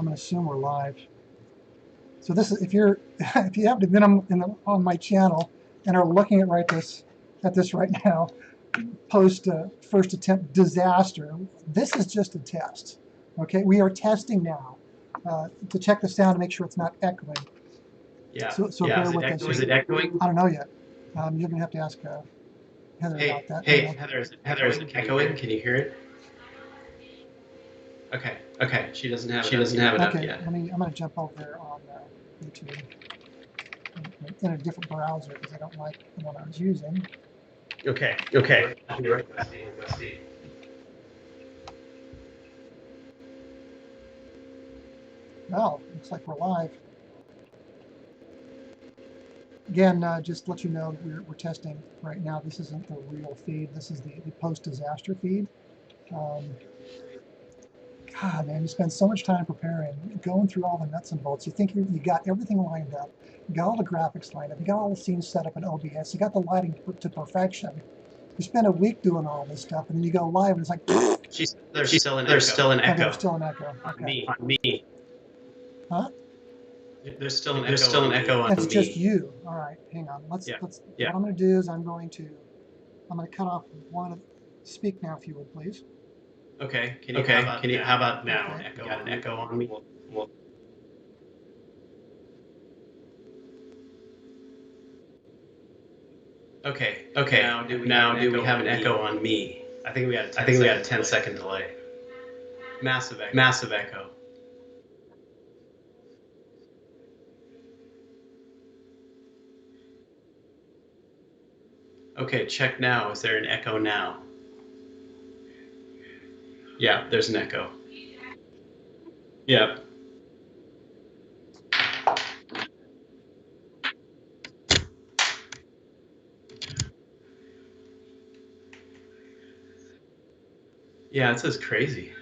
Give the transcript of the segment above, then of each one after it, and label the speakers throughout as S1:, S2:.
S1: I'm going to assume we're live. So this is, if you happen to have been on my channel and are looking at this right now, post first attempt disaster, this is just a test. Okay, we are testing now to check the sound to make sure it's not echoing.
S2: Yeah.
S1: So
S2: yeah.
S1: bear with us.
S2: Is it echoing?
S1: I don't know yet. You're going to have to ask Heather about that.
S2: Hey, Heather, is it echoing? Can you hear it? Okay. She doesn't have it up yet.
S1: I'm going to jump over on YouTube in a different browser because I don't like the one I was using.
S2: Okay.
S1: Well, looks like we're live. Again, just to let you know, we're testing right now. This isn't the real feed. This is the post-disaster feed. God, man, you spend so much time preparing, going through all the nuts and bolts. You think you got everything lined up. You got all the graphics lined up. You got all the scenes set up in OBS. You got the lighting to perfection. You spend a week doing all this stuff, and then you go live, and it's like,
S2: there's still an echo.
S1: There's still an echo. Okay.
S2: On me.
S1: Huh?
S2: There's still an echo on me.
S1: It's just you. All right, hang on. Let's.
S2: Yeah.
S1: What I'm going to do is I'm going to cut off one of. Speak now, if you would, please.
S2: Okay. How about now? Okay. You got an echo on me. Okay. Now do we have an echo on me? I think we got a 10-second delay. Massive echo. Okay, check now. Is there an echo now? Yeah, there's an echo. Yep. Yeah, it says crazy.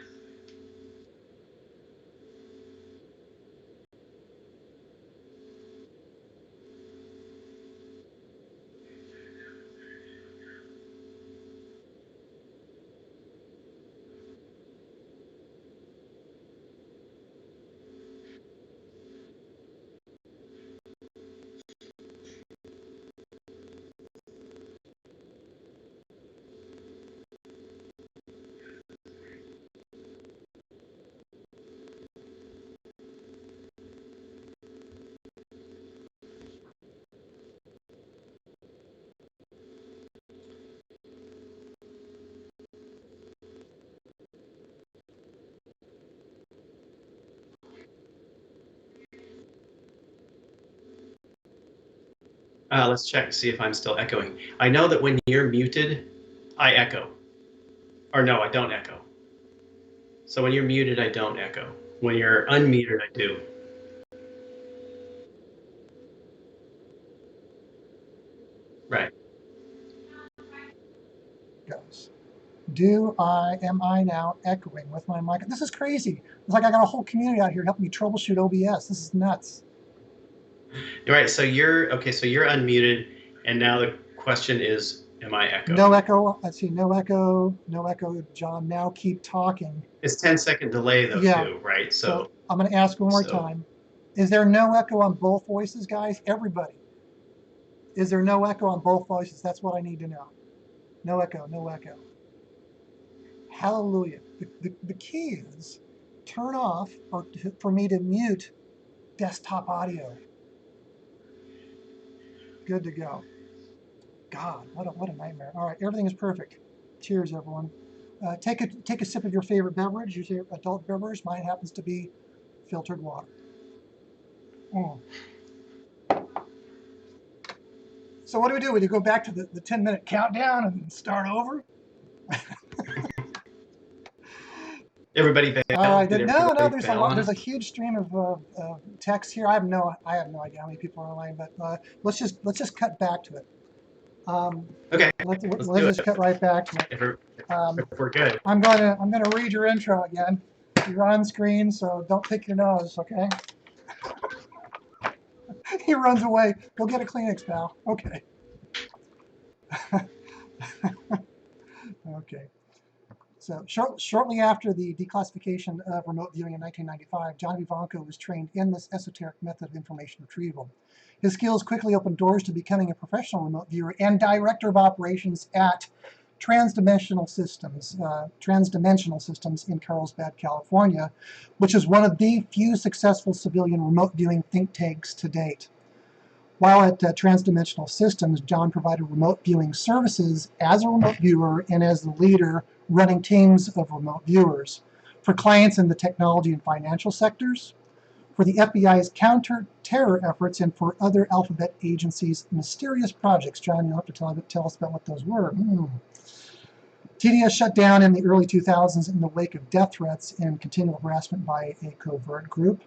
S2: Let's check to see if I'm still echoing. I know that when you're muted, I echo. Or no, I don't echo. So when you're muted, I don't echo. When you're unmuted, I do. Right.
S1: Goes. Am I now echoing with my mic? This is crazy. It's like I got a whole community out here helping me troubleshoot OBS. This is nuts.
S2: Right. So you're unmuted, and now the question is, am I echoing?
S1: No echo. Let's see. No echo. No echo. John, now keep talking.
S2: It's 10-second delay though, too, right?
S1: So I'm going to ask one more time. Is there no echo on both voices, guys? Everybody. Is there no echo on both voices? That's what I need to know. No echo. No echo. Hallelujah. The key is turn off or for me to mute desktop audio. Good to go. God, what a nightmare. All right, everything is perfect. Cheers, everyone. Take a sip of your favorite beverage, your adult beverage. Mine happens to be filtered water. So what do? We go back to the 10-minute countdown and start over?
S2: Everybody bail.
S1: No. There's a huge stream of text here. I have no idea how many people are online, but let's just cut back to it.
S2: Okay.
S1: Let's just cut right back to it.
S2: If we're good.
S1: I'm gonna read your intro again. You're on screen, so don't pick your nose, okay? He runs away. Go get a Kleenex, pal. Okay. Okay. So shortly after the declassification of remote viewing in 1995, John Vivanco was trained in this esoteric method of information retrieval. His skills quickly opened doors to becoming a professional remote viewer and director of operations at Transdimensional Systems in Carlsbad, California, which is one of the few successful civilian remote viewing think tanks to date. While at Transdimensional Systems, John provided remote viewing services as a remote viewer and as the leader running teams of remote viewers for clients in the technology and financial sectors, for the FBI's counter-terror efforts, and for other Alphabet agencies' mysterious projects. John, you'll have to tell us about what those were. TDS shut down in the early 2000s in the wake of death threats and continual harassment by a covert group.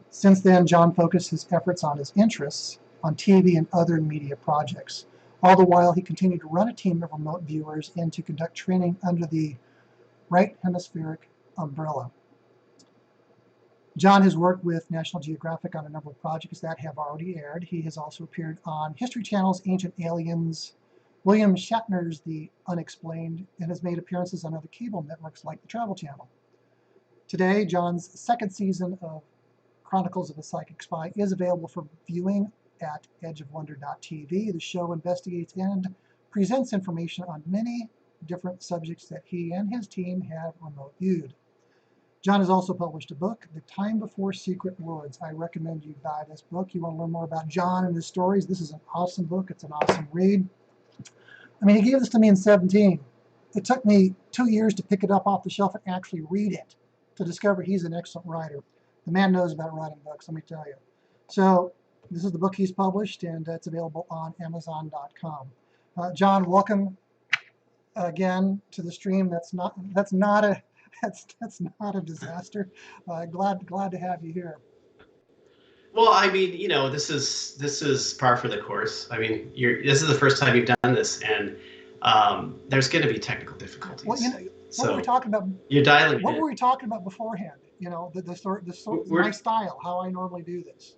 S1: Since then, John focused his efforts on his interests, on TV and other media projects. All the while, he continued to run a team of remote viewers and to conduct training under the Right Hemispheric umbrella. John has worked with National Geographic on a number of projects that have already aired. He has also appeared on History Channel's Ancient Aliens, William Shatner's The Unexplained, and has made appearances on other cable networks like the Travel Channel. Today, John's second season of Chronicles of a Psychic Spy is available for viewing at edgeofwonder.tv. The show investigates and presents information on many different subjects that he and his team have remote viewed. John has also published a book, The Time Before Secret Worlds. I recommend you buy this book. You want to learn more about John and his stories. This is an awesome book. It's an awesome read. I mean, he gave this to me in 17. It took me 2 years to pick it up off the shelf and actually read it to discover he's an excellent writer. The man knows about writing books, let me tell you. So this is the book he's published, and it's available on Amazon.com. John, welcome again to the stream. That's not a disaster. Glad to have you here.
S2: Well, I mean, you know, this is par for the course. I mean, this is the first time you've done this, and there's going to be technical difficulties.
S1: Well, you know, what were we talking about?
S2: You're dialing
S1: What
S2: in.
S1: were we talking about beforehand? You know, my style, how I normally do this.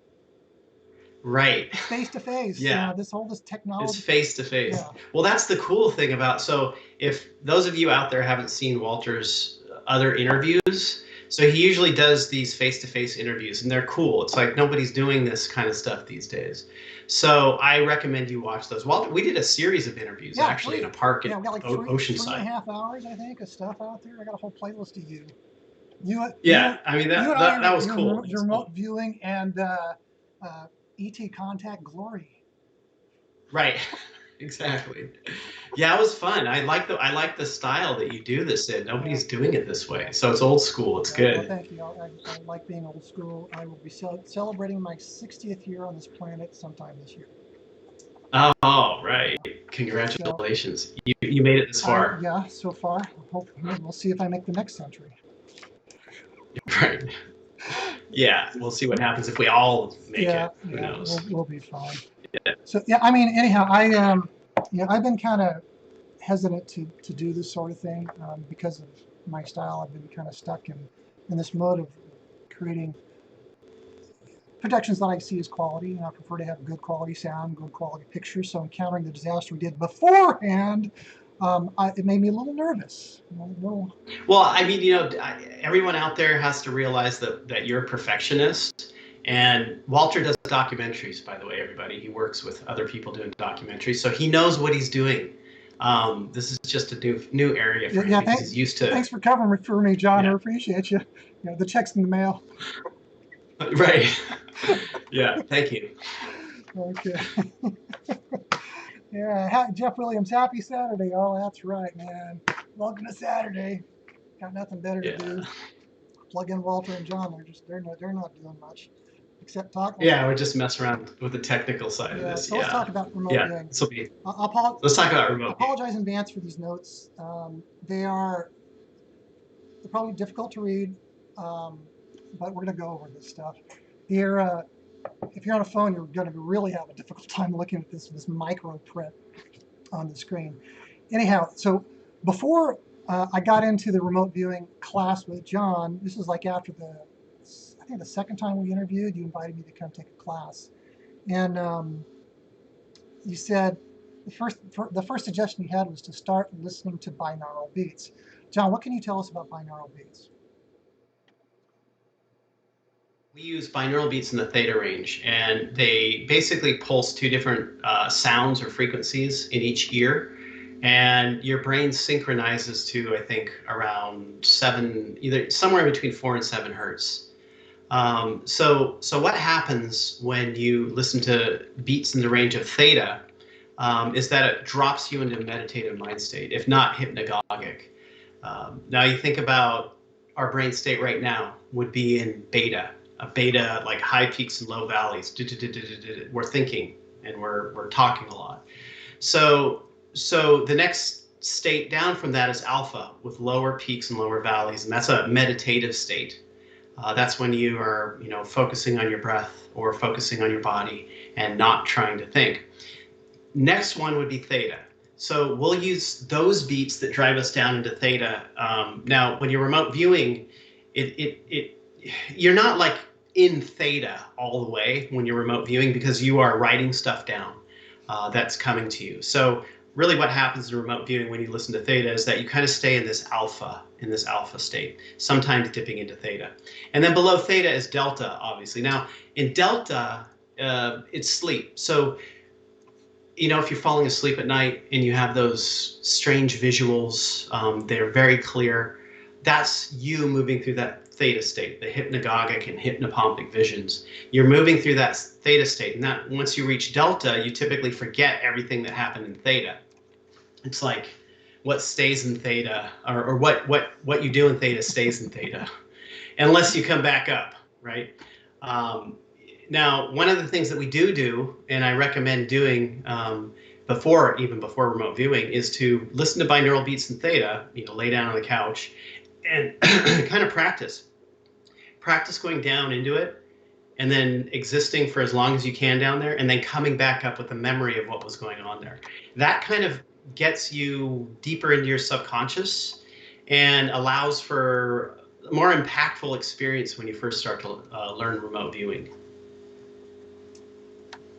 S2: Right.
S1: Face to face.
S2: Yeah.
S1: You know, this technology.
S2: It's face to face.
S1: Yeah.
S2: Well, that's the cool thing about. So, if those of you out there haven't seen Walter's other interviews, so he usually does these face to face interviews, and they're cool. It's like nobody's doing this kind of stuff these days. So I recommend you watch those. Walter, we did a series of interviews actually in a park at
S1: we got like
S2: Oceanside.
S1: 3.5 hours, I think, of stuff out there. I got a whole playlist of you.
S2: I mean that was cool.
S1: Your remote viewing and ET contact glory.
S2: Right. Exactly. Yeah, it was fun. I like the style that you do this in. Nobody's doing it this way, so it's old school. It's good.
S1: Well, thank you. I like being old school. I will be celebrating my 60th year on this planet sometime this year.
S2: Oh, right. Congratulations. So, you made it this far.
S1: Yeah, so far. We'll see if I make the next century.
S2: Right. Yeah, we'll see what happens if we all make it. Who knows?
S1: We'll be fine.
S2: Yeah.
S1: So yeah, I mean, anyhow, I've been kind of hesitant to do this sort of thing because of my style. I've been kind of stuck in this mode of creating productions that I see as quality. You know, I prefer to have good quality sound, good quality pictures. So encountering the disaster we did beforehand, it made me a little nervous.
S2: Well, I mean, you know, everyone out there has to realize that you're a perfectionist. And Walter does documentaries, by the way, everybody. He works with other people doing documentaries, so he knows what he's doing. This is just a new area for him because he's used to.
S1: Thanks for covering for me, John. Yeah. I appreciate you. You know, the check's in the mail.
S2: Right. Yeah. Thank you.
S1: Okay. Yeah. Jeff Williams, happy Saturday. Oh, that's right, man. Welcome to Saturday. Got nothing better to do. Plug in Walter and John. They're not doing much. Except talk.
S2: Yeah, we're just messing around with the technical side of this.
S1: So let's talk about remote viewing.
S2: This will be.
S1: Let's
S2: talk about remote.
S1: I apologize in advance for these notes. They're probably difficult to read, but we're going to go over this stuff. If you're on a phone, you're going to really have a difficult time looking at this micro print on the screen. Anyhow, so before I got into the remote viewing class with John, this is like after I think the second time we interviewed, you invited me to come take a class. And you said the first suggestion you had was to start listening to binaural beats. John, what can you tell us about binaural beats?
S2: We use binaural beats in the theta range, and they basically pulse two different sounds or frequencies in each ear, and your brain synchronizes to, I think, around 7, either somewhere between 4 and 7 hertz. So what happens when you listen to beats in the range of theta is that it drops you into a meditative mind state, if not hypnagogic. Now you think about our brain state right now would be in beta, a beta, like high peaks and low valleys. We're thinking and we're talking a lot. So the next state down from that is alpha, with lower peaks and lower valleys, and that's a meditative state. That's when you are, focusing on your breath or focusing on your body and not trying to think. Next one would be theta. So we'll use those beats that drive us down into theta. Now, when you're remote viewing, you're not like in theta all the way when you're remote viewing, because you are writing stuff down that's coming to you. So really what happens in remote viewing when you listen to theta is that you kind of stay in this alpha state, sometimes dipping into theta. And then below theta is delta, obviously. Now, in delta, it's sleep. So if you're falling asleep at night and you have those strange visuals, they're very clear. That's you moving through that theta state, the hypnagogic and hypnopompic visions. You're moving through that theta state, and that once you reach delta, you typically forget everything that happened in theta. It's like what stays in theta, or what you do in theta stays in theta, unless you come back up, right? Now, one of the things that we do, and I recommend doing before remote viewing, is to listen to binaural beats in theta, lay down on the couch and kind of practice going down into it, and then existing for as long as you can down there, and then coming back up with a memory of what was going on there. That kind of gets you deeper into your subconscious and allows for a more impactful experience when you first start to learn remote viewing.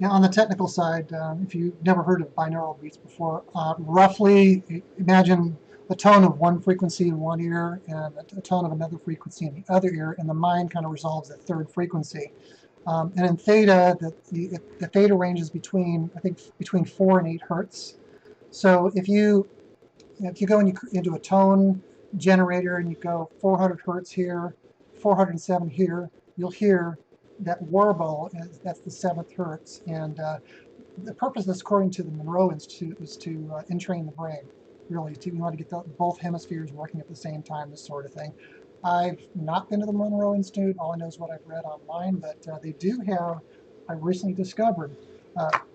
S1: Now, on the technical side, if you've never heard of binaural beats before, roughly imagine the tone of one frequency in one ear and a tone of another frequency in the other ear, and the mind kind of resolves that third frequency. And in theta, the theta range is between 4 and 8 hertz. So if you go into a tone generator and you go 400 hertz here, 407 here, you'll hear that warble, that's the 7th hertz. And the purpose of this, according to the Monroe Institute, is to entrain the brain. Really, you want to get both hemispheres working at the same time, this sort of thing. I've not been to the Monroe Institute. All I know is what I've read online, but they do have, I recently discovered,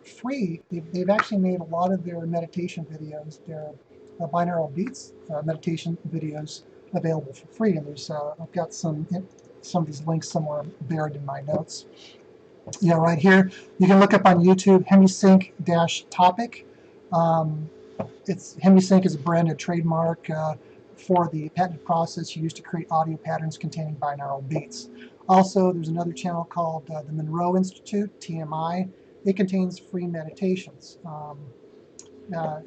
S1: free. They've actually made a lot of their meditation videos, their binaural beats meditation videos, available for free. And there's I've got some of these links somewhere buried in my notes. Right here, you can look up on YouTube Hemisync-topic. Hemisync is a branded trademark for the patented process used to create audio patterns containing binaural beats. Also, there's another channel called the Monroe Institute, TMI. It contains free meditations.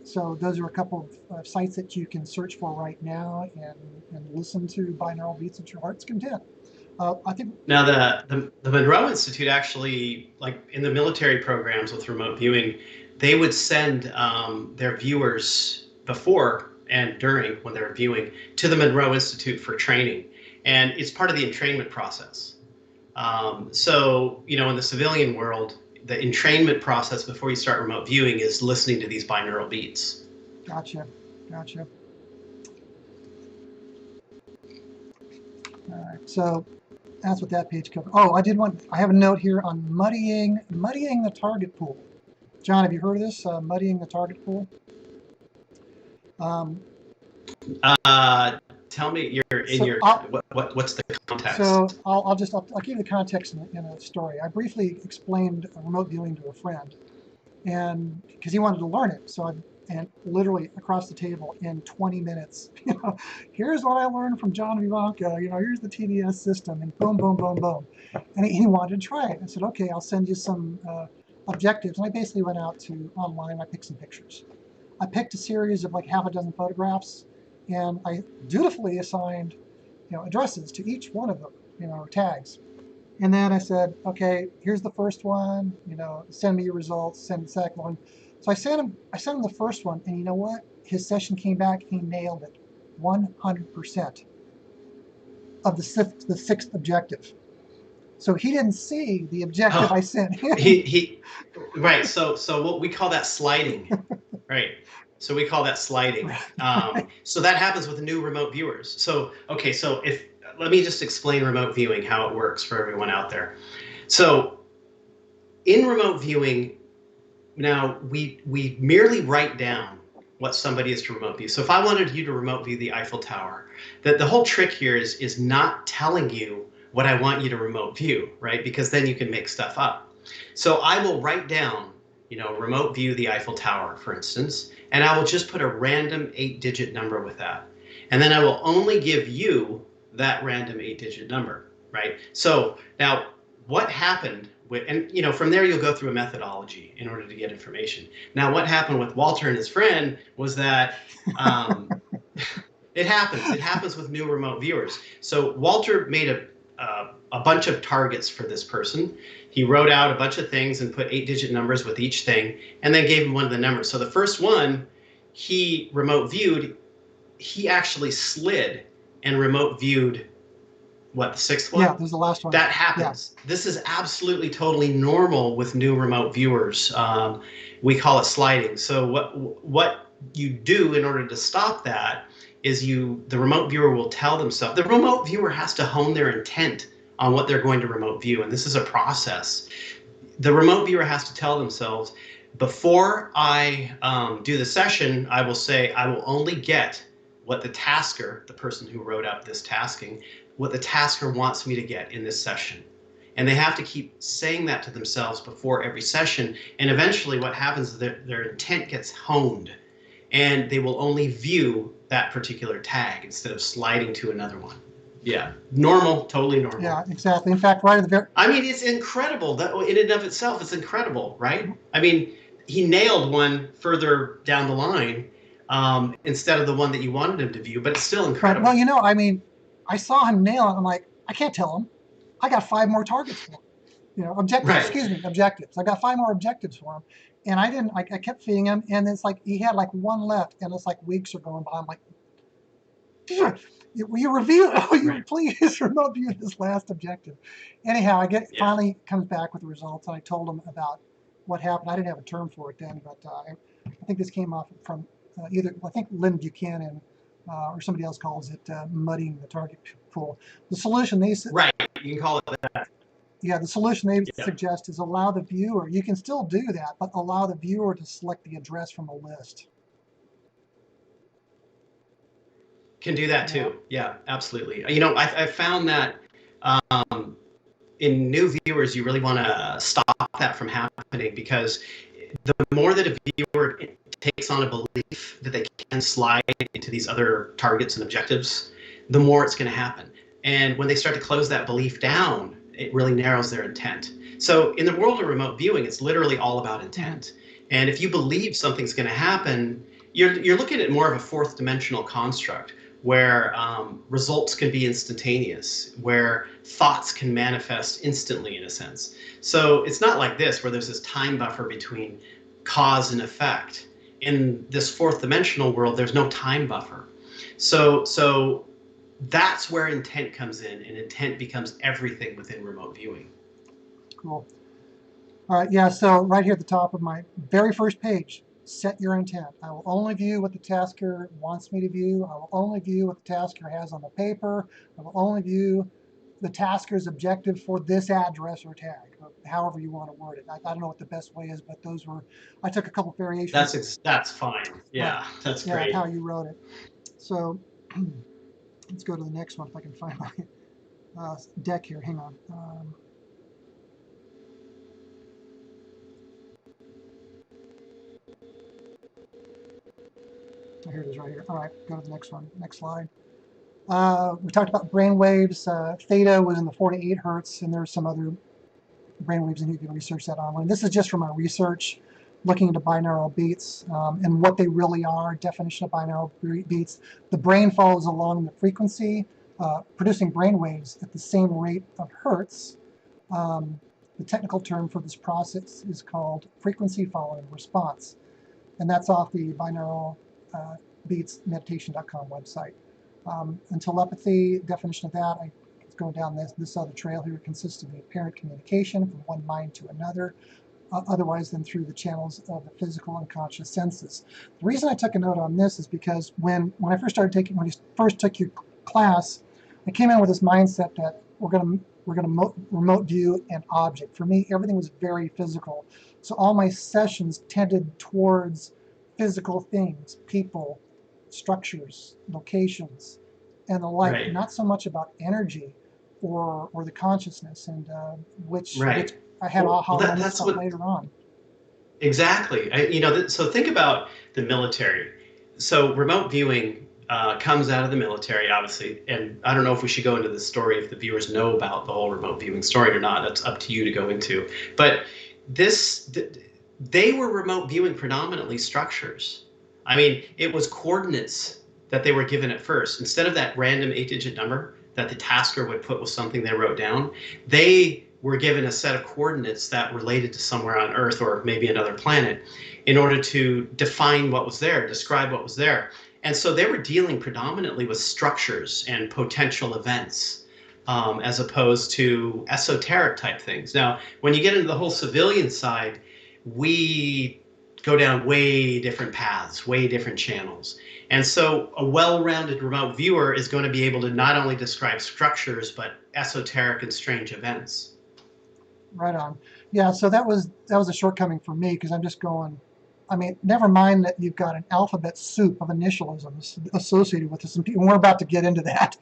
S1: So those are a couple of sites that you can search for right now and listen to binaural beats at your heart's content. I think
S2: now the Monroe Institute actually, like in the military programs with remote viewing, they would send their viewers before and during, when they're viewing, to the Monroe Institute for training, and it's part of the entrainment process. So in the civilian world, the entrainment process before you start remote viewing is listening to these binaural beats.
S1: Gotcha. All right, so that's what that page covers. Oh, I have a note here on muddying the target pool. John, have you heard of this, muddying the target pool?
S2: Tell me, what's the context?
S1: So I'll give you the context in a story. I briefly explained remote viewing to a friend, and because he wanted to learn it, and literally across the table in 20 minutes, here's what I learned from John Vivanco. Here's the TDS system, and boom, boom, boom, boom. And he wanted to try it. I said, okay, I'll send you some objectives. And I basically went out to online. I picked some pictures. I picked a series of like half a dozen photographs, and I dutifully assigned, addresses to each one of them, tags. And then I said, okay, here's the first one, send me your results, send the second one. So I sent him the first one, and you know what? His session came back, he nailed it, 100% of the sixth objective. So he didn't see the objective I sent him.
S2: Right. So what we call that sliding, right? So we call that sliding.
S1: Right.
S2: So that happens with new remote viewers. So okay, so let me just explain remote viewing, how it works for everyone out there. So in remote viewing, now we merely write down what somebody is to remote view. So if I wanted you to remote view the Eiffel Tower, the whole trick here is not telling you what I want you to remote view, right? Because then you can make stuff up. So I will write down, remote view the Eiffel Tower, for instance, and I will just put a random 8-digit number with that. And then I will only give you that random 8-digit number, right? So now what happened with, and from there you'll go through a methodology in order to get information. Now what happened with Walter and his friend was that it happens with new remote viewers. So Walter made a bunch of targets for this person. He wrote out a bunch of things and put 8-digit numbers with each thing, and then gave him one of the numbers. So the first one he remote viewed, he actually slid and remote viewed what, the sixth one?
S1: Yeah, there's the last one.
S2: That happens. Yeah. This is absolutely totally normal with new remote viewers. We call it sliding. So what you do in order to stop that is the remote viewer will tell themselves, the remote viewer has to hone their intent on what they're going to remote view, and this is a process. The remote viewer has to tell themselves, before I do the session, I will say I will only get what the tasker, the person who wrote up this tasking, what the tasker wants me to get in this session. And they have to keep saying that to themselves before every session. And eventually what happens is their intent gets honed, and they will only view that particular tag instead of sliding to another one. Yeah, normal, totally normal.
S1: Yeah, exactly. In fact, right at the very...
S2: I mean, it's incredible. That in and of itself, it's incredible, right? I mean, he nailed one further down the line instead of the one that you wanted him to view, but it's still incredible.
S1: Right. Well, I mean, I saw him nail it. I'm like, I can't tell him. I got 5 more targets for him. Objectives. Right. Excuse me, objectives. I got 5 more objectives for him, and I didn't. I kept feeding him, and it's like he had like 1 left, and it's like weeks are going by. I'm like, will you review? Oh, you right. Please remote view this last objective. Anyhow, finally comes back with the results, and I told him about what happened. I didn't have a term for it then, but I think this came off from either I think Lynn Buchanan. Or somebody else calls it muddying the target pool. The solution they
S2: right, you can call it that.
S1: Yeah, the solution they suggest is allow the viewer. You can still do that, but allow the viewer to select the address from a list.
S2: Can do that too. Yeah, absolutely. I found that in new viewers, you really want to stop that from happening, because the more that a viewer takes on a belief that they can slide into these other targets and objectives, the more it's going to happen. And when they start to close that belief down, it really narrows their intent. So in the world of remote viewing, it's literally all about intent. And if you believe something's going to happen, you're looking at more of a 4th dimensional construct, where results can be instantaneous, where thoughts can manifest instantly, in a sense. So it's not like this, where there's this time buffer between cause and effect. In this 4th dimensional world, there's no time buffer. So that's where intent comes in, and intent becomes everything within remote viewing.
S1: Cool. All right, yeah, so right here at the top of my very first page, set your intent. I will only view what the tasker wants me to view. I will only view what the tasker has on the paper. I will only view the tasker's objective for this address or tag, or however you want to word it. I don't know what the best way is, but those were, I took a couple variations.
S2: That's fine. Yeah, right. That's great.
S1: Yeah, how you wrote it. So let's go to the next one if I can find my deck here. Hang on. Here it is right here. All right, go to the next one. Next slide. We talked about brain waves. Theta was in the 4 to 8 hertz, and there's some other brain waves, and you can research that online. This is just from my research. looking into binaural beats and what they really are, definition of binaural beats. The brain follows along the frequency, producing brain waves at the same rate of hertz. The technical term for this process is called frequency following response. And that's off the binaural beats meditation.com website. And telepathy, definition of that, it's going down this other trail here, consists of the apparent communication from one mind to another, otherwise than through the channels of the physical and conscious senses. The reason I took a note on this is because when I first started taking, when you first took your class, I came in with this mindset that we're going to remote view an object. For me, everything was very physical. So all my sessions tended towards physical things, people, structures, locations, and the like,
S2: Right.
S1: not so much about energy or the consciousness, and which I had aha moments later on.
S2: Exactly. So think about the military. So remote viewing comes out of the military, obviously, and I don't know if we should go into this story if the viewers know about the whole remote viewing story or not. That's up to you to go into. But they were remote viewing predominantly structures. I mean, it was coordinates that they were given at first. Instead of that random 8-digit number that the tasker would put with something they wrote down, they were given a set of coordinates that related to somewhere on Earth or maybe another planet in order to define what was there, describe what was there. And so they were dealing predominantly with structures and potential events as opposed to esoteric type things. Now, when you get into the whole civilian side, we go down way different paths, way different channels. And so a well-rounded remote viewer is going to be able to not only describe structures, but esoteric and strange events.
S1: Right on. Yeah, so that was a shortcoming for me because I'm just going, I mean, never mind that you've got an alphabet soup of initialisms associated with this, and we're about to get into that,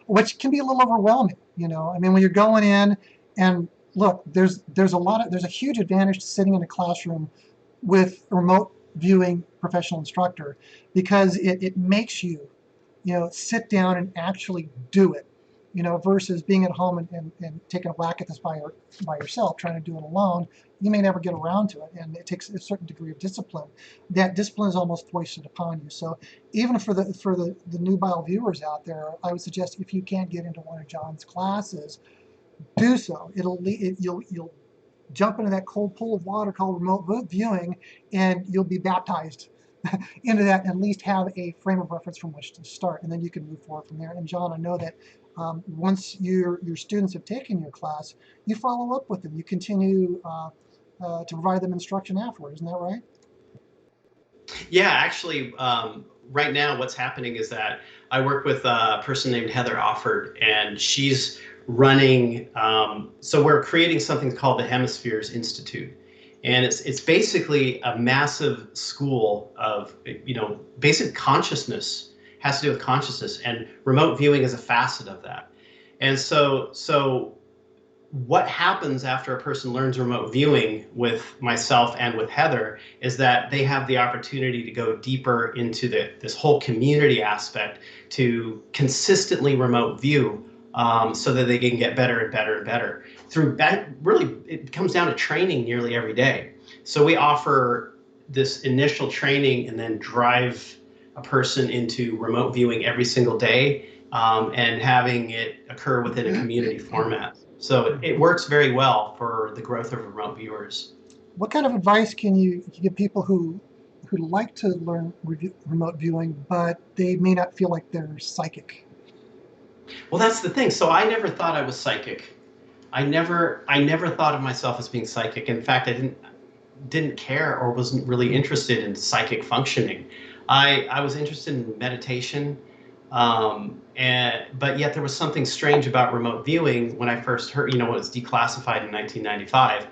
S1: which can be a little overwhelming, I mean, when you're going in and look, there's a huge advantage to sitting in a classroom with a remote viewing professional instructor because it makes you, sit down and actually do it, versus being at home and taking a whack at this by yourself, trying to do it alone. You may never get around to it, and it takes a certain degree of discipline. That discipline is almost foisted upon you. So even for the nubile viewers out there, I would suggest if you can't get into one of John's classes, do so. You'll jump into that cold pool of water called remote viewing, and you'll be baptized into that, and at least have a frame of reference from which to start, and then you can move forward from there. And John, I know that once your students have taken your class, you follow up with them. You continue to provide them instruction afterward. Isn't that right?
S2: Yeah, actually, right now what's happening is that I work with a person named Heather Offord, and she's running, so we're creating something called the Hemispheres Institute. And it's basically a massive school of, basic consciousness, has to do with consciousness, and remote viewing is a facet of that. And so what happens after a person learns remote viewing with myself and with Heather is that they have the opportunity to go deeper into this whole community aspect to consistently remote view so that they can get better and better and better. Through that, really, it comes down to training nearly every day. So we offer this initial training and then drive a person into remote viewing every single day and having it occur within a community format. So it works very well for the growth of remote viewers.
S1: What kind of advice can you give people who like to learn remote viewing, but they may not feel like they're psychic?
S2: Well, that's the thing. So I never thought I was psychic. I never thought of myself as being psychic. In fact, I didn't care or wasn't really interested in psychic functioning. I was interested in meditation, but yet there was something strange about remote viewing when I first heard, it was declassified in 1995,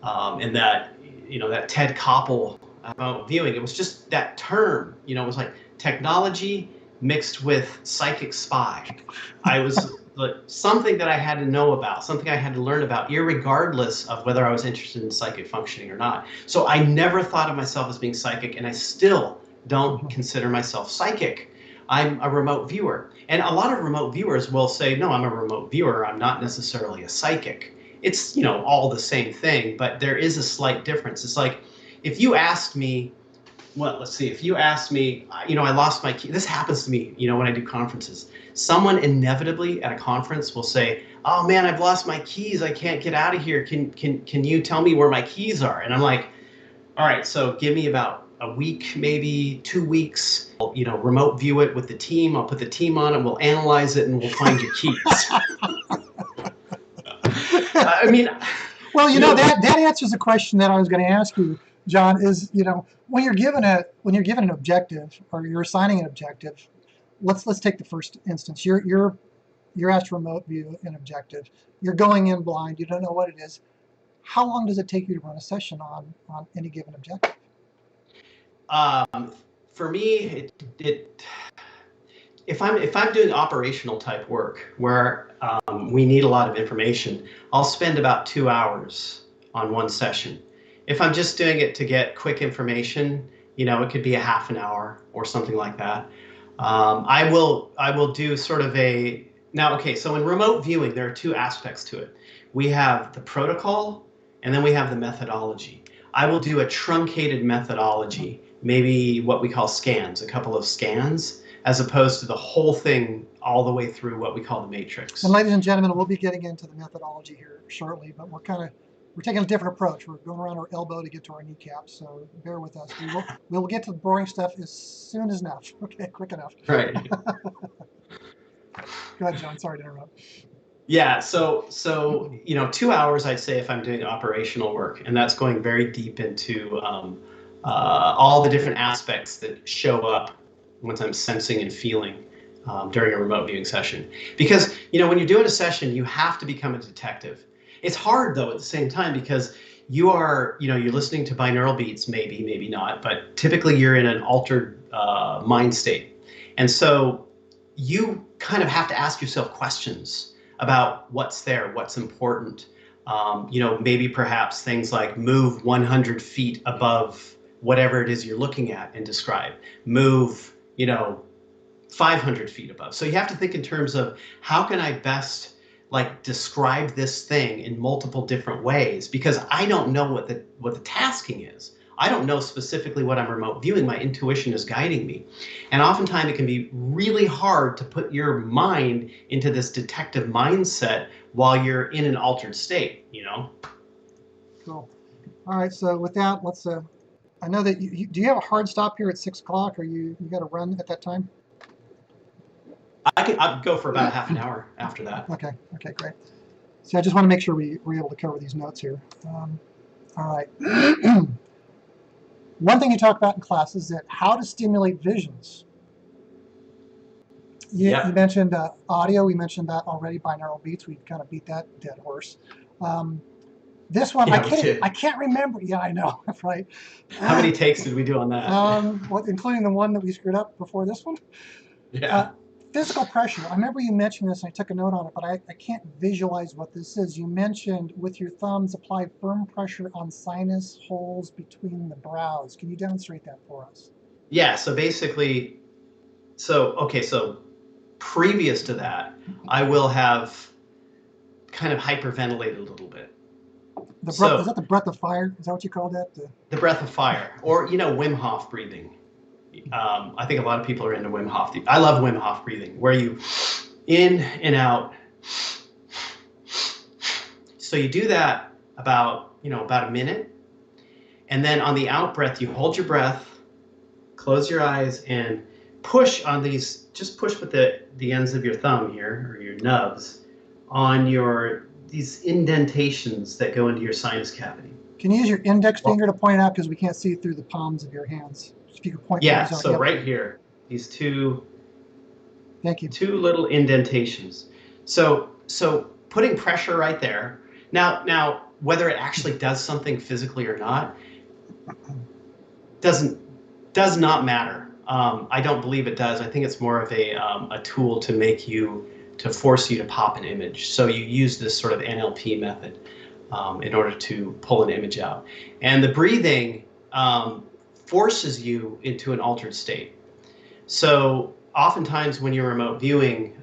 S2: and that, that Ted Koppel remote viewing, it was just that term, it was like technology mixed with psychic spy. I was like something that I had to know about, something I had to learn about, irregardless of whether I was interested in psychic functioning or not. So I never thought of myself as being psychic, and I still don't consider myself psychic. I'm a remote viewer. And a lot of remote viewers will say, no, I'm a remote viewer. I'm not necessarily a psychic. It's, all the same thing, but there is a slight difference. It's like, if you asked me, well, let's see, if you asked me, you know, I lost my key. This happens to me, you know, when I do conferences. Someone inevitably at a conference will say, oh man, I've lost my keys. I can't get out of here. Can you tell me where my keys are? And I'm like, all right, so give me about a week, maybe 2 weeks. I'll, you know, remote view it with the team. I'll put the team on it. We'll analyze it and we'll find your keys. I mean,
S1: well, you know, that answers a question that I was going to ask you, John, is, you know, when you're given an objective or you're assigning an objective, let's take the first instance. You're asked to remote view an objective. You're going in blind. You don't know what it is. How long does it take you to run a session on any given objective?
S2: For me, if I'm doing operational type work where we need a lot of information, I'll spend about 2 hours on one session. If I'm just doing it to get quick information, you know, it could be a half an hour or something like that. I will do sort of a, now, okay, so in remote viewing, there are 2 aspects to it. We have the protocol and then we have the methodology. I will do a truncated methodology, maybe what we call scans, a couple of scans, as opposed to the whole thing all the way through what we call the matrix.
S1: And ladies and gentlemen, we'll be getting into the methodology here shortly, but we're taking a different approach. We're going around our elbow to get to our kneecaps, so bear with us. We will get to the boring stuff as soon as enough. Okay, quick enough.
S2: Right.
S1: Go ahead, John. Sorry to interrupt.
S2: Yeah, so you know, 2 hours I'd say if I'm doing operational work, and that's going very deep into all the different aspects that show up once I'm sensing and feeling during a remote viewing session. Because, you know, when you're doing a session, you have to become a detective. It's hard though at the same time because you are, you know, you're listening to binaural beats, maybe not, but typically you're in an altered mind state. And so you kind of have to ask yourself questions about what's there, what's important. You know, maybe perhaps things like move 100 feet above whatever it is you're looking at and describe. Move, you know, 500 feet above. So you have to think in terms of how can I best like describe this thing in multiple different ways, because I don't know what the tasking is. I don't know specifically what I'm remote viewing. My intuition is guiding me. And oftentimes it can be really hard to put your mind into this detective mindset while you're in an altered state, you know? Cool.
S1: All right, so with that, let's, I know that do you have a hard stop here at 6 o'clock, or you got to run at that time?
S2: I'd go for about half an hour after that.
S1: Okay, great. So I just want to make sure we're able to cover these notes here. All right. One thing you talk about in class is that how to stimulate visions. You mentioned audio. We mentioned that already. Binaural beats. We kind of beat that dead horse. This one,
S2: yeah,
S1: I can't remember. Yeah, I know. Right.
S2: How many takes did we do on that?
S1: Including the one that we screwed up before this one?
S2: Yeah.
S1: Physical pressure. I remember you mentioned this, and I took a note on it, but I can't visualize what this is. You mentioned with your thumbs, apply firm pressure on sinus holes between the brows. Can you demonstrate that for us?
S2: Yeah, so basically, so previous to that, I will have kind of hyperventilated a little bit.
S1: Is that the breath of fire? Is that what you call that?
S2: The breath of fire, or, you know, Wim Hof breathing. I think a lot of people are into Wim Hof. I love Wim Hof breathing, where you in and out. So you do that about a minute. And then on the out breath, you hold your breath, close your eyes, and push on these, just push with the ends of your thumb here, or your nubs, on these indentations that go into your sinus cavity.
S1: Can you use your index finger to point out, because we can't see it through the palms of your hands? If you could point
S2: yeah, so right here, these two little indentations. So putting pressure right there. Now whether it actually does something physically or not does not matter. I don't believe it does. I think it's more of a tool to force you to pop an image. So you use this sort of NLP method in order to pull an image out. And the breathing forces you into an altered state. So oftentimes when you're remote viewing,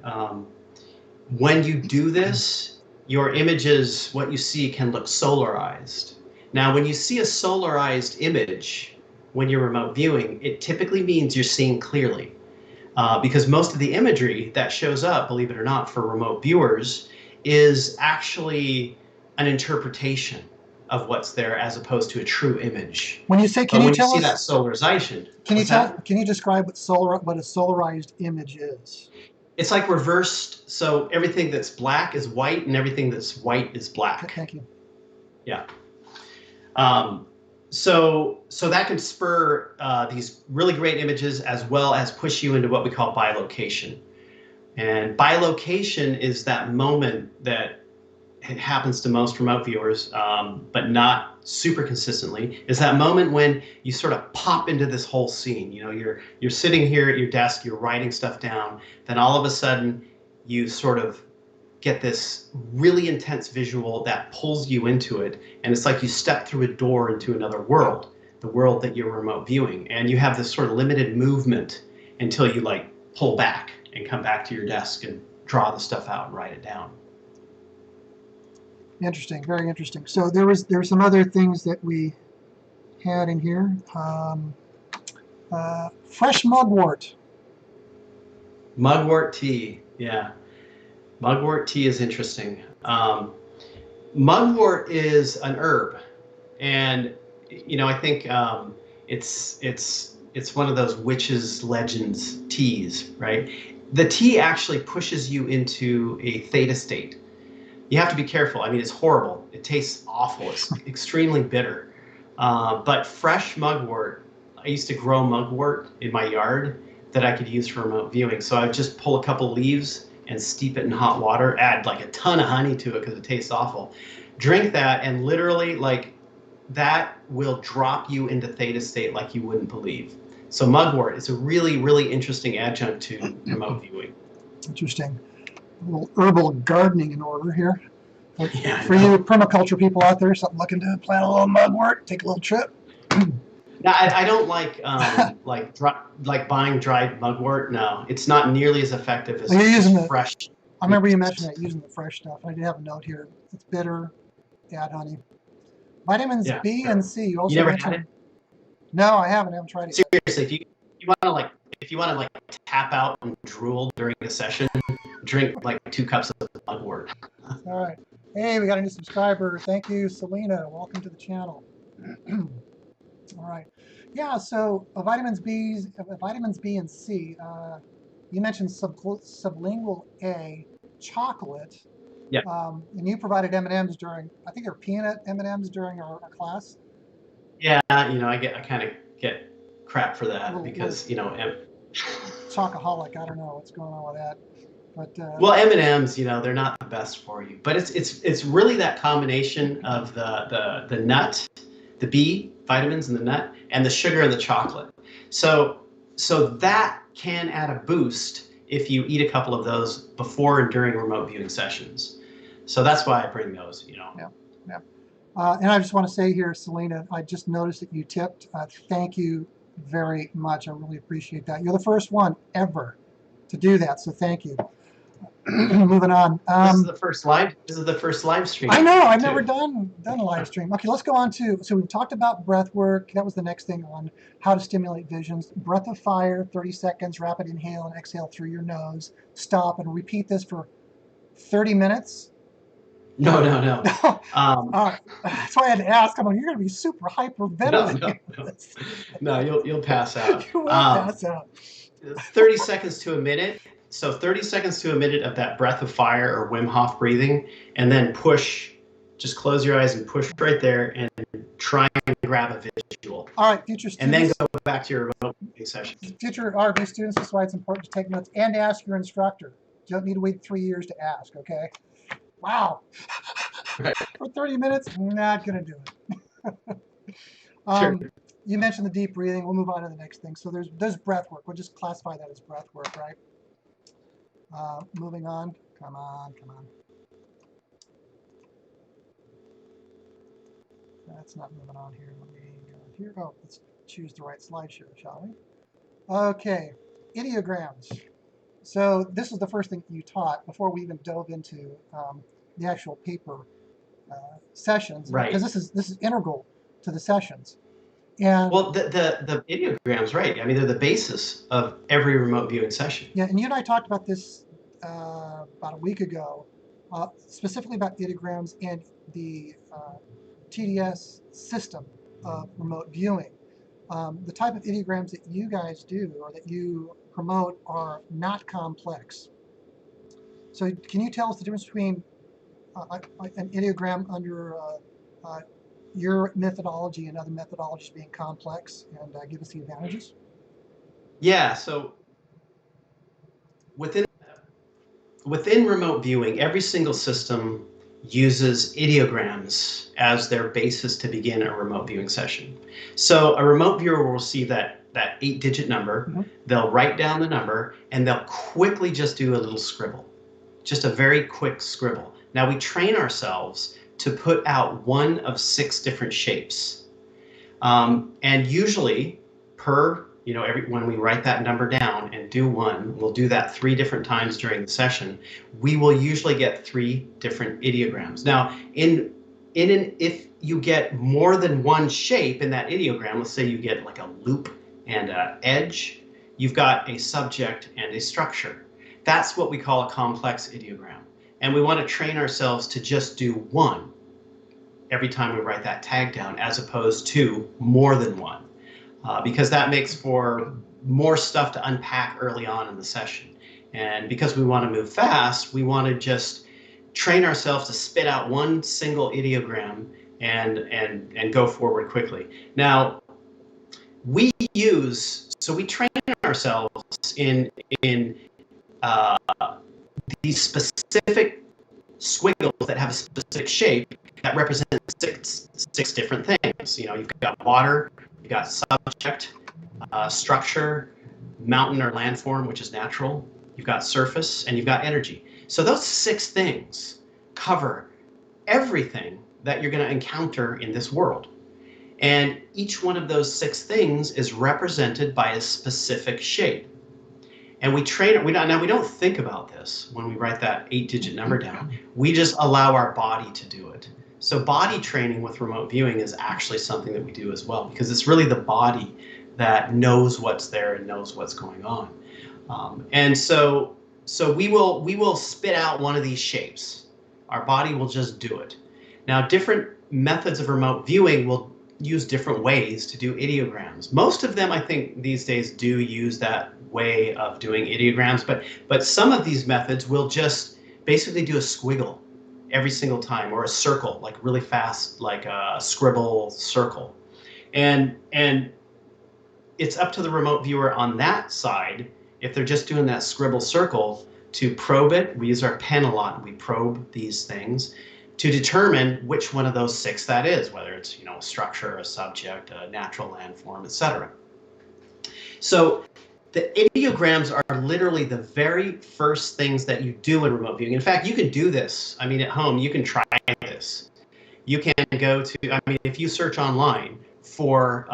S2: when you do this, your images, what you see, can look solarized. Now, when you see a solarized image when you're remote viewing, it typically means you're seeing clearly. Because most of the imagery that shows up, believe it or not, for remote viewers is actually an interpretation of what's there as opposed to a true image.
S1: When you say,
S2: But when you see that solarization,
S1: can you describe what a solarized image is?
S2: It's like reversed. So everything that's black is white, and everything that's white is black.
S1: Thank you.
S2: Yeah. So that can spur these really great images as well as push you into what we call bilocation. And bilocation is that moment that it happens to most remote viewers, but not super consistently, is that moment when you sort of pop into this whole scene. You know, you're sitting here at your desk, you're writing stuff down, then all of a sudden you sort of get this really intense visual that pulls you into it, and it's like you step through a door into another world, the world that you're remote viewing, and you have this sort of limited movement until you like pull back and come back to your desk and draw the stuff out and write it down.
S1: Interesting, very interesting. So there were some other things that we had in here. Fresh mugwort.
S2: Mugwort tea, yeah. Mugwort tea is interesting. Mugwort is an herb, and you know I think it's one of those witches' legends teas, right? The tea actually pushes you into a theta state. You have to be careful. I mean, it's horrible. It tastes awful. It's extremely bitter. But fresh mugwort, I used to grow mugwort in my yard that I could use for remote viewing. So I would just pull a couple leaves and steep it in hot water, add like a ton of honey to it because it tastes awful. Drink that, and literally like that will drop you into theta state like you wouldn't believe. So mugwort is a really, really interesting adjunct to remote viewing.
S1: Interesting. A little herbal gardening in order here.
S2: Yeah,
S1: for you permaculture people out there, something looking to plant a little mugwort, take a little trip.
S2: No, I don't like like buying dried mugwort. No, it's not nearly as effective as
S1: you're using
S2: fresh.
S1: I remember you mentioned that, using the fresh stuff. I do have a note here. It's bitter. Add honey. Vitamins B and C. You also
S2: never
S1: mentioned.
S2: had it?
S1: No, I haven't. I haven't tried it
S2: Seriously,
S1: yet.
S2: if you want to tap out and drool during a session, drink like 2 cups of mugwort.
S1: All right. Hey, we got a new subscriber. Thank you, Selena. Welcome to the channel. All right. Yeah, so vitamins B and C. You mentioned sublingual A, chocolate.
S2: Yeah.
S1: And you provided M&Ms during, I think they're peanut M&Ms during our class.
S2: Yeah, you know, I kind of get crap for that because, you know,
S1: chocoholic. I don't know what's going on with that. But
S2: well, M&Ms, you know, they're not the best for you, but it's really that combination of the nut, the B vitamins in the nut, and the sugar in the chocolate. So that can add a boost if you eat a couple of those before and during remote viewing sessions. So that's why I bring those, you know.
S1: Yeah. And I just want to say here, Selena, I just noticed that you tipped. Thank you very much. I really appreciate that. You're the first one ever to do that, so thank you. Moving on.
S2: This is the first live stream.
S1: I know. I've never done a live stream. Okay, let's go on to. So we've talked about breath work. That was the next thing on how to stimulate visions. Breath of fire, 30 seconds, rapid inhale and exhale through your nose. Stop and repeat this for 30 minutes.
S2: No.
S1: That's why I had to ask. I'm like, you're going to be super hyperventilating.
S2: No, you'll pass out.
S1: You will pass out.
S2: 30 seconds to a minute. So 30 seconds to a minute of that breath of fire or Wim Hof breathing, and then push. Just close your eyes and push right there, and try and grab a visual.
S1: All right, future students.
S2: And then go back to your remote session.
S1: Future RV students, that's why it's important to take notes and ask your instructor. You don't need to wait 3 years to ask, okay? Wow.
S2: Right.
S1: For 30 minutes, not going to do it.
S2: Sure.
S1: You mentioned the deep breathing. We'll move on to the next thing. So there's breath work. We'll just classify that as breath work, right? Moving on. Come on. That's not moving on here. Let me go here. Oh, let's choose the right slideshow, shall we? Okay, Idiograms. So this is the first thing you taught before we even dove into the actual paper sessions,
S2: Right.
S1: because this is integral to the sessions. And
S2: well, the ideograms, right? I mean, they're the basis of every remote viewing session.
S1: yeah, and you and I talked about this about a week ago, specifically about ideograms and the TDS system of remote viewing. The type of ideograms that you guys do or that you promote are not complex. So can you tell us the difference between an ideogram under your methodology and other methodologies being complex, and give us the advantages?
S2: Yeah. So within remote viewing, every single system uses ideograms as their basis to begin a remote viewing session. So a remote viewer will receive that 8-digit number,
S1: Mm-hmm.
S2: They'll write down the number, and they'll quickly just do a little scribble, just a very quick scribble. Now we train ourselves to put out one of 6 different shapes. And usually when we write that number down and do one, we'll do that 3 different times during the session. We will usually get 3 different ideograms. Now, if you get more than one shape in that ideogram, let's say you get like a loop and an edge, you've got a subject and a structure. That's what we call a complex ideogram. And we want to train ourselves to just do one every time we write that tag down, as opposed to more than one. Because that makes for more stuff to unpack early on in the session. And because we want to move fast, we want to just train ourselves to spit out one single ideogram and go forward quickly. Now, we train ourselves in these specific squiggles that have a specific shape that represent six different things. You've got water, you've got subject, structure, mountain or landform, which is natural, you've got surface, and you've got energy. So those 6 things cover everything that you're going to encounter in this world. And each one of those 6 things is represented by a specific shape. And we train it. Now, we don't think about this when we write that 8-digit number down. We just allow our body to do it. So body training with remote viewing is actually something that we do as well, because it's really the body that knows what's there and knows what's going on. And so we will spit out one of these shapes. Our body will just do it. Now, different methods of remote viewing will use different ways to do ideograms. Most of them, I think, these days do use that way of doing ideograms, but some of these methods will just basically do a squiggle every single time, or a circle, like really fast, like a scribble circle. And it's up to the remote viewer on that side, if they're just doing that scribble circle, to probe it. We use our pen a lot, and we probe these things to determine which one of those 6 that is, whether it's a structure, a subject, a natural landform, etc. So the ideograms are literally the very first things that you do in remote viewing. In fact, you can do this. I mean, at home, you can try this. You can go to, if you search online for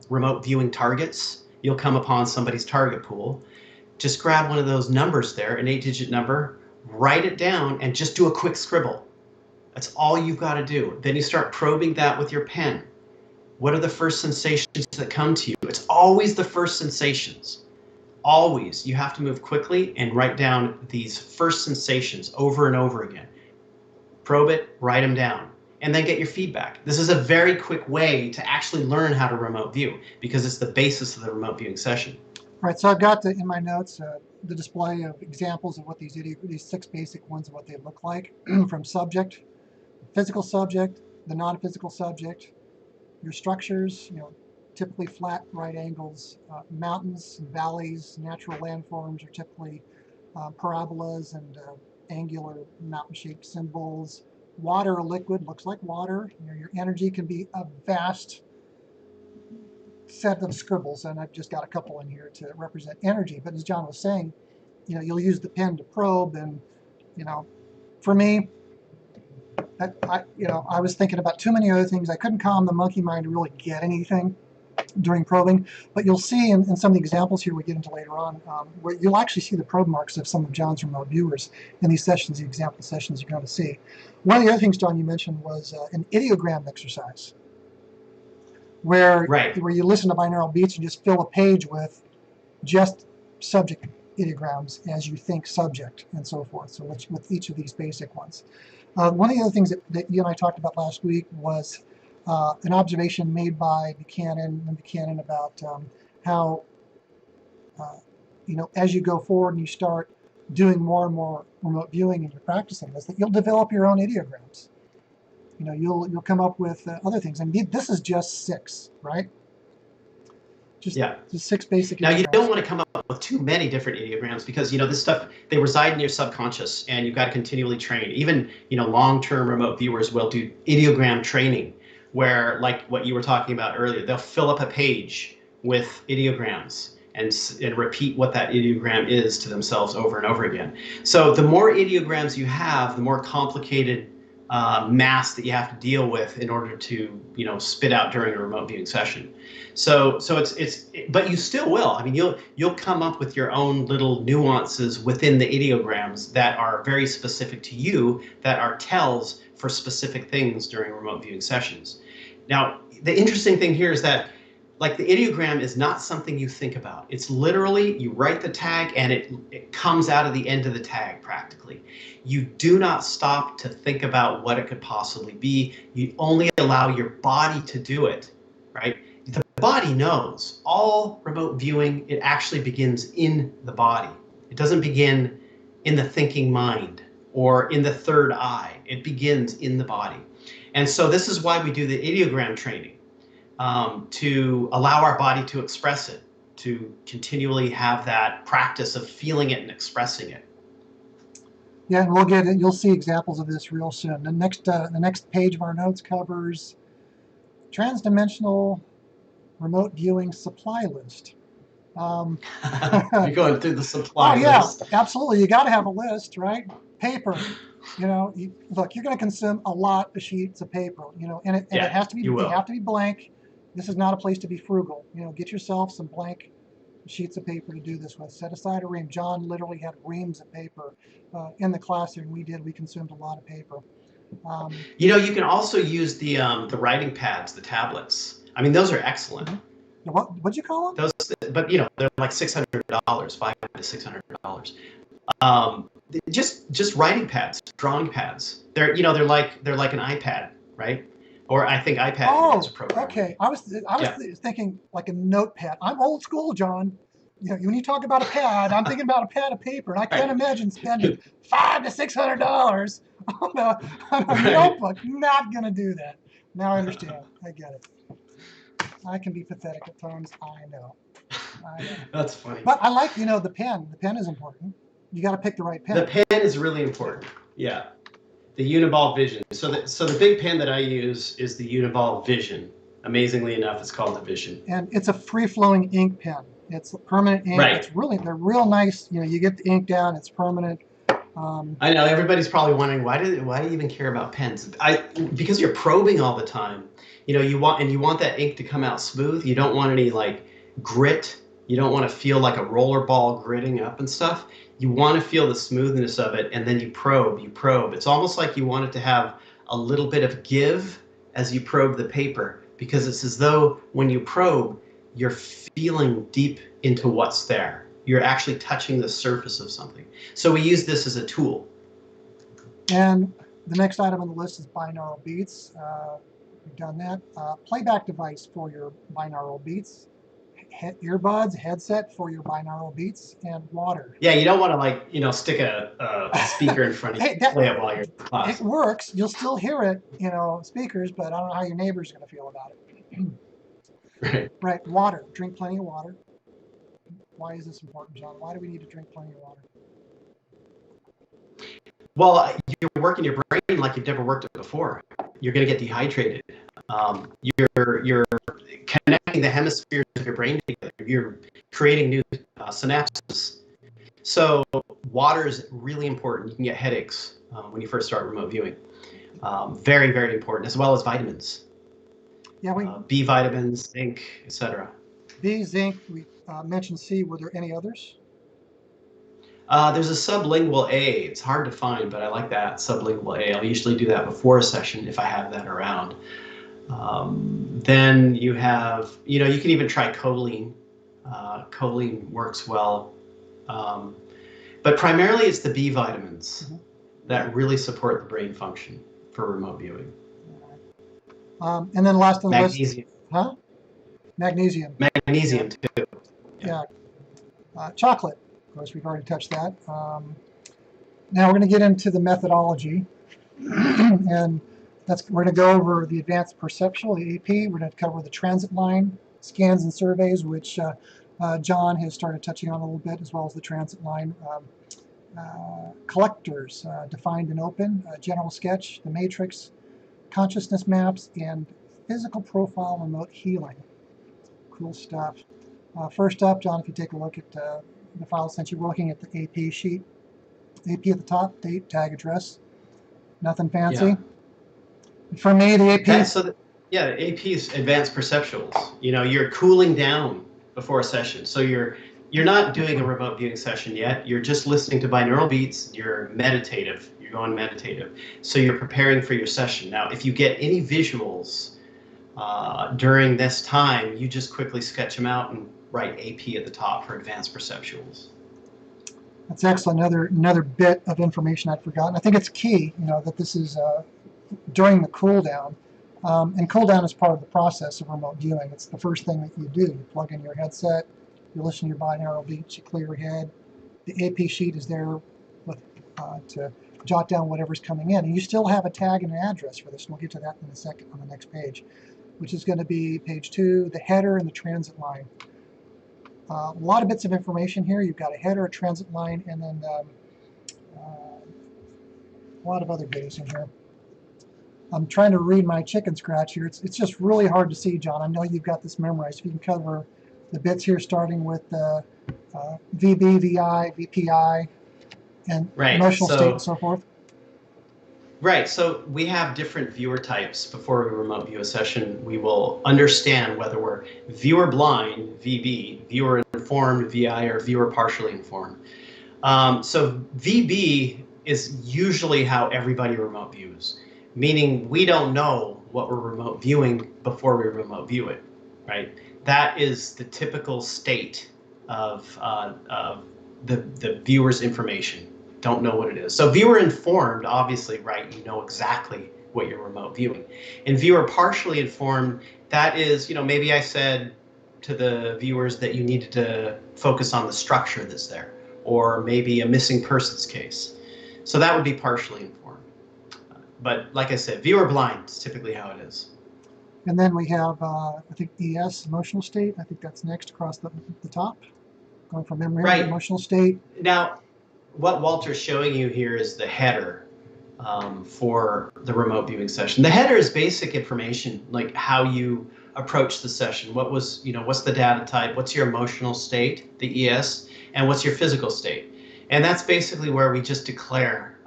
S2: remote viewing targets, you'll come upon somebody's target pool. Just grab one of those numbers there, an 8-digit number, write it down, and just do a quick scribble. That's all you've got to do. Then you start probing that with your pen. What are the first sensations that come to you? It's always the first sensations. Always. You have to move quickly and write down these first sensations over and over again. Probe it, write them down, and then get your feedback. This is a very quick way to actually learn how to remote view, because it's the basis of the remote viewing session.
S1: Right, so I've got in my notes the display of examples of what these 6 basic ones, what they look like, from subject, physical subject, the non-physical subject, your structures, typically flat right angles, mountains and valleys, natural landforms are typically parabolas and angular mountain-shaped symbols. Water or liquid looks like water. Your energy can be a vast set of scribbles, and I've just got a couple in here to represent energy. But as John was saying, you'll use the pen to probe, and for me, I was thinking about too many other things. I couldn't calm the monkey mind to really get anything. during probing. But you'll see in some of the examples here we get into later on, where you'll actually see the probe marks of some of John's remote viewers in these sessions, the example sessions you're going to see. One of the other things, John, you mentioned was an idiogram exercise, where you listen to binaural beats and just fill a page with just subject ideograms as you think subject, and so forth. So with each of these basic ones. One of the other things that you and I talked about last week was an observation made by Buchanan about how, as you go forward and you start doing more and more remote viewing and you're practicing this, that you'll develop your own ideograms. You'll come up with other things. And this is just 6, right? Just 6 basic.
S2: Now, you don't want to come up with too many different ideograms, because this stuff, they reside in your subconscious, and you've got to continually train. Even long-term remote viewers will do ideogram training, where, like what you were talking about earlier, they'll fill up a page with ideograms and repeat what that ideogram is to themselves over and over again. So the more ideograms you have, the more complicated mass that you have to deal with in order to spit out during a remote viewing session. So but you still will. I mean, you'll come up with your own little nuances within the ideograms that are very specific to you, that are tells for specific things during remote viewing sessions. Now, the interesting thing here is that, like, the ideogram is not something you think about. It's literally, you write the tag and it comes out of the end of the tag practically. You do not stop to think about what it could possibly be. You only allow your body to do it, right? The body knows. All remote viewing, it actually begins in the body. It doesn't begin in the thinking mind or in the third eye. It begins in the body. And so this is why we do the ideogram training, to allow our body to express it, to continually have that practice of feeling it and expressing it.
S1: Yeah, and you'll see examples of this real soon. The next page of our notes covers Transdimensional remote viewing supply list.
S2: You're going through the supply list.
S1: Oh yeah, absolutely. You got to have a list, right? Paper. Look, you're going to consume a lot of sheets of paper. And it has to be. They have to be blank. This is not a place to be frugal. Get yourself some blank sheets of paper to do this with. Set aside a ream. John literally had reams of paper in the classroom. We consumed a lot of paper.
S2: You can also use the writing pads, the tablets. I mean, those are excellent.
S1: Mm-hmm. What'd you call them?
S2: Those, but they're like $600, $500 to $600. Just writing pads, drawing pads. They're like an iPad, right? Or I think iPad is a program.
S1: Okay. I was thinking like a notepad. I'm old school, John. When you talk about a pad, I'm thinking about a pad of paper, and I can't imagine spending $500 to $600 on a notebook. Not gonna do that. Now I understand. I get it. I can be pathetic at times. I know.
S2: That's funny.
S1: But I like, the pen. The pen is important. You got to pick the right pen.
S2: The pen is really important. Yeah. The Uniball Vision. So the big pen that I use is the Uniball Vision. Amazingly enough, it's called the Vision.
S1: And it's a free-flowing ink pen. It's a permanent ink.
S2: Right.
S1: They're real nice. You get the ink down. It's permanent.
S2: I know everybody's probably wondering why do you even care about pens? Because you're probing all the time. You want that ink to come out smooth. You don't want any like grit. You don't want to feel like a roller ball gritting up and stuff. You want to feel the smoothness of it, and then you probe. It's almost like you want it to have a little bit of give as you probe the paper, because it's as though when you probe, you're feeling deep into what's there. You're actually touching the surface of something. So we use this as a tool.
S1: And the next item on the list is binaural beats. We've done that. Playback device for your binaural beats. Earbuds, headset for your binaural beats, and water.
S2: Yeah, you don't want to stick a speaker in front of you and play it while you're in class.
S1: It works. You'll still hear it, speakers, but I don't know how your neighbor's going to feel about it. Right. Water. Drink plenty of water. Why is this important, John? Why do we need to drink plenty of water?
S2: Well, you're working your brain like you've never worked it before. You're going to get dehydrated. You're connecting the hemispheres of your brain together. You're creating new synapses. So water is really important. You can get headaches when you first start remote viewing. Very, very important, as well as vitamins.
S1: Yeah,
S2: B vitamins, zinc, etc.
S1: B, zinc, we mentioned C. Were there any others?
S2: There's a sublingual A. It's hard to find, but I like that sublingual A. I'll usually do that before a session if I have that around. Then you have, you can even try choline. Choline works well. But primarily it's the B vitamins that really support the brain function for remote viewing.
S1: And then last on the
S2: Magnesium.
S1: list, huh? Magnesium.
S2: Magnesium too.
S1: Yeah. Chocolate, of course, we've already touched that. Now we're going to get into the methodology, and we're going to go over the advanced perceptual, the AP. We're going to cover the transit line, scans and surveys, which John has started touching on a little bit, as well as the transit line. Collectors, defined and open, general sketch, the matrix, consciousness maps, and physical profile remote healing. Cool stuff. First up, John, if you take a look at the file since you were looking at the AP sheet. AP at the top, date, tag, address. Nothing fancy. Yeah. For me, the AP...
S2: the AP is advanced perceptuals. You're cooling down before a session. So you're not doing a remote viewing session yet. You're just listening to binaural beats. You're meditative. You're going meditative. So you're preparing for your session. Now, if you get any visuals during this time, you just quickly sketch them out and write AP at the top for advanced perceptuals.
S1: That's excellent. Another bit of information I'd forgotten. I think it's key, that this is during the cool down. And cool down is part of the process of remote viewing. It's the first thing that you do. You plug in your headset, you listen to your binaural beats, you clear your head. The AP sheet is there to jot down whatever's coming in. And you still have a tag and an address for this. And we'll get to that in a second on the next page, which is going to be page 2, the header and the transit line. A lot of bits of information here. You've got a header, a transit line, and then a lot of other bits in here. I'm trying to read my chicken scratch here. It's just really hard to see, John. I know you've got this memorized. If you can cover the bits here, starting with VB, VI, VPI, and emotional state and so forth.
S2: Right. So we have different viewer types. Before we remote view a session, we will understand whether we're viewer blind, VB, viewer informed, VI, or viewer partially informed. So VB is usually how everybody remote views, meaning we don't know what we're remote viewing before we remote view it, right? That is the typical state of the viewer's information. Don't know what it is. So viewer informed, obviously, right, you know exactly what you're remote viewing. And viewer partially informed, that is, maybe I said to the viewers that you needed to focus on the structure that's there, or maybe a missing persons case. So that would be partially informed. But like I said, viewer blind is typically how it is.
S1: And then we have, I think, ES, emotional state. I think that's next across the top, going from memory to emotional state.
S2: Now, what Walter's showing you here is the header for the remote viewing session. The header is basic information, like how you approach the session. What was, what's the data type? What's your emotional state, the ES, and what's your physical state? And that's basically where we just declare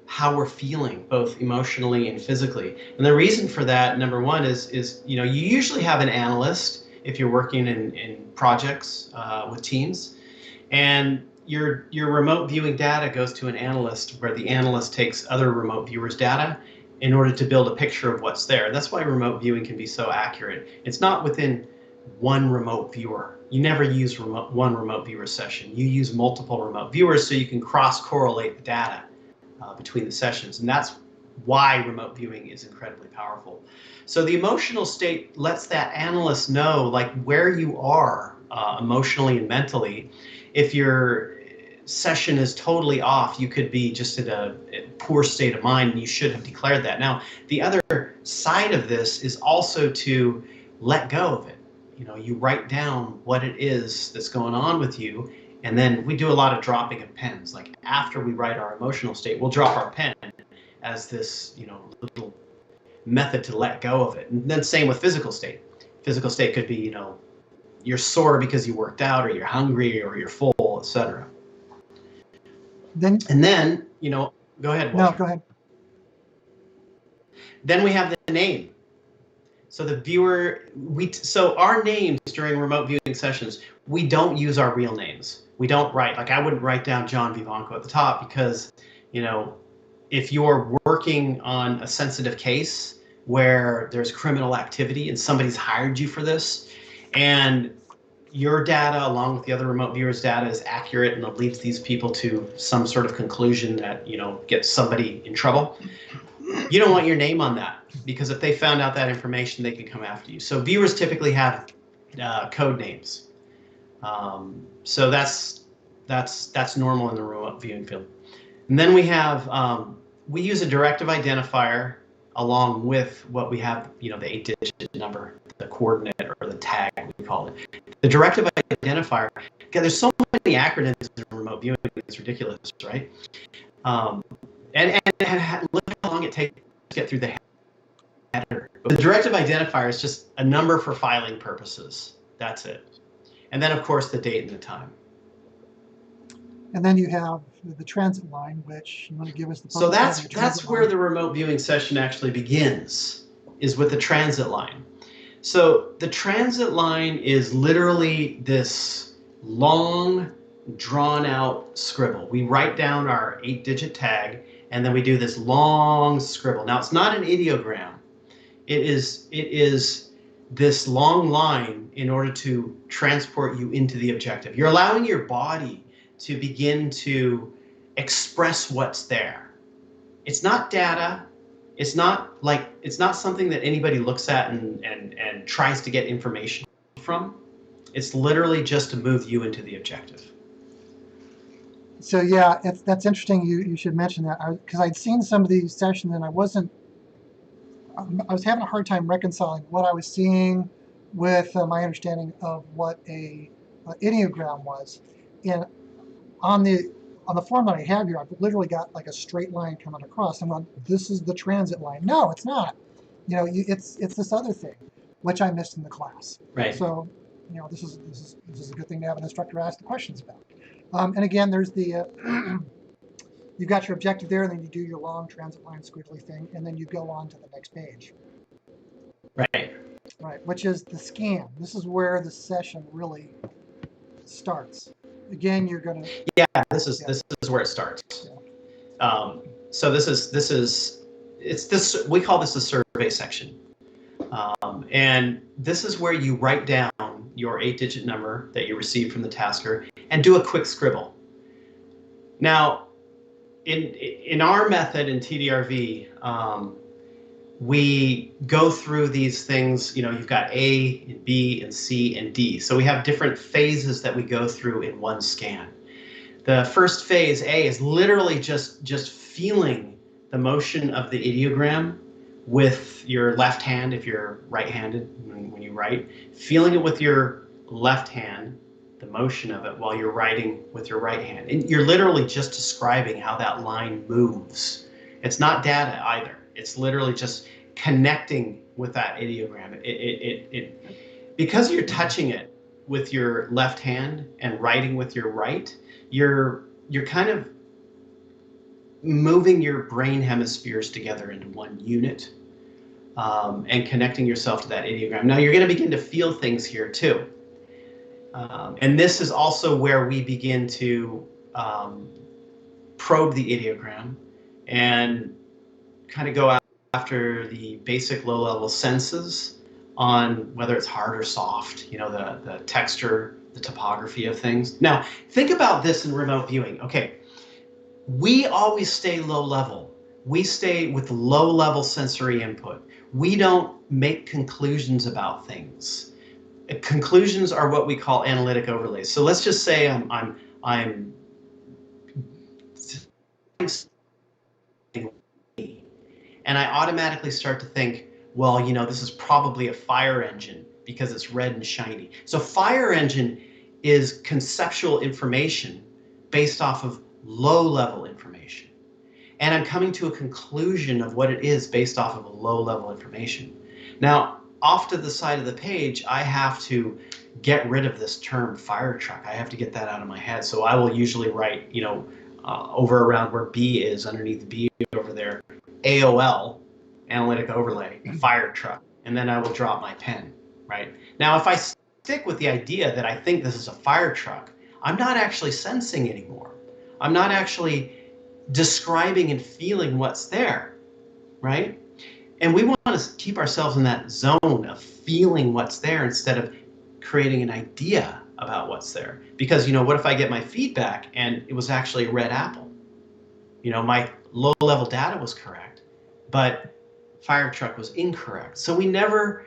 S2: how we're feeling, both emotionally and physically. And the reason for that, number one, is you usually have an analyst if you're working in projects with teams, and your remote viewing data goes to an analyst, where the analyst takes other remote viewers' data in order to build a picture of what's there. That's why remote viewing can be so accurate. It's not within one remote viewer. You never use one remote viewer session. You use multiple remote viewers so you can cross-correlate the data between the sessions. And that's why remote viewing is incredibly powerful. So the emotional state lets that analyst know like where you are emotionally and mentally. If your session is totally off, you could be just in a poor state of mind, and you should have declared that. Now, the other side of this is also to let go of it. You write down what it is that's going on with you, and then we do a lot of dropping of pens. Like after we write our emotional state, we'll drop our pen as this, little method to let go of it. And then same with physical state. Physical state could be, you're sore because you worked out, or you're hungry, or you're full, etc. And then, go ahead, Walter.
S1: No, go ahead.
S2: Then we have the name. So the viewer, so our names during remote viewing sessions, we don't use our real names. We don't write, like I wouldn't write down John Vivanco at the top because, you know, if you're working on a sensitive case where there's criminal activity and somebody's hired you for this, and your data along with the other remote viewers' data is accurate and it leads these people to some sort of conclusion that, you know, gets somebody in trouble, you don't want your name on that, because if they found out that information, they can come after you. So viewers typically have code names. So that's normal in the remote viewing field. And then we have, we use a directive identifier along with what we have, you know, the 8-digit number, the coordinate, or the tag, we call it. The directive identifier, okay, there's so many acronyms in remote viewing, it's ridiculous, right? And look how long it takes to get through the header. The directive identifier is just a number for filing purposes. That's it. And then, of course, the date and the time.
S1: And then you have the transit line, which you want to give us the.
S2: So that's where the remote viewing session actually begins, is with the transit line. So the transit line is literally this long, drawn-out scribble. We write down our 8-digit tag, and then we do this long scribble. Now, it's not an ideogram. It is this long line in order to transport you into the objective. You're allowing your body to begin to express what's there. It's not data. It's not something that anybody looks at and tries to get information from. It's literally just to move you into the objective.
S1: So yeah, that's interesting. You should mention that, because I'd seen some of these sessions and I was having a hard time reconciling what I was seeing with my understanding of what a idiogram was. And on the form that I have here, I've literally got like a straight line coming across. I'm going, this is the transit line. No, it's not. You know, it's this other thing, which I missed in the class.
S2: Right.
S1: So, you know, this is a good thing to have an instructor ask the questions about. And again, there's the you've got your objective there, and then you do your long transit line squiggly thing, and then you go on to the next page.
S2: Right.
S1: Right, which is the scan. This is where the session really starts. Again, you're going to.
S2: Yeah, this is where it starts. Yeah. So we call this the survey section, and this is where you write down your 8-digit number that you received from the tasker and do a quick scribble. Now, in our method in TDRV, we go through these things. You know, you've got A and B and C and D. So we have different phases that we go through in one scan. The first phase, A, is literally just feeling the motion of the ideogram with your left hand, if you're right-handed when you write, feeling it with your left hand, the motion of it, while you're writing with your right hand. And you're literally just describing how that line moves. It's not data either. It's literally just connecting with that ideogram. Because you're touching it with your left hand and writing with your right, you're kind of moving your brain hemispheres together into one unit, and connecting yourself to that ideogram. Now you're going to begin to feel things here too. And this is also where we begin to probe the ideogram and kind of go after the basic low-level senses on whether it's hard or soft, you know, the texture, the topography of things. Now, think about this in remote viewing. Okay, we always stay low level. We stay with low-level sensory input. We don't make conclusions about things. Conclusions are what we call analytic overlays. So let's just say I'm and I automatically start to think, well, you know, this is probably a fire engine because it's red and shiny. So fire engine is conceptual information based off of low-level information. And I'm coming to a conclusion of what it is based off of a low-level information. Now, off to the side of the page, I have to get rid of this term fire truck. I have to get that out of my head. So I will usually write, you know, over around where B is, underneath B over there, AOL, analytic overlay, fire truck. and then I will drop my pen, right? Now, if I stick with the idea that I think this is a fire truck, I'm not actually sensing anymore. I'm not actually describing and feeling what's there, right? And we want to keep ourselves in that zone of feeling what's there instead of creating an idea about what's there. Because, what if I get my feedback and it was actually a red apple? My low-level data was correct, but fire truck was incorrect. So we never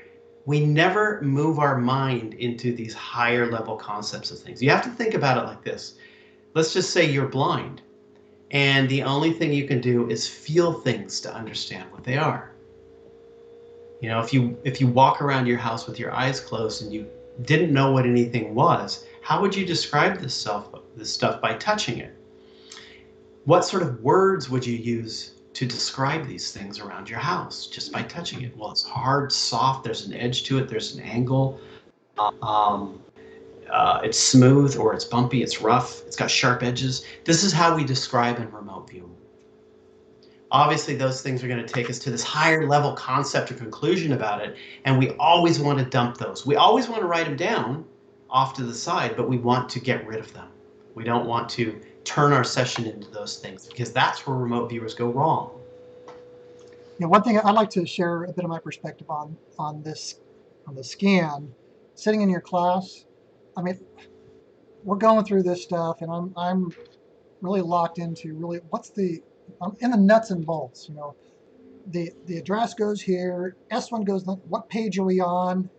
S2: move our mind into these higher level concepts of things. You have to think about it like this. Let's just say you're blind, and the only thing you can do is feel things to understand what they are. If you walk around your house with your eyes closed and you didn't know what anything was, how would you describe this stuff by touching it? What sort of words would you use to describe these things around your house just by touching it? Well, it's hard, soft, there's an edge to it, there's an angle, it's smooth or it's bumpy, it's rough, it's got sharp edges. This is how we describe in remote viewing. Obviously, those things are going to take us to this higher level concept or conclusion about it, and we always want to dump those. We always want to write them down off to the side, but we want to get rid of them. We don't want to turn our session into those things, because that's where remote viewers go wrong.
S1: One thing I'd like to share a bit of my perspective on the scan. Sitting in your class, I mean, we're going through this stuff, and I'm really locked into I'm in the nuts and bolts. The address goes here, S1 goes, what page are we on?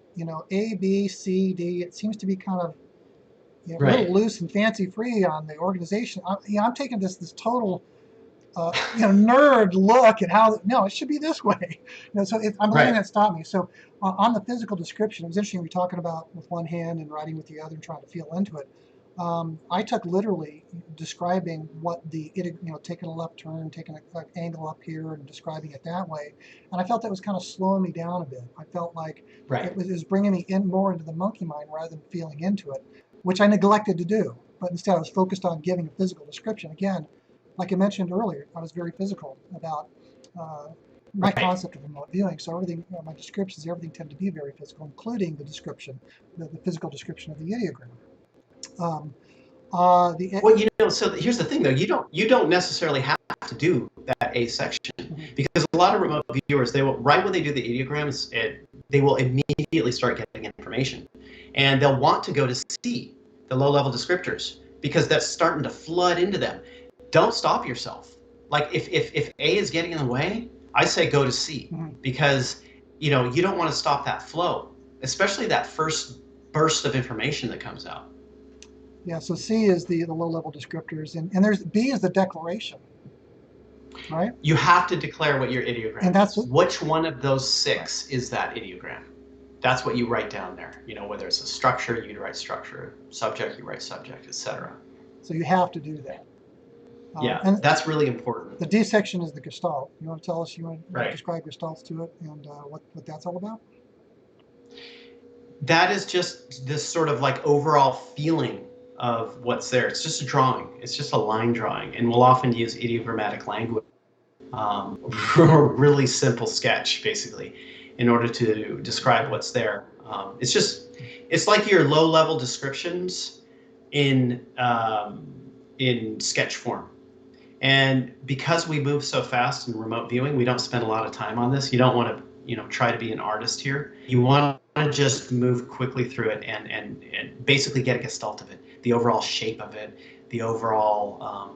S1: A, B, C, D. It seems to be kind of a little loose and fancy free on the organization. I'm taking this total nerd look at how, no, it should be this way. So I'm letting that stop me. So on the physical description, it was interesting. We were talking about with one hand and writing with the other and trying to feel into it. I took literally describing what taking a left turn, taking an angle up here and describing it that way. And I felt that was kind of slowing me down a bit. I felt like it was bringing me more into the monkey mind rather than feeling into it, which I neglected to do. But instead I was focused on giving a physical description. Again, like I mentioned earlier, I was very physical about my concept of remote viewing. So everything, my descriptions, everything tend to be very physical, including the description, the physical description of the idiogram.
S2: So here's the thing, though. You don't necessarily have to do that A section, because a lot of remote viewers, they will, right when they do the ideograms, they will immediately start getting information, and they'll want to go to C, the low-level descriptors, because that's starting to flood into them. Don't stop yourself. Like if A is getting in the way, I say go to C, because you don't want to stop that flow, especially that first burst of information that comes out.
S1: Yeah, so C is the low-level descriptors, and there's B is the declaration, right?
S2: You have to declare what your idiogram
S1: and that's
S2: is. Which one of those 6 is that idiogram? That's what you write down there. Whether it's a structure, you write structure, subject, you write subject, etc.
S1: So you have to do that.
S2: And that's really important.
S1: The D section is the Gestalt. You want to tell us, you want to describe Gestalts to it and what that's all about?
S2: That is just this sort of like overall feeling of what's there. It's just a drawing. It's just a line drawing. And we'll often use ideogrammatic language, really simple sketch, basically, in order to describe what's there. It's like your low-level descriptions in sketch form. And because we move so fast in remote viewing, we don't spend a lot of time on this. You don't want to try to be an artist here. You want to just move quickly through it and basically get a gestalt of it, the overall shape of it, the overall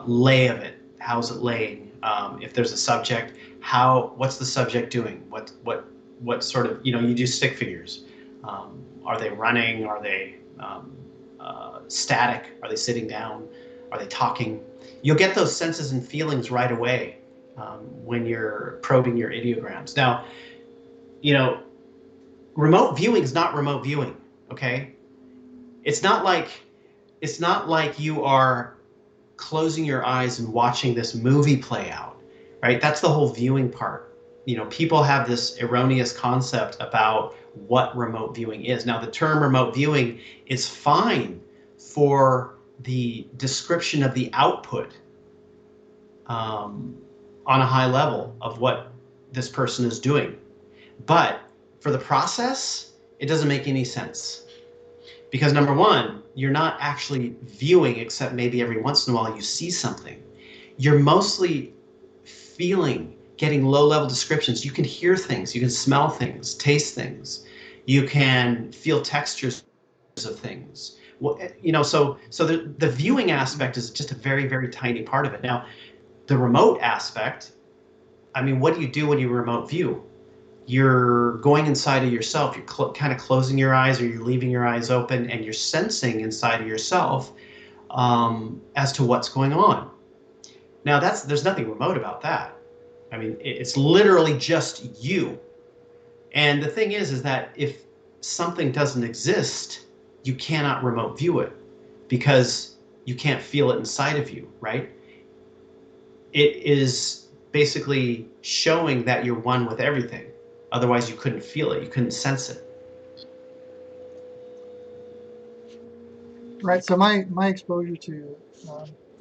S2: lay of it. How's it laying? If there's a subject, what's the subject doing? What sort of, you do stick figures. Are they running? Are they static? Are they sitting down? Are they talking? You'll get those senses and feelings right away when you're probing your ideograms. Now, remote viewing is not remote viewing, okay? It's not like you are closing your eyes and watching this movie play out, right? That's the whole viewing part. People have this erroneous concept about what remote viewing is. Now, the term remote viewing is fine for the description of the output on a high level of what this person is doing. But for the process, it doesn't make any sense. Because number one, you're not actually viewing, except maybe every once in a while you see something. You're mostly feeling, getting low-level descriptions. You can hear things, you can smell things, taste things. You can feel textures of things. Well, so the viewing aspect is just a very, very tiny part of it. Now, the remote aspect, I mean, what do you do when you remote view? You're going inside of yourself. You're kind of closing your eyes, or you're leaving your eyes open, and you're sensing inside of yourself as to what's going on. Now, there's nothing remote about that. I mean, it's literally just you. And the thing is that if something doesn't exist, you cannot remote view it because you can't feel it inside of you, right? It is basically showing that you're one with everything. Otherwise, you couldn't feel it. You couldn't sense it.
S1: Right. So my exposure to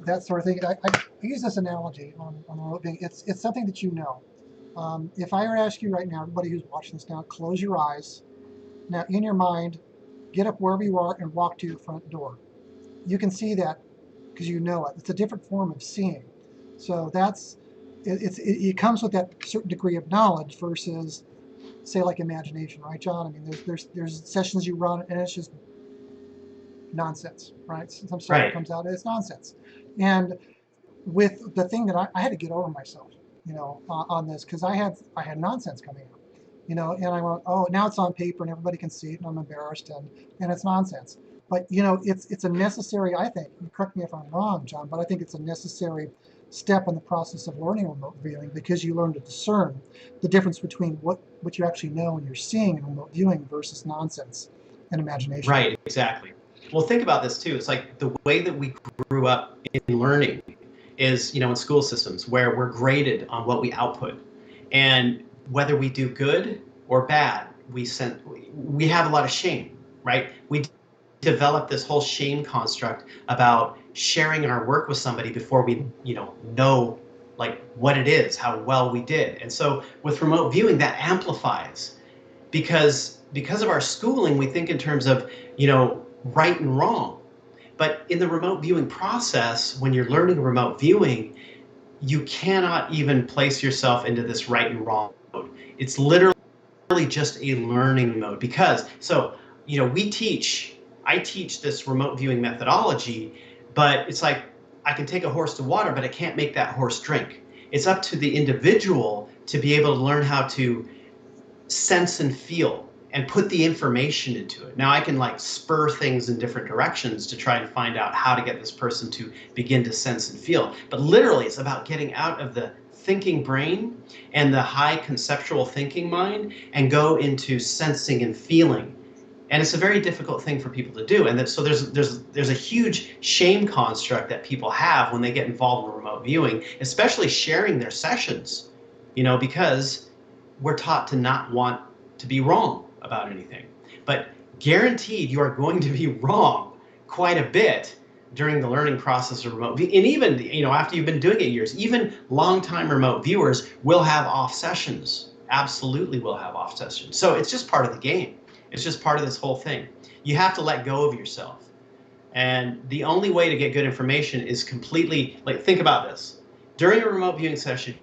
S1: that sort of thing, I use this analogy on remote viewing. It's something that you know. If I were to ask you right now, everybody who's watching this now, close your eyes. Now, in your mind, get up wherever you are and walk to your front door. You can see that because you know it. It's a different form of seeing. So it comes with that certain degree of knowledge versus, say, like imagination, right, John? I mean, there's sessions you run and it's just nonsense, right? Some stuff
S2: Right.
S1: comes out and it's nonsense. And with the thing that I had to get over myself, on this, because I had nonsense coming out, and I went, oh, now it's on paper and everybody can see it, and I'm embarrassed, and it's nonsense. But it's a necessary, I think. Correct me if I'm wrong, John, but I think it's a necessary step in the process of learning remote viewing, because you learn to discern the difference between what you actually know and you're seeing in remote viewing versus nonsense and imagination.
S2: Right, exactly. Well, think about this too. It's like the way that we grew up in learning is, in school systems where we're graded on what we output. And whether we do good or bad, we have a lot of shame, right? We develop this whole shame construct about sharing our work with somebody before we, know like what it is, how well we did. And so with remote viewing, that amplifies because of our schooling, we think in terms of, right and wrong. But in the remote viewing process, when you're learning remote viewing, you cannot even place yourself into this right and wrong mode. It's literally just a learning mode because, I teach this remote viewing methodology, but it's like I can take a horse to water, but I can't make that horse drink. It's up to the individual to be able to learn how to sense and feel and put the information into it. Now I can spur things in different directions to try and find out how to get this person to begin to sense and feel. But literally it's about getting out of the thinking brain and the high conceptual thinking mind and go into sensing and feeling. And it's a very difficult thing for people to do. And so there's a huge shame construct that people have when they get involved in remote viewing, especially sharing their sessions, because we're taught to not want to be wrong about anything. But guaranteed you are going to be wrong quite a bit during the learning process of remote viewing. And even, after you've been doing it years, even long-time remote viewers will have off sessions. Absolutely will have off sessions. So it's just part of the game. It's just part of this whole thing. You have to let go of yourself. And the only way to get good information is completely, think about this. During a remote viewing session,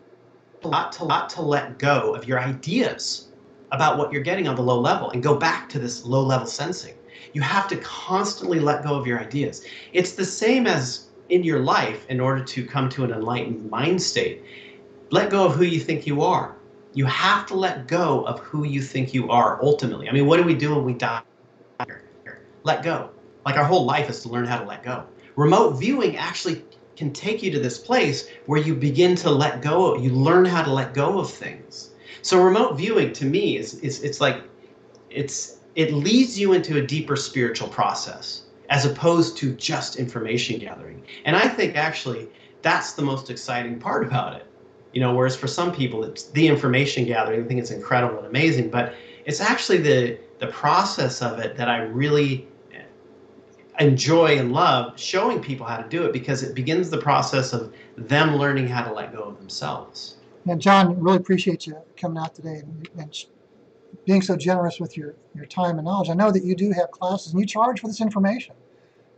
S2: a lot to let go of your ideas about what you're getting on the low level and go back to this low level sensing. You have to constantly let go of your ideas. It's the same as in your life in order to come to an enlightened mind state. Let go of who you think you are. You have to let go of who you think you are ultimately. I mean, what do we do when we die? Let go. Our whole life is to learn how to let go. Remote viewing actually can take you to this place where you begin to let go. You learn how to let go of things. So remote viewing to me it leads you into a deeper spiritual process as opposed to just information gathering. And I think actually that's the most exciting part about it. Whereas for some people it's the information gathering. I think it's incredible and amazing, but it's actually the process of it that I really enjoy and love showing people how to do it, because it begins the process of them learning how to let go of themselves.
S1: And John, really appreciate you coming out today and being so generous with your time and knowledge. I know that you do have classes and you charge for this information.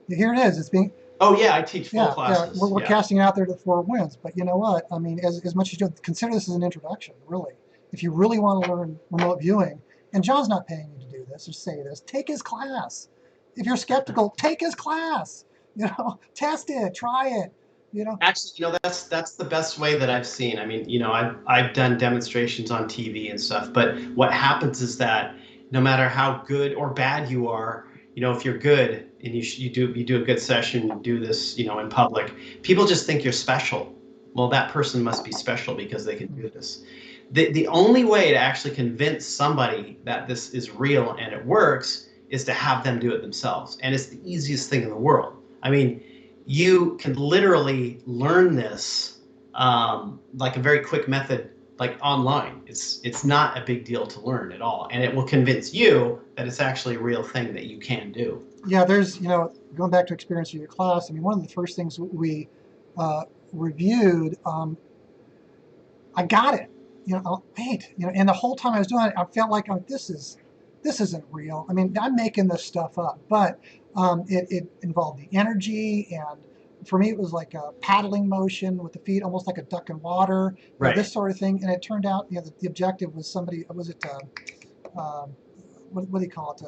S1: Here it is. It's being,
S2: Oh yeah, I teach full
S1: yeah,
S2: classes.
S1: we're
S2: Yeah.
S1: casting it out there to the four winds. But you know what? I mean, as much as you do, consider this as an introduction, really. If you really want to learn remote viewing, and John's not paying you to do this or say this, take his class. If you're skeptical, take his class. You know, test it, try it. You know,
S2: Actually, that's the best way that I've seen. I mean, I've done demonstrations on TV and stuff, but what happens is that no matter how good or bad you are, if you're good and you do a good session, you do this, in public, people just think you're special. Well, that person must be special because they can do this. The only way to actually convince somebody that this is real and it works is to have them do it themselves, and it's the easiest thing in the world. I mean, you can literally learn this like a very quick method, like online. It's not a big deal to learn at all, and it will convince you that it's actually a real thing that you can do.
S1: yeah, there's, going back to experience of your class, I mean, one of the first things we reviewed, I got it. Wait, and the whole time I was doing it, I felt like, oh, this isn't real. I mean, I'm making this stuff up, but it involved the energy, and for me, it was like a paddling motion with the feet, almost like a duck in water,
S2: Right.
S1: this sort of thing. And it turned out, the objective was somebody, was it, what do you call it?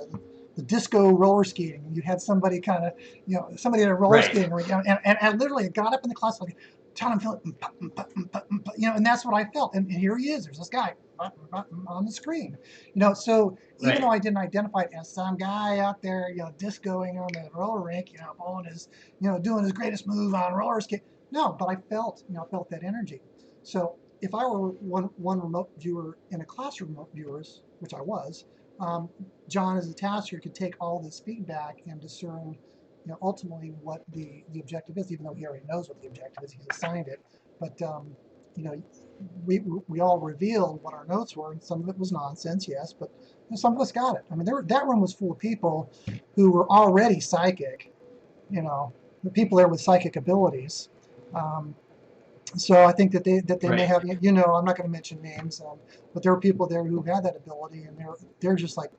S1: The disco roller skating. You had somebody kind of, somebody at a roller
S2: Right.
S1: skating ring, and I literally got up in the class like, John, I'm feeling, and that's what I felt. And here he is. There's this guy on the screen, So even
S2: Right.
S1: though I didn't identify it as some guy out there, discoing on the roller rink, pulling his, doing his greatest move on roller skate. No, but I felt that energy. So if I were one remote viewer in a class of remote viewers, which I was, John as a tasker could take all this feedback and discern, ultimately what the objective is, even though he already knows what the objective is, he's assigned it. But we all revealed what our notes were, and some of it was nonsense, yes, but some of us got it. I mean, that room was full of people who were already psychic, the people there with psychic abilities. So I think that they
S2: Right.
S1: may have, I'm not going to mention names, but there were people there who had that ability, and they're just like,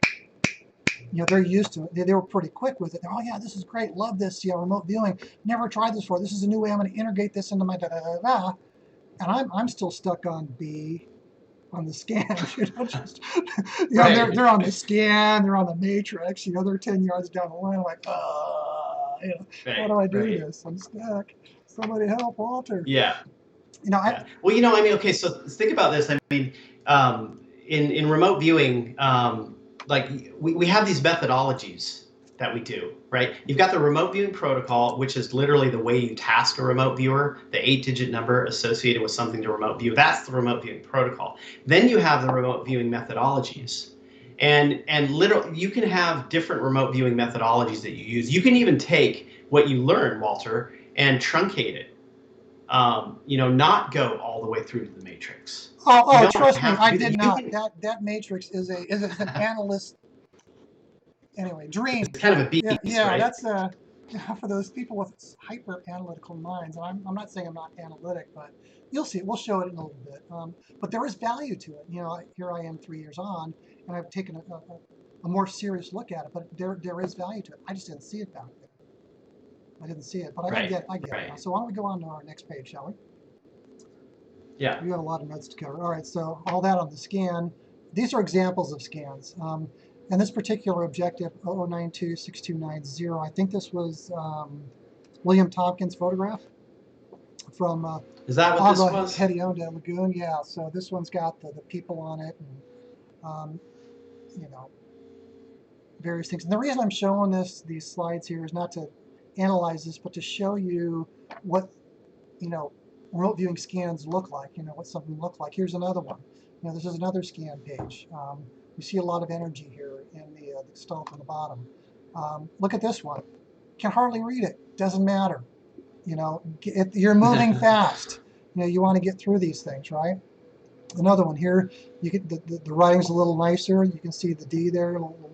S1: they're used to it. They were pretty quick with it. Oh yeah, this is great. Love this. Remote viewing. Never tried this before. This is a new way. I'm going to integrate this into my da da da da. And I'm still stuck on B, on the scan. Just,
S2: Right.
S1: they're on the scan. They're on the matrix. They're 10 yards down the line. I'm like,
S2: Right.
S1: how do I do
S2: Right.
S1: this? I'm stuck. Somebody help, Walter.
S2: Yeah.
S1: Yeah.
S2: Well, I mean, okay, so think about this. I mean, in remote viewing, like we have these methodologies that we do, right? You've got the remote viewing protocol, which is literally the way you task a remote viewer, the 8-digit number associated with something to remote view. That's the remote viewing protocol. Then you have the remote viewing methodologies. And literally, you can have different remote viewing methodologies that you use. You can even take what you learn, Walter, and truncate it. Not go all the way through to the matrix.
S1: Oh, trust me, I did not. That matrix is an analyst. Anyway, dream.
S2: It's kind of a beast,
S1: yeah,
S2: right?
S1: that's for those people with hyper analytical minds. I'm not saying I'm not analytic, but you'll see. We'll show it in a little bit. But there is value to it. Here I am 3 years on, and I've taken a more serious look at it. But there is value to it. I just didn't see it back then. I didn't see it, but I get it now. So why don't we go on to our next page, shall we?
S2: Yeah.
S1: We got a lot of notes to cover. All right, so all that on the scan. These are examples of scans. And this particular objective, 00926290, I think this was William Tompkins' photograph from
S2: Is that what this was?
S1: Hedionda Lagoon. Yeah, so this one's got the people on it, and various things. And the reason I'm showing these slides here is not to analyze this, but to show you what remote viewing scans look like. What something look like. Here's another one. This is another scan page. You see a lot of energy here in the Gestalt on the bottom. Look at this one. Can hardly read it. Doesn't matter. You're moving fast. You want to get through these things, right? Another one here. You get the writing's a little nicer. You can see the D there. A little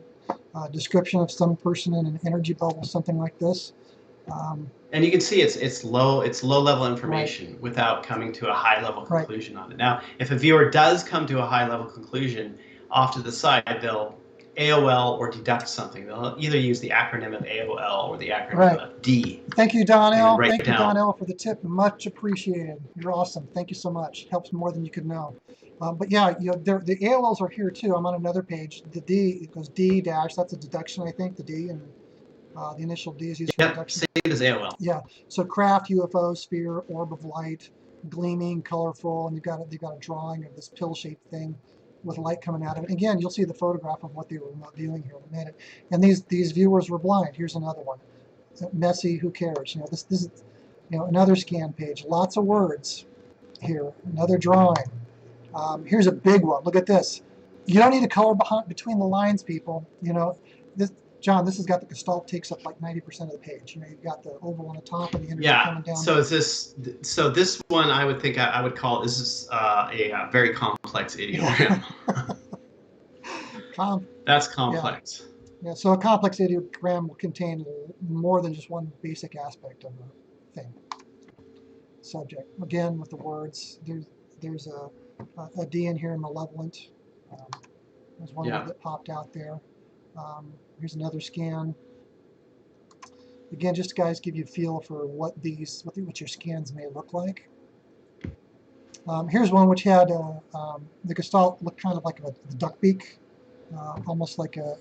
S1: description of some person in an energy bubble, something like this.
S2: And you can see it's low level information without coming to a high level conclusion on it. Now, if a viewer does come to a high level conclusion, off to the side, they'll AOL or deduct something. They'll either use the acronym of AOL or the acronym of D.
S1: Thank you, Donnell.
S2: Thank
S1: you, Donnell, for the tip. Much appreciated. You're awesome. Thank you so much. Helps more than you could know. But yeah, you know, the AOLs are here too. I'm on another page. The D, it goes D dash. That's a deduction, I think. The D and the initial D is used for deduction.
S2: Same as AOL.
S1: Yeah. So craft, UFO, sphere, orb of light, gleaming, colorful, and you've got a drawing of this pill-shaped thing with light coming out of it. Again, you'll see the photograph of what they were viewing here in a minute. And these viewers were blind. Here's another one. Messy, who cares? You know, this is, you know, another scan page. Lots of words here. Another drawing. Here's a big one. Look at this. You don't need to color between the lines, people. You know, this, John, this has got the Gestalt takes up like 90% of the page. You know, you've got the oval on the top and the energy coming down.
S2: So is this? So this one, I would think I would call this is a very complex idiogram. That's complex.
S1: Yeah. So a complex idiogram will contain more than just one basic aspect of a thing. Subject. Again, with the words, there's a D in here, malevolent. There's one word that popped out there. Here's another scan. Again, just to guys give you a feel for what your scans may look like. Here's one which had the Gestalt looked kind of like a duck beak, almost like a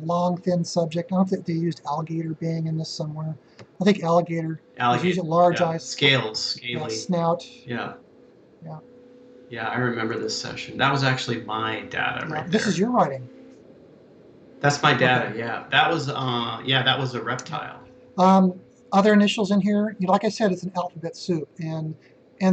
S1: long, thin subject. I don't know if they used alligator being in this somewhere. I think alligator. Using large eyes.
S2: Scaly.
S1: Snout.
S2: Yeah. Yeah, I remember this session. That was actually my data right there.
S1: This is your writing.
S2: That's my data. Okay. Yeah, that was that was a reptile.
S1: Other initials in here. You know, like I said, it's an alphabet soup, and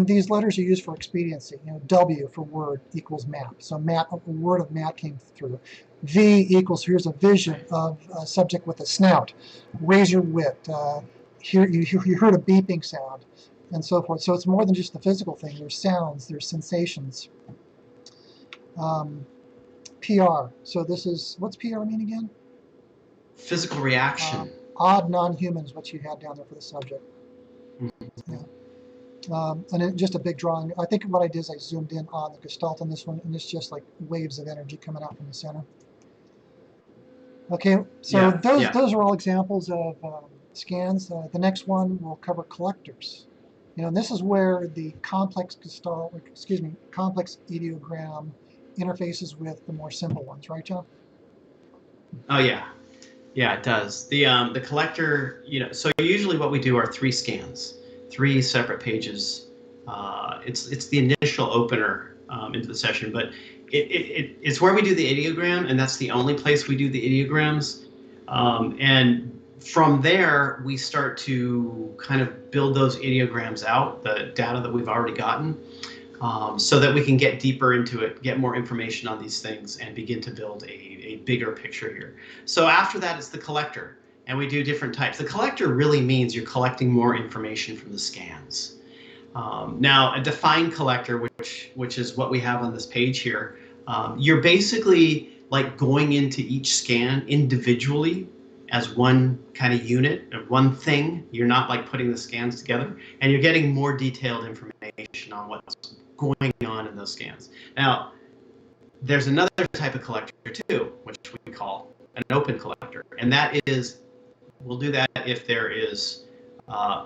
S1: these letters are used for expediency. You know, W for word equals map. So map, a word of map came through. V equals, here's a vision of a subject with a snout. Razor wit. Here you heard a beeping sound, and so forth. So it's more than just the physical thing. There's sounds. There's sensations. PR. So this is, what's PR mean again?
S2: Physical reaction.
S1: Odd non-humans, what you had down there for the subject. Yeah. And just a big drawing. I think what I did is I zoomed in on the Gestalt on this one, and it's just like waves of energy coming out from the center. Okay, so those are all examples of scans. The next one will cover collectors. You know, and this is where the complex Gestalt, complex idiogram interfaces with the more simple ones, right, John?
S2: Oh yeah, it does. The collector, you know, so usually what we do are 3 scans, 3 separate pages. It's the initial opener into the session, but it's where we do the idiogram, and that's the only place we do the ideograms. And from there, we start to kind of build those ideograms out, the data that we've already gotten. So that we can get deeper into it, get more information on these things, and begin to build a bigger picture here. So after that, it's the collector, and we do different types. The collector really means you're collecting more information from the scans. Now, a defined collector, which is what we have on this page here, you're basically like going into each scan individually as one kind of unit, or one thing. You're not like putting the scans together, and you're getting more detailed information on what's going on in those scans. Now, there's another type of collector too, which we call an open collector, and that is, we'll do that if there is,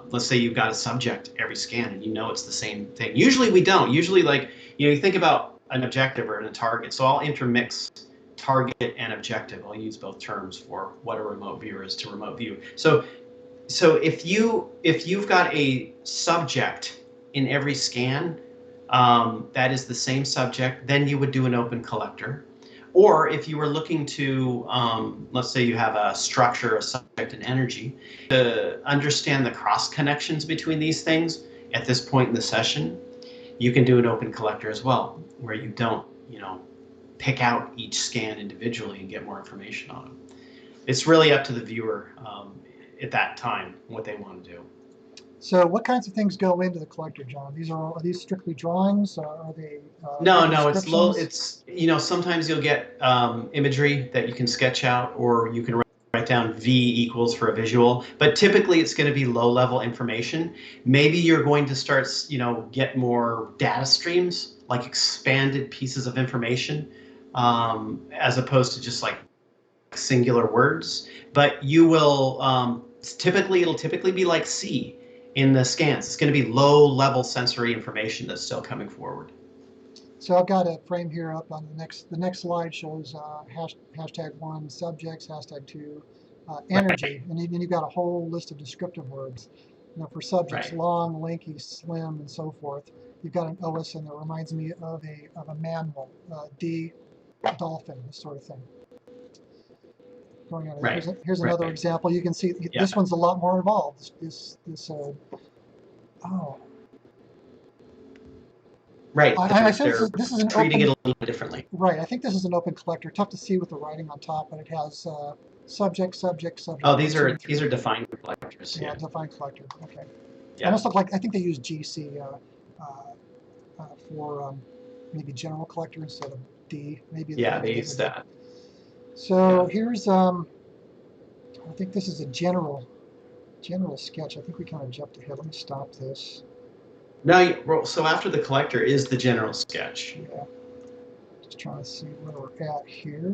S2: let's say you've got a subject every scan and you know it's the same thing. Usually we don't. Usually, like, you know, you think about an objective or a target, so I'll intermix target and objective. I'll use both terms for what a remote viewer is to remote view. So if you've got a subject in every scan, that is the same subject, then you would do an open collector. Or if you were looking to, let's say you have a structure, a subject, and energy, to understand the cross connections between these things at this point in the session, you can do an open collector as well, where you don't, you know, pick out each scan individually and get more information on them. It's really up to the viewer at that time what they want to do.
S1: So what kinds of things go into the collector, John? Are these strictly drawings? Are they?
S2: No, it's low. It's, you know, sometimes you'll get imagery that you can sketch out, or you can write down V equals for a visual. But typically, it's going to be low-level information. Maybe you're going to start, you know, get more data streams, like expanded pieces of information. as opposed to just like singular words. But you will it'll typically be like C in the scans. It's going to be low-level sensory information that's still coming forward.
S1: So I've got a frame here up on the next slide shows #1 subjects, #2 energy, and then you've got a whole list of descriptive words. You know, for subjects, long, lanky, slim, and so forth. You've got an OS in there. Reminds me of a mammal, D, dolphin, this sort of thing. Going on. Here's another example. You can see this one's a lot more involved.
S2: Right.
S1: I sense this is an
S2: treating
S1: open,
S2: it a little bit differently.
S1: Right. I think this is an open collector. Tough to see with the writing on top, but it has subject, subject, subject.
S2: Oh, these are defined collectors.
S1: Yeah, defined collector. Okay.
S2: Yeah.
S1: Almost look like, I think they use GC for maybe general collector instead of D. Maybe.
S2: Yeah, they use that.
S1: So here's I think this is a general sketch. I think we kind of jumped ahead. Let me stop this.
S2: No, so after the collector is the general sketch.
S1: Yeah. Just trying to see where we're at here.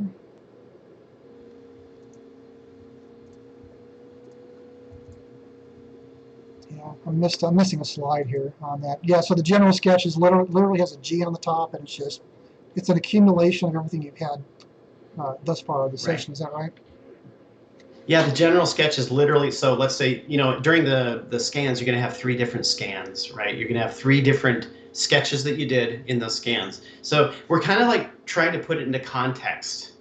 S1: Yeah, I'm missing a slide here on that. Yeah, so the general sketch is literally has a G on the top, and it's an accumulation of everything you've had thus far of the session. Is that right?
S2: Yeah, the general sketch is literally, so let's say, you know, during the scans, you're going to have 3 different scans, right? You're going to have 3 different sketches that you did in those scans. So we're kind of like trying to put it into context.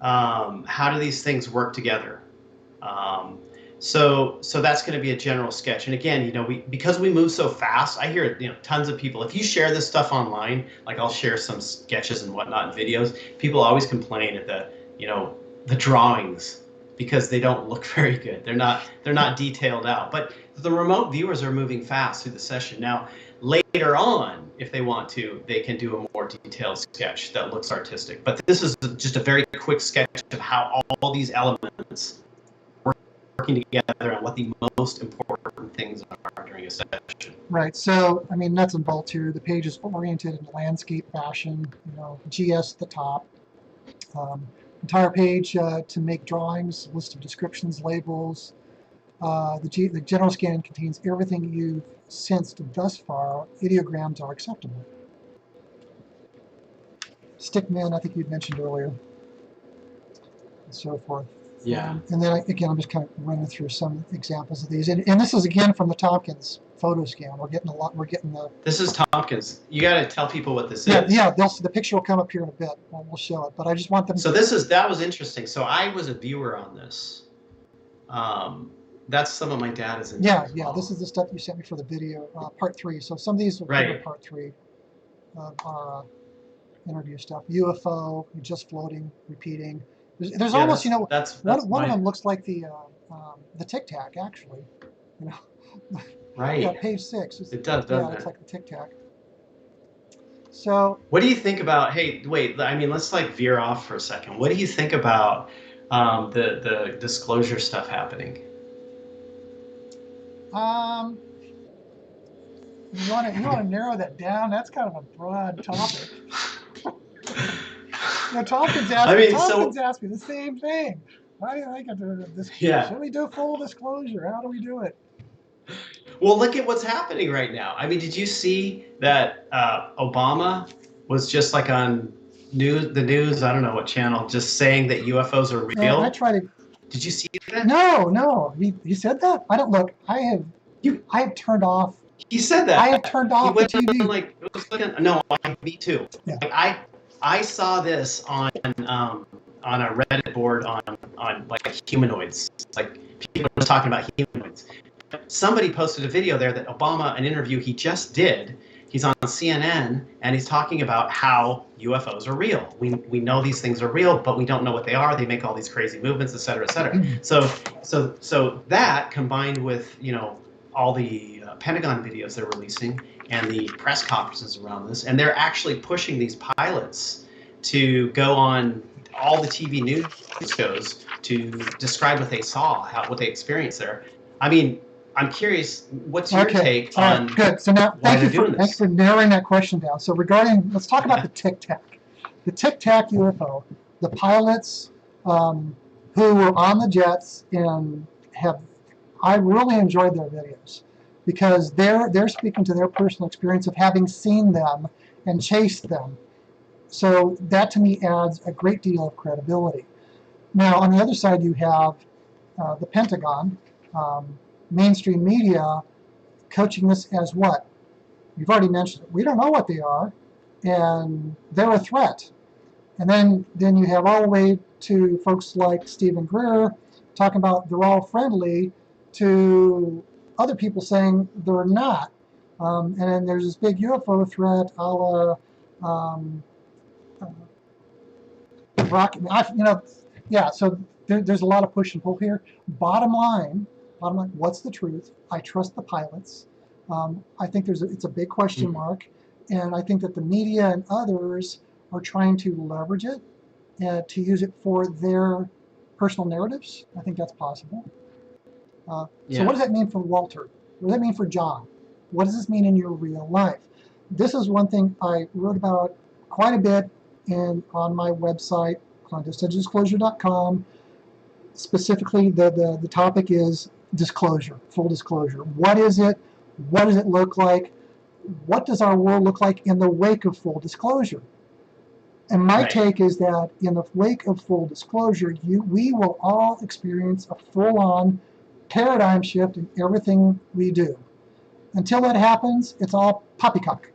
S2: How do these things work together? So that's going to be a general sketch. And again, you know, because we move so fast, I hear, you know, tons of people, if you share this stuff online, like I'll share some sketches and whatnot, videos, people always complain at the drawings, because they don't look very good. They're not detailed out. But the remote viewers are moving fast through the session. Now, later on, if they want to, they can do a more detailed sketch that looks artistic. But this is just a very quick sketch of how all these elements are working together and what the most important things are during a session.
S1: Right. So, I mean, nuts and bolts here. The page is oriented in landscape fashion. You know, GS at the top. Entire page to make drawings, list of descriptions, labels. The general scan contains everything you've sensed thus far. Idiograms are acceptable. Stickman, I think you'd mentioned earlier, and so forth.
S2: Yeah.
S1: And then again, I'm just kind of running through some examples of these. And this is again from the Tompkins photo scan. We're getting the.
S2: This is Tompkins. You got to tell people what this is.
S1: Yeah. The picture will come up here in a bit. We'll show it, but I just want them.
S2: So that was interesting. So I was a viewer on this. That's some of my data's in.
S1: Yeah. This is the stuff you sent me for the video, part 3. So some of these will be in part 3 of our interview stuff. UFO, just floating, repeating. There's almost, you know, one of them looks like the Tic Tac, actually. You know.
S2: Right.
S1: Yeah, page 6.
S2: It does, doesn't it?
S1: Yeah, it's like the Tic Tac. So.
S2: What do you think about? Hey, wait. I mean, let's like veer off for a second. What do you think about the disclosure stuff happening?
S1: You want to narrow that down? That's kind of a broad topic. You know, Tompkins asked me the same thing. How do you think of this?
S2: Yeah.
S1: Should we do full disclosure? How do we do it?
S2: Well, look at what's happening right now. I mean, did you see that Obama was just like on the news? I don't know what channel, just saying that UFOs are real.
S1: I try to.
S2: Did you see that?
S1: No. He said that. I don't look. I have turned off.
S2: He said that.
S1: I have turned off the TV.
S2: No, me too.
S1: Yeah.
S2: Like, I saw this on a Reddit board on like humanoids. Like people were talking about humanoids. Somebody posted a video there that Obama, an interview he just did, he's on CNN and he's talking about how UFOs are real. We know these things are real, but we don't know what they are. They make all these crazy movements, et cetera, et cetera. So that combined with, you know, all the Pentagon videos they're releasing and the press conferences around this, and they're actually pushing these pilots to go on all the TV news shows to describe what they saw, what they experienced there. I mean, I'm curious, what's your take on
S1: good. So now,
S2: why they're doing this?
S1: Thanks for narrowing that question down. So let's talk about the Tic Tac. the Tic Tac UFO, the pilots who were on the jets and I really enjoyed their videos because they're speaking to their personal experience of having seen them and chased them. So that to me adds a great deal of credibility. Now on the other side you have the Pentagon, mainstream media coaching this as what? You've already mentioned it. We don't know what they are, and they're a threat. And then you have all the way to folks like Stephen Greer talking about they're all friendly, to other people saying they're not. And then there's this big UFO threat, a la rocket. Yeah. So there's a lot of push and pull here. Bottom line, what's the truth? I trust the pilots. I think it's a big question mark, and I think that the media and others are trying to leverage it to use it for their personal narratives. I think that's possible. So what does that mean for Walter? What does that mean for John? What does this mean in your real life? This is one thing I wrote about quite a bit on my website, clandestinedisclosure.com. Specifically, the topic is disclosure, full disclosure. What is it? What does it look like? What does our world look like in the wake of full disclosure? And my take is that in the wake of full disclosure, we will all experience a full-on paradigm shift in everything we do. Until that happens, it's all poppycock.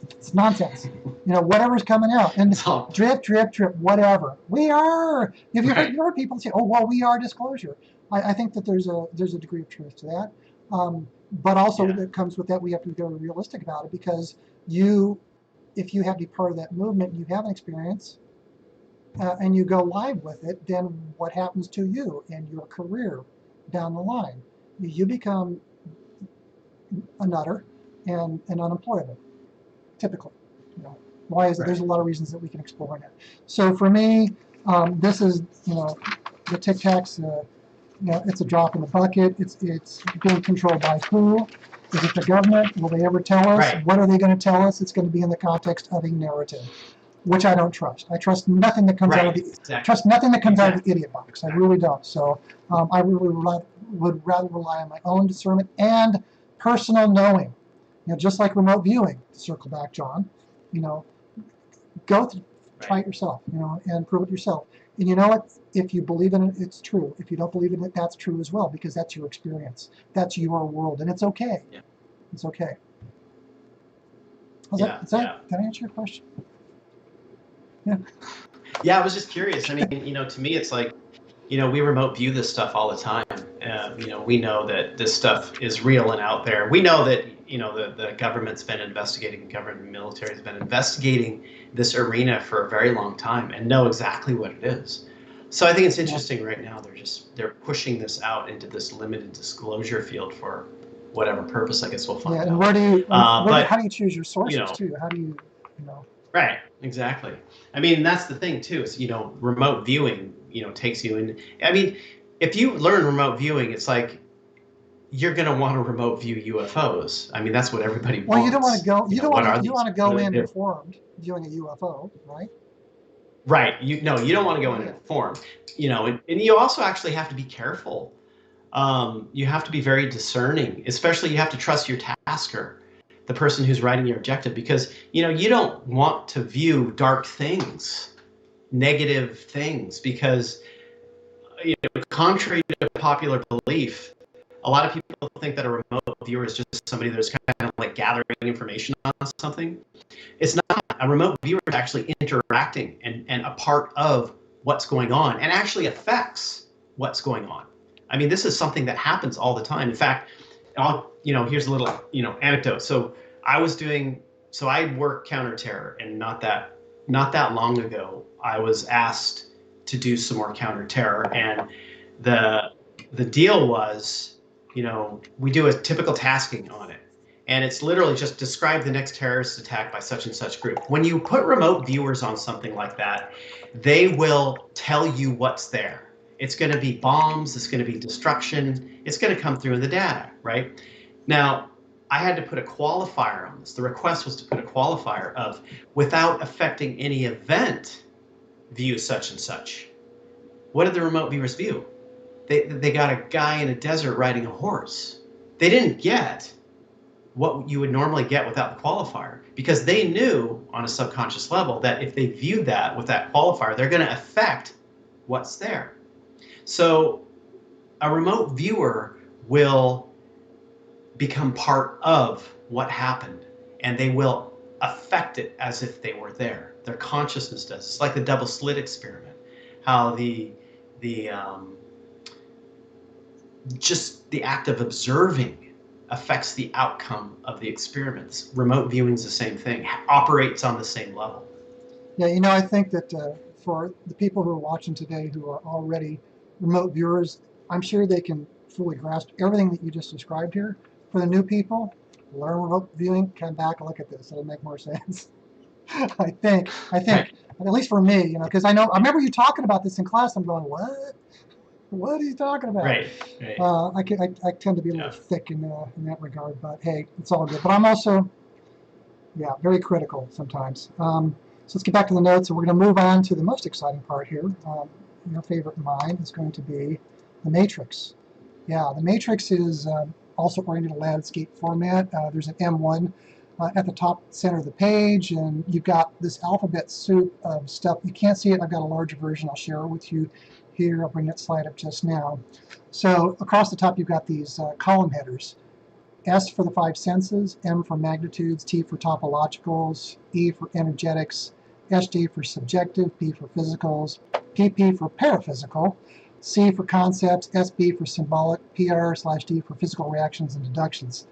S1: It's nonsense. Whatever's coming out. And drip, drip, drip, whatever. We are. If you heard people say, oh, well, we are disclosure. I think that there's a degree of truth to that. But also that comes with that, we have to be very realistic about it, because if you have to be part of that movement, you have an experience, and you go live with it, then what happens to you and your career down the line? You become a nutter and unemployable, typically. Why is it? There's a lot of reasons that we can explore in it. So for me, this is, the Tic Tacs, it's a drop in the bucket. It's being controlled by who? Is it the government? Will they ever tell us?
S2: Right.
S1: What are they going to tell us? It's going to be in the context of a narrative, which I don't trust. I trust nothing that comes out of the idiot box. I really don't. So I really would rather rely on my own discernment and personal knowing. Just like remote viewing. To circle back, John. Try it yourself. And prove it yourself. And you know what? If you believe in it, it's true. If you don't believe in it, that's true as well, because that's your experience. That's your world, and it's okay. Yeah. It's okay. Did I answer your question? Yeah.
S2: Yeah, I was just curious. I mean, to me, it's like, we remote view this stuff all the time. We know that this stuff is real and out there. We know that, the government's been investigating, the government and military has been investigating this arena for a very long time and know exactly what it is. So I think it's interesting right now. They're pushing this out into this limited disclosure field for whatever purpose. I guess we'll find out.
S1: And where do you? How do you choose your sources too? How do you?
S2: Right. Exactly. I mean, that's the thing too. Is remote viewing. Takes you in. I mean, if you learn remote viewing, it's like you're going to want to remote view UFOs. I mean, that's what everybody wants.
S1: Well, you don't want to go. You want to go in informed viewing a UFO, right?
S2: Right. You don't want to go in informed. And you also actually have to be careful. You have to be very discerning. Especially, you have to trust your tasker, the person who's writing your objective, because you don't want to view dark things, negative things, because contrary to popular belief, a lot of people think that a remote viewer is just somebody that's kind of like gathering information on something. It's not. A remote viewer is actually interacting and a part of what's going on, and actually affects what's going on. I mean, this is something that happens all the time. In fact, here's a little anecdote. So I work counterterror, and not that long ago, I was asked to do some more counterterror, and the deal was, we do a typical tasking on it. And it's literally just describe the next terrorist attack by such and such group. When you put remote viewers on something like that, they will tell you what's there. It's going to be bombs. It's going to be destruction. It's going to come through in the data, right? Now, I had to put a qualifier on this. The request was to put a qualifier of, without affecting any event, view such and such. What did the remote viewers view? They got a guy in a desert riding a horse. They didn't get what you would normally get without the qualifier, because they knew on a subconscious level that if they viewed that with that qualifier, they're going to affect what's there. So a remote viewer will become part of what happened, and they will affect it as if they were there. Their consciousness does. It's like the double slit experiment, how just the act of observing affects the outcome of the experiments. Remote viewing is the same thing, operates on the same level.
S1: Yeah, you know, I think that for the people who are watching today who are already remote viewers, I'm sure they can fully grasp everything that you just described here. For the new people, learn remote viewing, come back and look at this. It'll make more sense. I think,
S2: Right.
S1: at least for me, you know, because I remember you talking about this in class. I'm going, what? What are you talking about?
S2: Right.
S1: I tend to be a little thick in that regard, but hey, it's all good. But I'm also, yeah, very critical sometimes. So let's get back to the notes, and we're going to move on to the most exciting part here. Your favorite mind is going to be the matrix. Yeah, the matrix is also oriented in landscape format. There's an M1 at the top center of the page, and you've got this alphabet soup of stuff. You can't see it. I've got a larger version. I'll share it with you here. I'll bring that slide up just now. So across the top, you've got these column headers. S for the 5 senses, M for magnitudes, T for topologicals, E for energetics, SJ for subjective, P for physicals, PP for paraphysical, C for concepts, SB for symbolic, PR/D for physical reactions and deductions.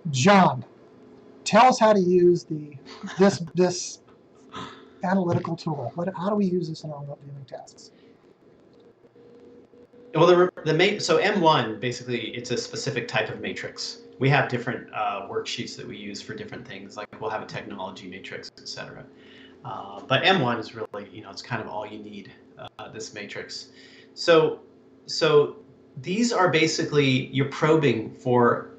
S1: John, tell us how to use this analytical tool. How do we use this in our remote viewing tasks?
S2: Well, so M1, basically, it's a specific type of matrix. We have different worksheets that we use for different things, like we'll have a technology matrix, etc. But M1 is really, it's kind of all you need, this matrix. So these are basically, you're probing for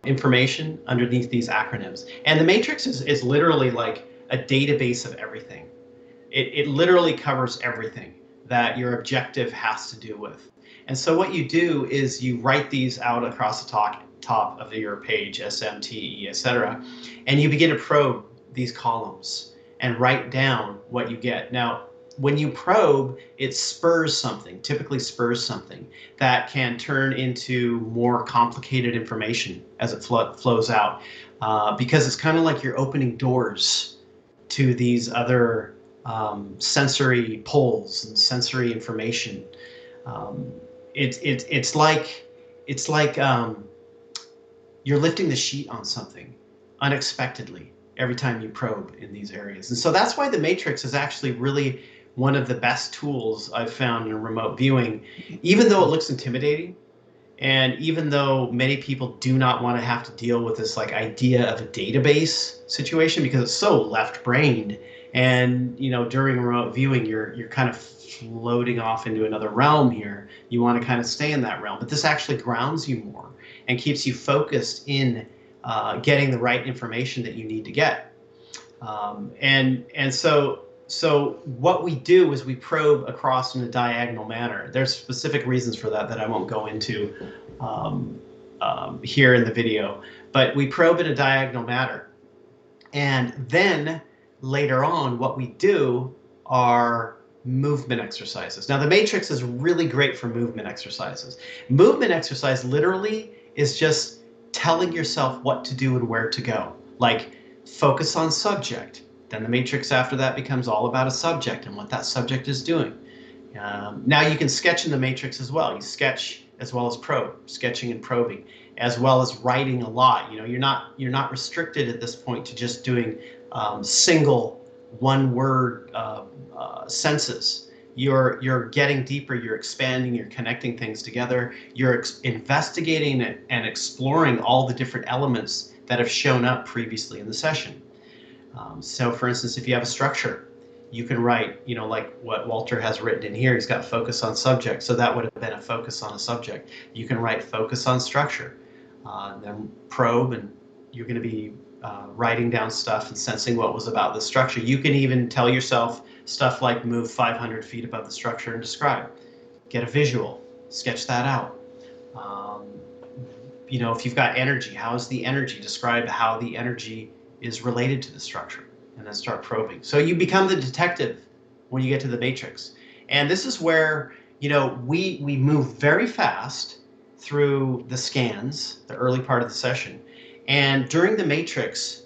S2: information underneath these acronyms. And the matrix is literally like a database of everything. It literally covers everything that your objective has to do with. And so what you do is you write these out across the top of your page, SM, TE, etc., and you begin to probe these columns and write down what you get. Now, when you probe, it spurs something, typically spurs something that can turn into more complicated information as it flows out, because it's kind of like you're opening doors to these other sensory pulls and sensory information. It's like you're lifting the sheet on something unexpectedly every time you probe in these areas. And so that's why the matrix is actually really one of the best tools I've found in remote viewing, even though it looks intimidating. And even though many people do not want to have to deal with this like idea of a database situation, because it's so left-brained, and during remote viewing you're kind of floating off into another realm here. You want to kind of stay in that realm, but this actually grounds you more and keeps you focused in getting the right information that you need to get. So what we do is we probe across in a diagonal manner. There's specific reasons for that I won't go into here in the video, but we probe in a diagonal manner. And then later on, what we do are movement exercises. Now, the matrix is really great for movement exercises. Movement exercise literally is just telling yourself what to do and where to go. Like, focus on subject. Then the matrix after that becomes all about a subject and what that subject is doing. Now you can sketch in the matrix as well. You sketch as well as probe, sketching and probing, as well as writing a lot. You're not restricted at this point to just doing single one-word sentences. You're getting deeper. You're expanding. You're connecting things together. You're investigating and exploring all the different elements that have shown up previously in the session. So for instance, if you have a structure, you can write, like what Walter has written in here. He's got focus on subject. So that would have been a focus on a subject. You can write focus on structure, then probe and you're going to be writing down stuff and sensing what was about the structure. You can even tell yourself stuff like move 500 feet above the structure and describe. Get a visual, sketch that out. You know, if you've got energy, how is the energy? Describe how the energy is related to the structure, and then start probing. So you become the detective when you get to the matrix. And this is where, you know, we move very fast through the scans, the early part of the session. And during the matrix,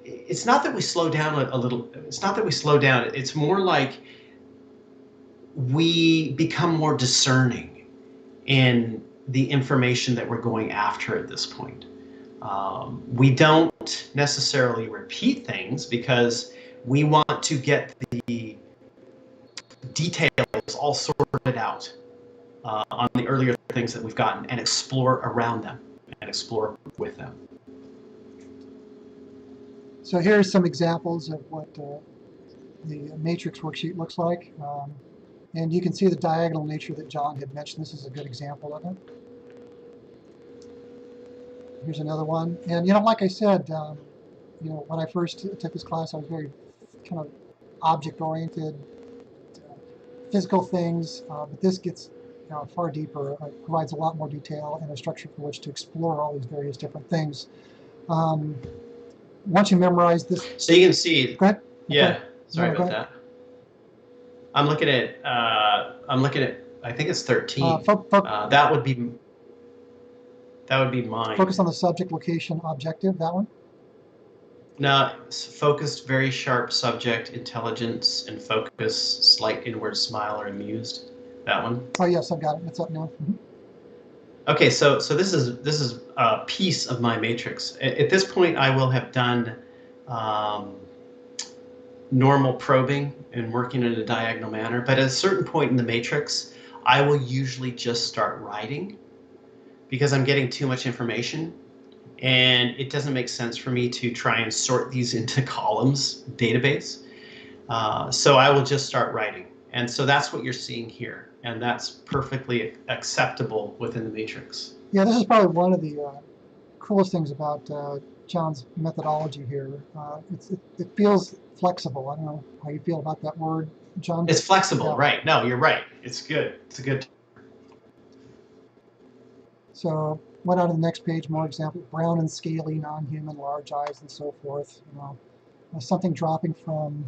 S2: it's not that we slow down a little, it's not that we slow down, it's more like we become more discerning in the information that we're going after at this point. We don't necessarily repeat things because we want to get the details all sorted out on the earlier things that we've gotten and explore around them and explore with them.
S1: So here's some examples of what the Matrix worksheet looks like. And you can see the diagonal nature that John had mentioned. This is a good example of it. Here's another one. And, you know, like I said, you know, when I first took this class, I was very kind of object-oriented, physical things, but this gets, you know, far deeper. It provides a lot more detail and a structure for which to explore all these various different things. Once you memorize this...
S2: So you can see...
S1: Go ahead.
S2: Yeah,
S1: okay.
S2: sorry about that. I'm looking at, I think it's 13. That would be mine.
S1: Focus on the subject, location, objective, that one?
S2: No, focused, very sharp subject, intelligence, and focus, slight inward smile or amused. That one.
S1: Oh yes, I've got it. It's up now. Mm-hmm.
S2: Okay, so this is a piece of my matrix. At this point, I will have done normal probing and working in a diagonal manner. But at a certain point in the matrix, I will usually just start writing because I'm getting too much information. And it doesn't make sense for me to try and sort these into columns database. So I will just start writing. And so that's what you're seeing here. And that's perfectly acceptable within the matrix.
S1: Yeah, this is probably one of the coolest things about John's methodology here. It feels flexible. I don't know how you feel about that word, John.
S2: It's flexible,
S1: yeah.
S2: Right. No, you're right. It's good. It's a good.
S1: So went on to the next page, more examples. Brown and scaly, non-human, large eyes, and so forth. You know, something dropping from,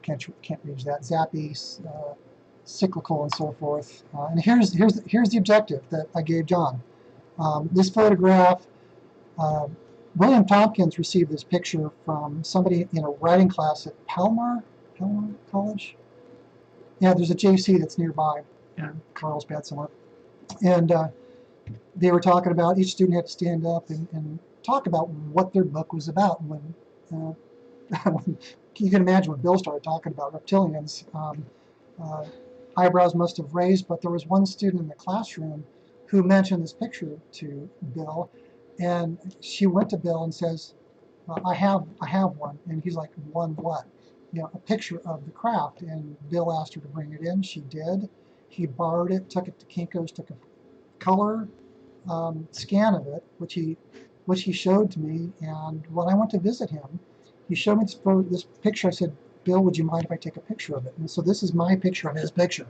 S1: can't read that, zappy, cyclical, and so forth. And here's the objective that I gave John. This photograph, William Tompkins received this picture from somebody in a writing class at Palmer College. Yeah, there's a JC that's nearby, Carlsbad somewhere. And they were talking about, each student had to stand up and talk about what their book was about. When you can imagine when Bill started talking about reptilians, eyebrows must have raised, but there was one student in the classroom who mentioned this picture to Bill, and she went to Bill and says, I have one. And he's like, one what? You know, a picture of the craft. And Bill asked her to bring it in. She did. He borrowed it, took it to Kinko's, took a color scan of it, which he showed to me. And when I went to visit him, he showed me this picture. I said, Bill, would you mind if I take a picture of it? And so this is my picture of his picture.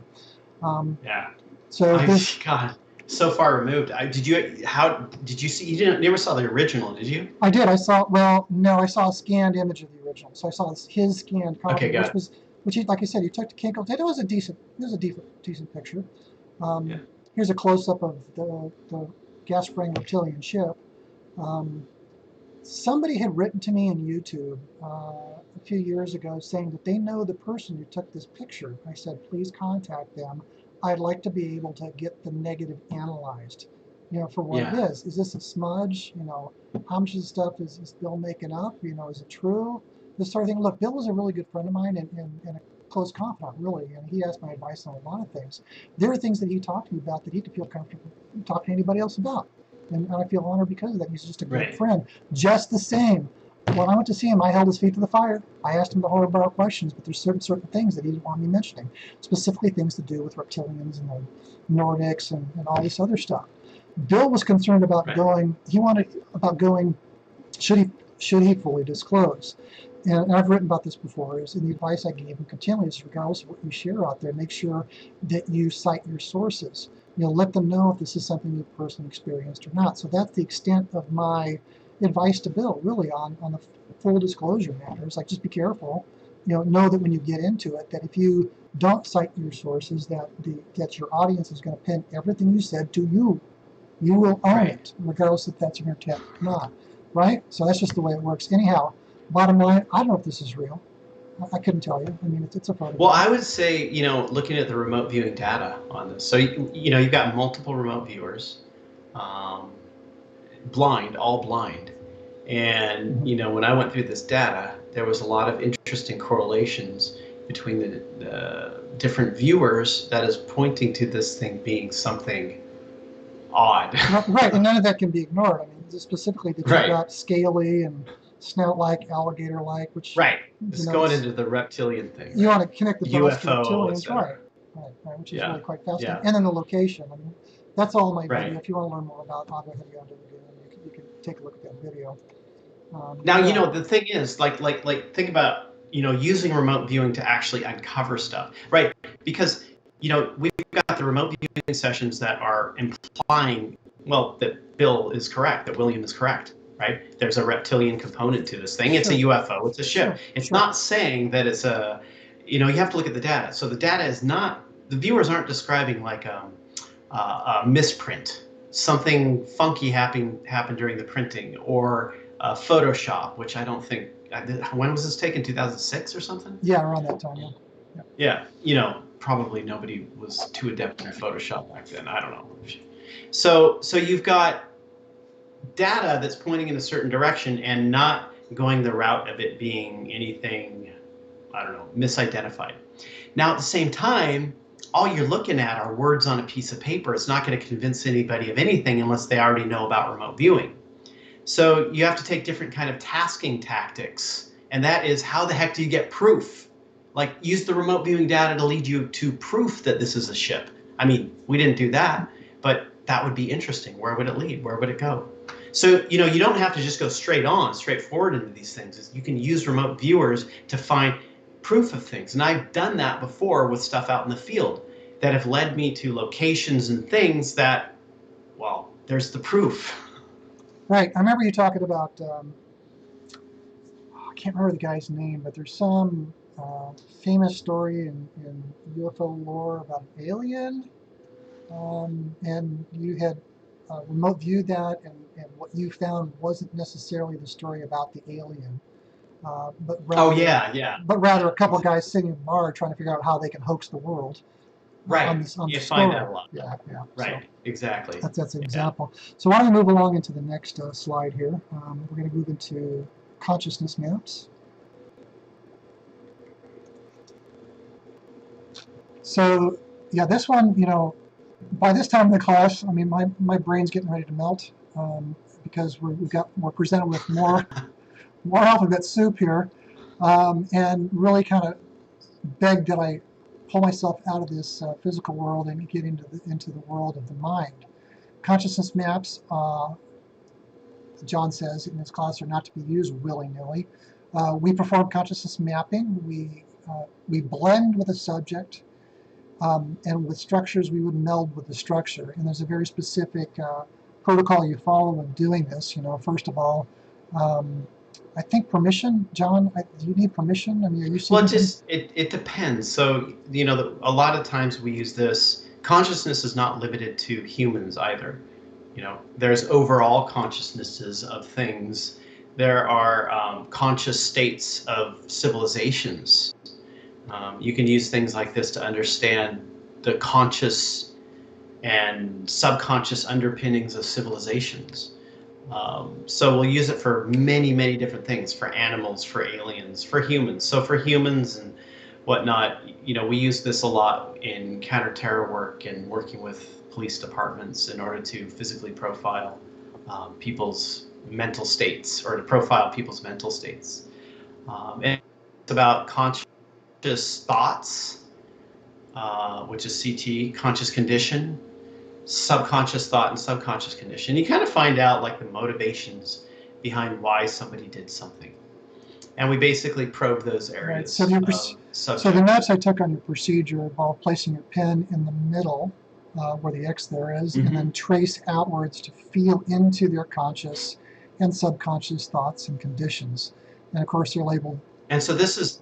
S2: Yeah.
S1: So
S2: God, so far removed. Did you see? You never saw the original, did you?
S1: I did. I saw. Well, no, I saw a scanned image of the original. So I saw his scanned copy, which he, like I said, he took to Kinko. It was a decent picture.
S2: Yeah.
S1: Here's a close-up of the gas spring reptilian ship. Somebody had written to me in YouTube a few years ago saying that they know the person who took this picture. I said, please contact them. I'd like to be able to get the negative analyzed, you know, for what it is. Is this a smudge? You know, how much of the stuff is Bill making up? You know, is it true? This sort of thing. Look, Bill was a really good friend of mine and a close confidant, really, and he asked my advice on a lot of things. There are things that he talked to me about that he could feel comfortable talking to anybody else about. And I feel honored because of that. He's just a great friend. Just the same. When I went to see him, I held his feet to the fire. I asked him the horrible questions, but there's certain things that he didn't want me mentioning, specifically things to do with reptilians and the Nordics and all this other stuff. Bill was concerned about
S2: Right.
S1: going. He wanted about going. Should he fully disclose? And I've written about this before. Is in the advice I gave him continually is regardless of what you share out there, make sure that you cite your sources. Let them know if this is something you've personally experienced or not. So that's the extent of my advice to Bill, really, on the full disclosure matters. Like, just be careful. Know that when you get into it, that if you don't cite your sources, that your audience is going to pin everything you said to you. You will own it, regardless if that's your intent or not. Right? So that's just the way it works. Anyhow, bottom line, I don't know if this is real. I couldn't tell you. I mean, it's a photograph.
S2: Well, I would say, looking at the remote viewing data on this, so, you've got multiple remote viewers, blind, all blind. And, when I went through this data, there was a lot of interesting correlations between the different viewers that is pointing to this thing being something odd.
S1: Right, and none of that can be ignored. I mean, specifically that you've got scaly and snout-like, alligator-like, which
S2: It's going into the reptilian thing.
S1: You want to connect the dots to
S2: UFO,
S1: reptilians, right, which is really quite fascinating.
S2: Yeah.
S1: And then the location. I mean, that's all my video. If you want to learn more about it, I'll go ahead and go into the video. You can take a look at that video.
S2: Now, the thing is, like think about, using remote viewing to actually uncover stuff, right? Because, we've got the remote viewing sessions that are implying, well, that Bill is correct, that William is correct, right? There's a reptilian component to this thing. It's a UFO, it's a ship. It's not saying that it's a, you have to look at the data. So the data is not, the viewers aren't describing like a misprint, something funky happened during the printing, or Photoshop, which I don't think, when was this taken, 2006 or something?
S1: Yeah, around that time,
S2: yeah. Probably nobody was too adept in Photoshop back then. I don't know. So you've got data that's pointing in a certain direction and not going the route of it being anything, I don't know, misidentified. Now, at the same time, all you're looking at are words on a piece of paper. It's not going to convince anybody of anything unless they already know about remote viewing. So you have to take different kind of tasking tactics. And that is, how the heck do you get proof? Like, use the remote viewing data to lead you to proof that this is a ship. I mean, we didn't do that, but that would be interesting. Where would it lead? Where would it go? So, you don't have to just go straight forward into these things. You can use remote viewers to find proof of things. And I've done that before with stuff out in the field that have led me to locations and things that, well, there's the proof.
S1: Right. I remember you talking about, I can't remember the guy's name, but there's some famous story in UFO lore about an alien, and you had remote viewed that, and what you found wasn't necessarily the story about the alien, but rather, but rather a couple of guys sitting in a bar trying to figure out how they can hoax the world. On
S2: you
S1: the
S2: find
S1: story.
S2: that a lot.
S1: Yeah.
S2: Right, so exactly.
S1: That's an example. So why don't we move along into the next slide here? We're going to move into consciousness maps. So yeah, this one, by this time in the class, I mean, my brain's getting ready to melt, because we're presented with more alphabet soup here, and really kind of begged that I pull myself out of this physical world and get into the world of the mind. Consciousness maps, John says in his class, are not to be used willy-nilly. We perform consciousness mapping. We blend with a subject, and with structures we would meld with the structure. And there's a very specific protocol you follow when doing this. First of all, I think permission, John. Do you need permission? I mean, are you seeing?
S2: Well, it depends. So a lot of times we use this. Consciousness is not limited to humans either. There's overall consciousnesses of things. There are conscious states of civilizations. You can use things like this to understand the conscious and subconscious underpinnings of civilizations. So we'll use it for many, many different things, for animals, for aliens, for humans. So for humans and whatnot, we use this a lot in counter-terror work and working with police departments in order to physically profile people's mental states, or to profile people's mental states. And it's about conscious thoughts, which is CT, conscious condition, subconscious thought and subconscious condition. You kind of find out like the motivations behind why somebody did something. And we basically probe those areas.
S1: Right. So the notes I took on your procedure involve placing your pen in the middle, where the X there is, and then trace outwards to feel into their conscious and subconscious thoughts and conditions. And of course, they're labeled.
S2: And so this is.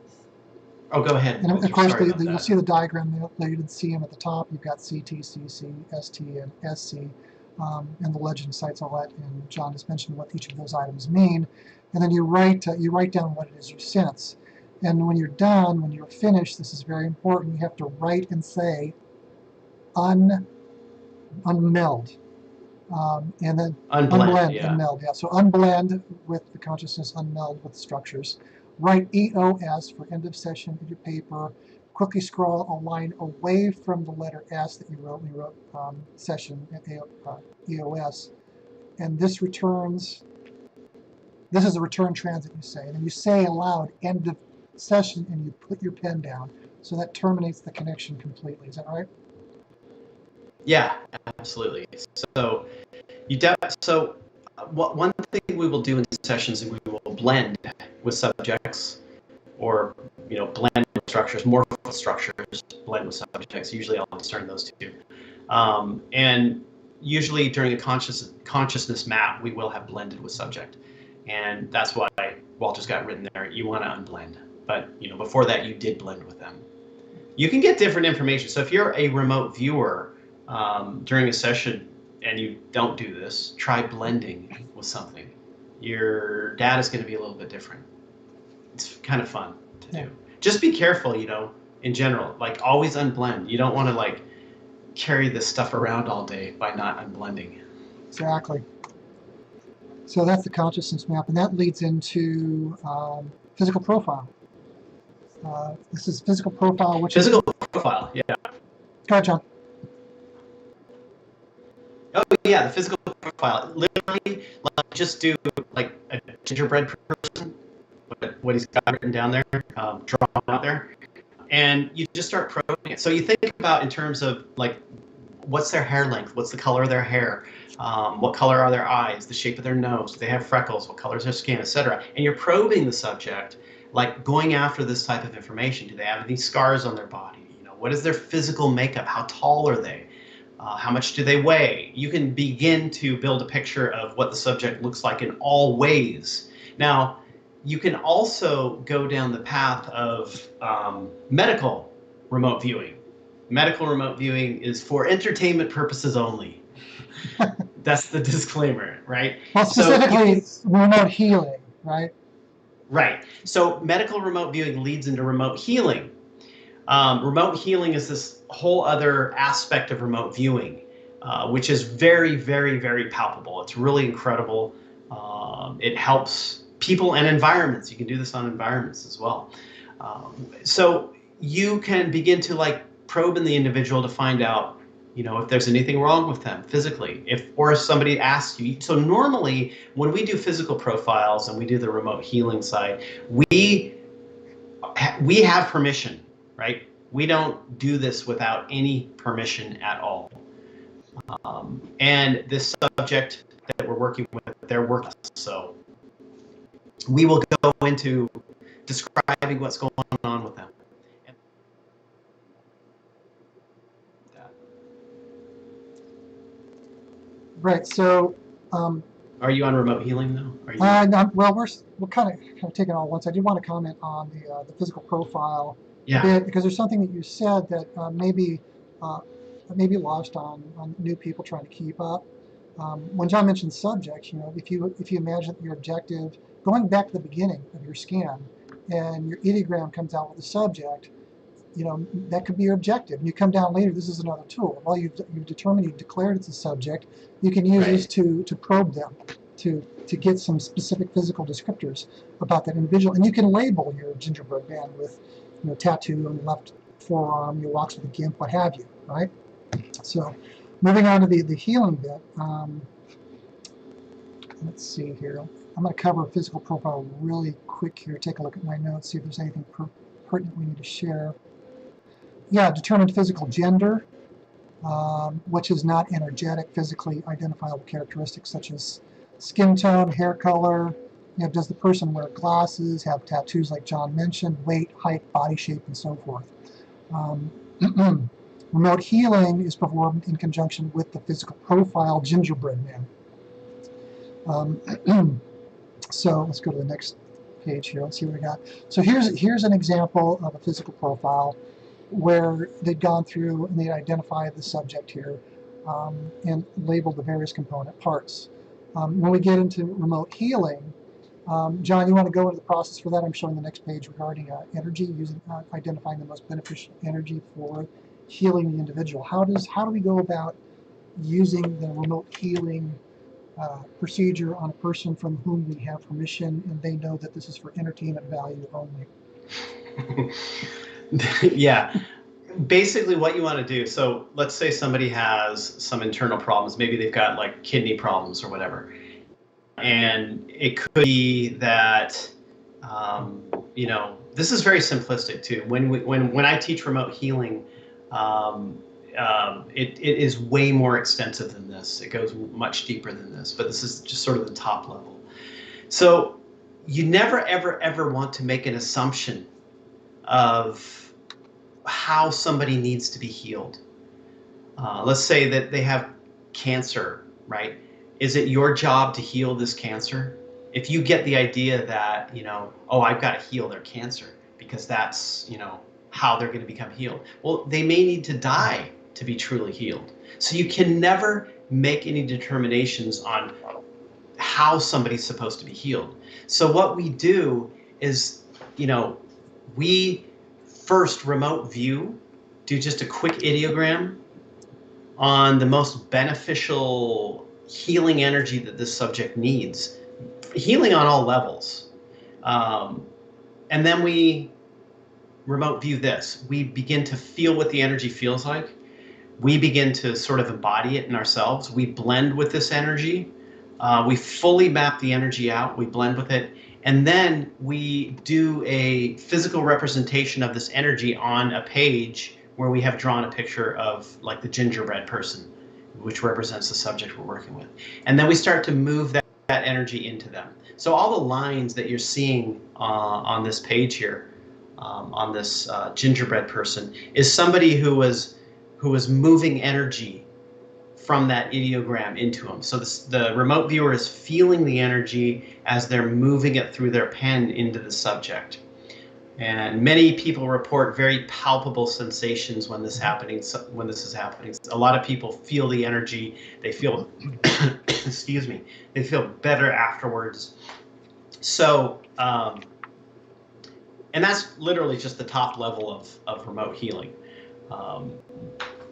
S2: Oh, go ahead.
S1: And of course, you'll see the diagram labeled CM at the top. You've got CT, CC, ST, and SC. And the legend cites all that, and John has mentioned what each of those items mean. And then you write down what it is you sense. And when you're done, when you're finished, this is very important. You have to write and say unmeld. And then unblend and meld. Yeah. So unblend with the consciousness, unmeld with the structures. Write EOS for end of session in your paper. Quickly scroll a line away from the letter S that you wrote when you wrote session at EOS. And this returns, this is a return transit, you say. And then you say aloud, end of session, and you put your pen down. So that terminates the connection completely. Is that right?
S2: Yeah, absolutely. So one thing we will do in sessions is we will blend with subjects, or blend with structures, morph with structures, blend with subjects. Usually I'll discern those two. And usually during a consciousness map, we will have blended with subject. And that's why Walter's got written there, you want to unblend. But before that, you did blend with them. You can get different information. So if you're a remote viewer during a session and you don't do this, try blending with something. Your data is going to be a little bit different. It's kind of fun to do. Just be careful, in general, like always unblend. You don't want to like carry this stuff around all day by not unblending.
S1: Exactly. So that's the consciousness map, and that leads into physical profile. This is physical profile, which
S2: physical profile, yeah.
S1: Go ahead, John.
S2: Oh yeah, the physical profile. Literally, just do like a gingerbread person, what he's got written down there, drawn out there, and you just start probing it. So you think about in terms of like, what's their hair length? What's the color of their hair? What color are their eyes? The shape of their nose? Do they have freckles? What color is their skin, etc.? And you're probing the subject, like going after this type of information. Do they have any scars on their body? What is their physical makeup? How tall are they? How much do they weigh? You can begin to build a picture of what the subject looks like in all ways. Now, you can also go down the path of medical remote viewing. Medical remote viewing is for entertainment purposes only. That's the disclaimer, right?
S1: Well, specifically remote healing, right?
S2: Right. So medical remote viewing leads into remote healing. Remote healing is this whole other aspect of remote viewing, which is very, very, very palpable. It's really incredible. It helps people and environments. You can do this on environments as well. So you can begin to like probe in the individual to find out, if there's anything wrong with them physically, or if somebody asks you. So normally when we do physical profiles and we do the remote healing side, we have permission. Right? We don't do this without any permission at all. And this subject that we're working with, they're working. So we will go into describing what's going on with them.
S1: Right. So.
S2: Are you on remote healing though?
S1: No, well, we're kind of taking it all at once. I do want to comment on the physical profile.
S2: Yeah.
S1: A bit, because there's something that you said that may be lost on new people trying to keep up. When John mentioned subjects, if you imagine your objective, going back to the beginning of your scan, and your idiogram comes out with a subject, that could be your objective. And you come down later, this is another tool. Well, you've determined, you've declared it's a subject. You can use this to probe them, to get some specific physical descriptors about that individual, and you can label your gingerbread man with tattoo on the left forearm, your walks with a gimp, what have you, right? So, moving on to the healing bit. Let's see here. I'm going to cover physical profile really quick here. Take a look at my notes, see if there's anything pertinent we need to share. Yeah, determined physical gender. which is not energetic, physically identifiable characteristics such as skin tone, hair color. You know, does the person wear glasses, have tattoos like John mentioned, weight, height, body shape, and so forth. Remote healing is performed in conjunction with the physical profile gingerbread man. So let's go to the next page here. Let's see what we got. So here's an example of a physical profile where they'd gone through and they identified the subject here and labeled the various component parts. When we get into remote healing, John, you want to go into the process for that? I'm showing the next page regarding energy, using identifying the most beneficial energy for healing the individual. How do we go about using the remote healing procedure on a person from whom we have permission and they know that this is for entertainment value only?
S2: Yeah. Basically what you want to do, so let's say somebody has some internal problems, maybe they've got like kidney problems or whatever, and it could be that you know, this is very simplistic too. When I teach remote healing, it is way more extensive than this. It goes much deeper than this, but this is just sort of the top level. So you never ever want to make an assumption of how somebody needs to be healed. Let's say that they have cancer, right? Is it your job to heal this cancer? If you get the idea that, you know, oh, I've got to heal their cancer because that's, you know, how they're going to become healed. Well, they may need to die to be truly healed. So you can never make any determinations on how somebody's supposed to be healed. So what we do is, you know, we first remote view, do just a quick idiogram on the most beneficial healing energy that this subject needs, healing on all levels. And then we remote view this. We begin to feel what the energy feels like. We begin to sort of embody it in ourselves. We blend with this energy. We fully map the energy out. We blend with it. And then we do a physical representation of this energy on a page where we have drawn a picture of like the gingerbread person, which represents the subject we're working with. And then we start to move that energy into them. So all the lines that you're seeing on this page here, on this gingerbread person, is somebody who was moving energy from that idiogram into them. So the remote viewer is feeling the energy as they're moving it through their pen into the subject. And many people report very palpable sensations when this is happening. A lot of people feel the energy. They feel, excuse me, they feel better afterwards. So, and that's literally just the top level of remote healing.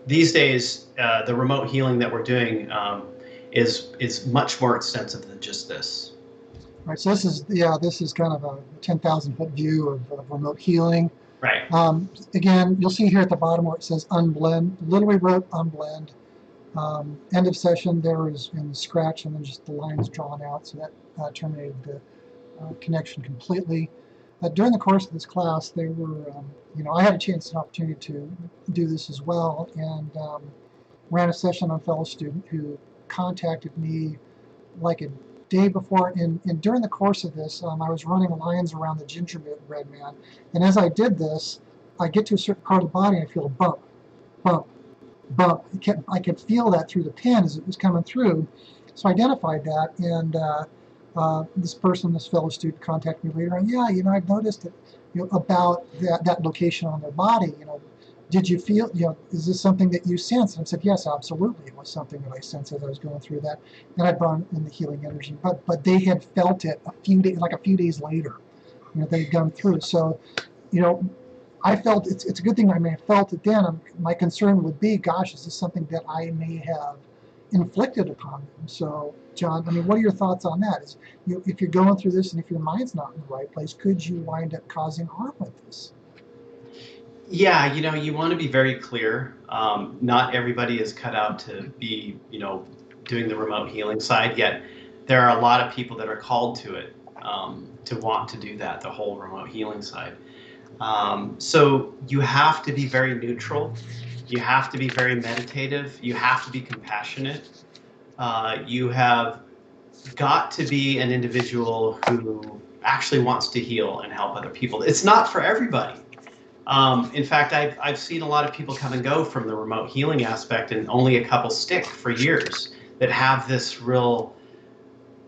S2: These days, the remote healing that we're doing is much more extensive than just this.
S1: Right, so this is kind of a 10,000-foot view of remote healing.
S2: Right.
S1: Again, you'll see here at the bottom where it says unblend. Literally wrote unblend. End of session there is in scratch and then just the lines drawn out, so that terminated the connection completely. During the course of this class, there were, you know, I had a chance and opportunity to do this as well, and ran a session on a fellow student who contacted me like a day before, and during the course of this, I was running lines around the gingerbread man, and as I did this, I get to a certain part of the body and I feel a bump, bump, bump. I could feel that through the pen as it was coming through, so I identified that, and this fellow student contacted me later on. Yeah, you know, I've noticed that, you know, about that location on their body. You know, did you feel, you know, is this something that you sensed? And I said, yes, absolutely. It was something that I sensed as I was going through that. And I brought in the healing energy. But they had felt it a few days later. You know, they'd gone through. So, you know, I felt it's a good thing I may have felt it then. My concern would be, gosh, is this something that I may have inflicted upon them? So, John, I mean, what are your thoughts on that? Is, you know, if you're going through this and if your mind's not in the right place, could you wind up causing harm with this?
S2: Yeah, you know, you want to be very clear. Not everybody is cut out to be, you know, doing the remote healing side, yet there are a lot of people that are called to it, to want to do that, the whole remote healing side. So you have to be very neutral You have to be very meditative. You have to be compassionate. You have got to be an individual who actually wants to heal and help other people. It's not for everybody. In fact, I've seen a lot of people come and go from the remote healing aspect, and only a couple stick for years that have this real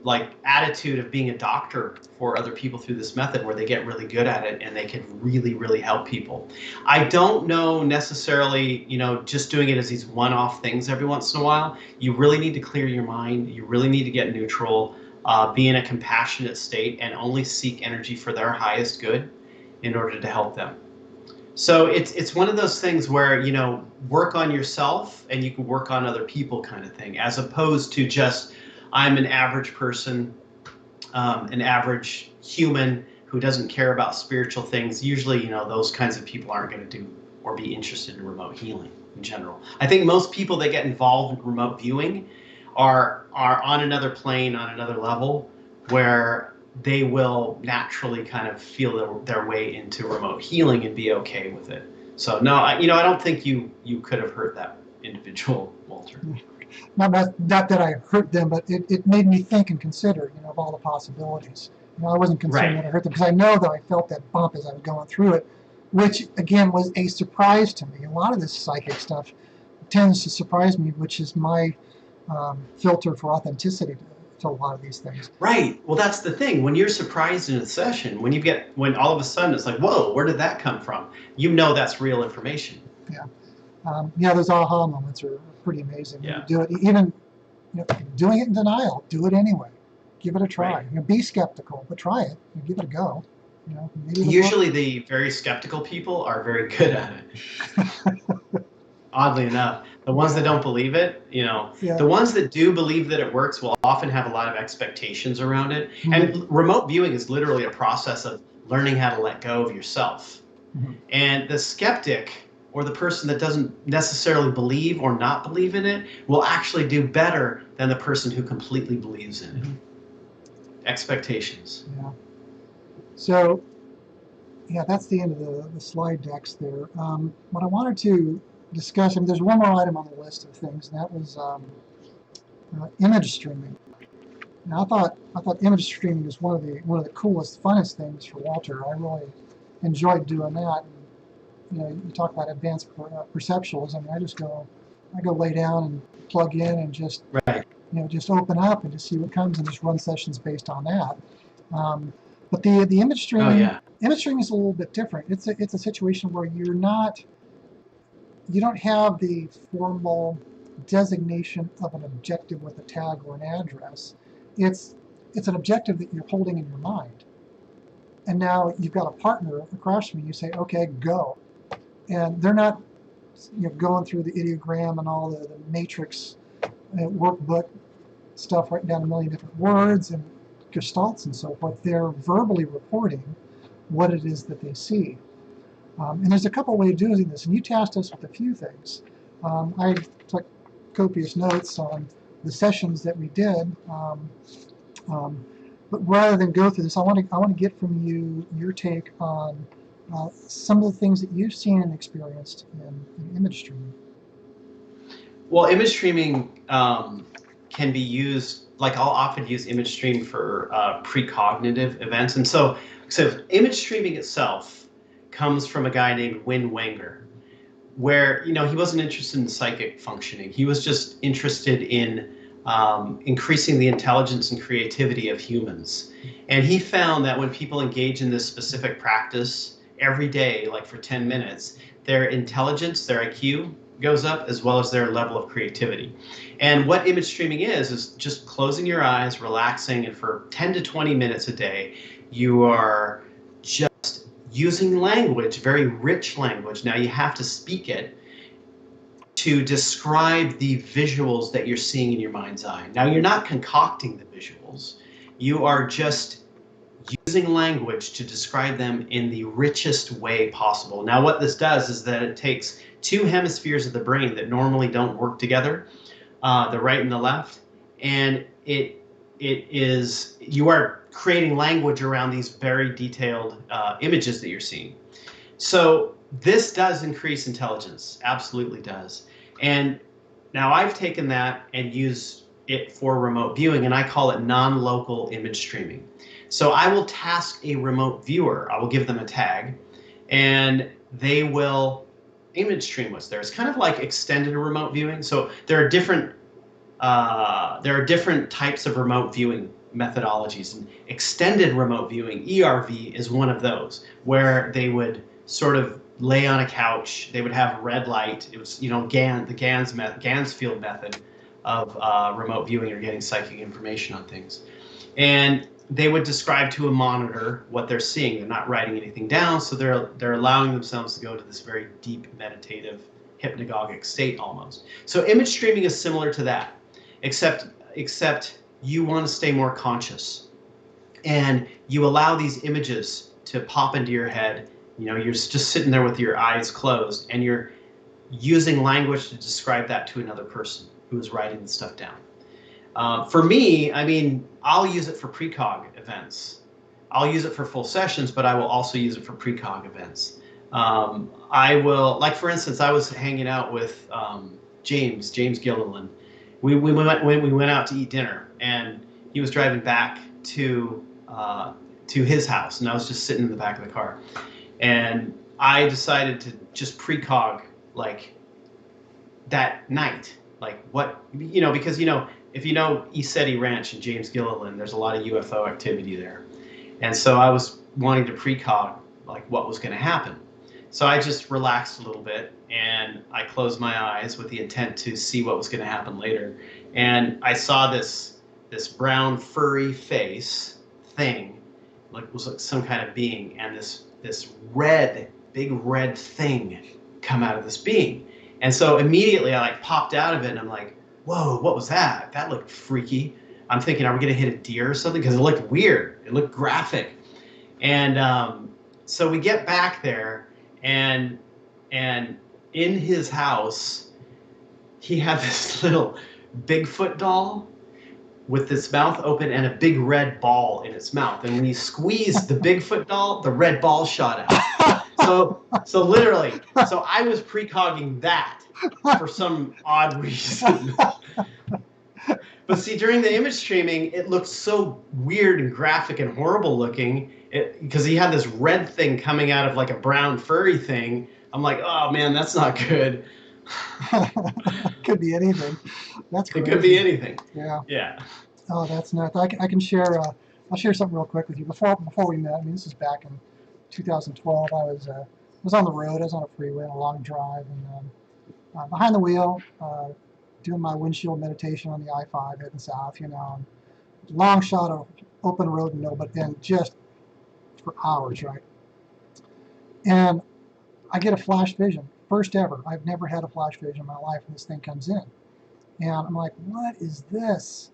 S2: like attitude of being a doctor for other people through this method, where they get really good at it and they can really, really help people. I don't know necessarily, you know, just doing it as these one-off things every once in a while. You really need to clear your mind. You really need to get neutral, be in a compassionate state, and only seek energy for their highest good in order to help them. So it's one of those things where, you know, work on yourself and you can work on other people kind of thing, as opposed to just, I'm an average person, an average human who doesn't care about spiritual things. Usually, you know, those kinds of people aren't going to do or be interested in remote healing in general. I think most people that get involved in remote viewing are on another plane, on another level, where they will naturally kind of feel their way into remote healing and be okay with it. So no, I don't think you could have hurt that individual, Walter.
S1: Not that I hurt them, but it made me think and consider, you know, of all the possibilities. You know, I wasn't concerned that I hurt them, because I know that I felt that bump as I was going through it, which again was a surprise to me. A lot of this psychic stuff tends to surprise me, which is my filter for authenticity to a lot of these things.
S2: Right. Well, that's the thing. When you're surprised in a session, when all of a sudden it's like, whoa, where did that come from? You know that's real information.
S1: Yeah. Yeah, those aha moments are pretty amazing.
S2: Yeah.
S1: You do it, even, you know, doing it in denial, do it anyway. Give it a try.
S2: Right.
S1: You know, be skeptical, but try it. You give it a go. You know,
S2: usually the very skeptical people are very good at it. Oddly enough, the ones that don't believe it, you know, the ones that do believe that it works will often have a lot of expectations around it. Mm-hmm. And remote viewing is literally a process of learning how to let go of yourself. Mm-hmm. And the skeptic, or the person that doesn't necessarily believe or not believe in it, will actually do better than the person who completely believes in it. Mm-hmm. Expectations.
S1: Yeah. So, yeah, that's the end of the slide decks there. What I wanted to discuss, I mean, there's one more item on the list of things, and that was image streaming. Now, I thought image streaming is one of the coolest, funnest things for Walter. I really enjoyed doing that. And, you know, you talk about advanced perceptuals. I mean, I go lay down and plug in and just,
S2: right.
S1: You know, just open up and just see what comes and just run sessions based on that. But the image streaming, image streaming is a little bit different. It's a situation where you don't have the formal designation of an objective with a tag or an address. It's an objective that you're holding in your mind. And now you've got a partner across from you. You say, okay, go. And they're not, you know, going through the Idiogram and all the Matrix workbook stuff, writing down a million different words and gestalts and so forth. They're verbally reporting what it is that they see. And there's a couple ways of doing this, and you tasked us with a few things. I took copious notes on the sessions that we did, but rather than go through this, I want to get from you your take on some of the things that you've seen and experienced in image streaming.
S2: Well, image streaming can be used, like I'll often use image stream for precognitive events. And so image streaming itself comes from a guy named Wim Wenger, where, you know, he wasn't interested in psychic functioning. He was just interested in increasing the intelligence and creativity of humans. And he found that when people engage in this specific practice every day, like for 10 minutes, their intelligence, their IQ goes up, as well as their level of creativity. And what image streaming is just closing your eyes, relaxing, and for 10 to 20 minutes a day, you are just using language, very rich language. Now you have to speak it to describe the visuals that you're seeing in your mind's eye. Now you're not concocting the visuals. You are just using language to describe them in the richest way possible. Now what this does is that it takes two hemispheres of the brain that normally don't work together, the right and the left, and you are creating language around these very detailed images that you're seeing. So This does increase intelligence, absolutely does. And now I've taken that and used it for remote viewing, and I call it non-local image streaming. So I will task a remote viewer, I will give them a tag, and they will image stream what's there. It's kind of like extended remote viewing. So there are different types of remote viewing methodologies, and extended remote viewing, ERV, is one of those, where they would sort of lay on a couch. They would have red light. It was, the Gans field method of remote viewing, or getting psychic information on things. And they would describe to a monitor what they're seeing. They're not writing anything down, so they're allowing themselves to go to this very deep meditative, hypnagogic state almost. So image streaming is similar to that, except you want to stay more conscious, and you allow these images to pop into your head. You're just sitting there with your eyes closed, and you're using language to describe that to another person who is writing the stuff down. For me, I'll use it for precog events. I'll use it for full sessions, but I will also use it for precog events. I will, like for instance, I was hanging out with James Gilliland. We went out to eat dinner, and he was driving back to his house, and I was just sitting in the back of the car. And I decided to just precog like that night, like what, because if you know Isetti Ranch and James Gilliland, there's a lot of UFO activity there. And so I was wanting to precog like what was going to happen. So I just relaxed a little bit, and I closed my eyes with the intent to see what was going to happen later. And I saw this brown furry face thing, like it was like some kind of being, and this big red thing come out of this being. And so immediately I like popped out of it, and I'm like, whoa, what was that? That looked freaky. I'm thinking, are we going to hit a deer or something? Because it looked weird. It looked graphic. And so we get back there, and in his house, he had this little Bigfoot doll with its mouth open and a big red ball in its mouth. And when he squeezed the Bigfoot doll, the red ball shot out. So literally, so I was precogging that for some odd reason. But see, during the image streaming, it looked so weird and graphic and horrible looking, because he had this red thing coming out of like a brown furry thing. I'm like, oh man, that's not good.
S1: Could be anything. That's crazy.
S2: It could be anything.
S1: Yeah.
S2: Yeah.
S1: Oh, that's nuts. I can share. I'll share something real quick with you. Before we met, this is back in 2012. I was on the road. I was on a freeway, on a long drive, and behind the wheel, doing my windshield meditation on the I-5 heading south. Long shot of open road, and just for hours, right? And I get a flash vision, first ever. I've never had a flash vision in my life, and this thing comes in, and I'm like, what is this?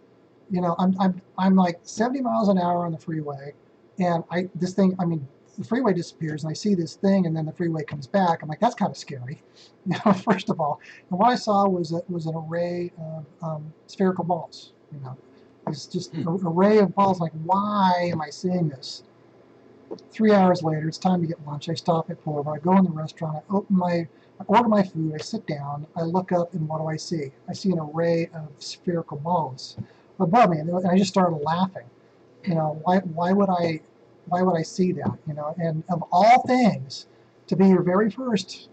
S1: I'm like 70 miles an hour on the freeway, and the freeway disappears, and I see this thing, and then the freeway comes back. I'm like, that's kind of scary, first of all. And what I saw was an array of spherical balls. It's just an array of balls. Like, why am I seeing this? 3 hours later, it's time to get lunch. I stop, I pull over, I go in the restaurant, I order my food, I sit down, I look up, and what do I see? I see an array of spherical balls above me, and I just started laughing. Why would I see that? And of all things, to be your very first,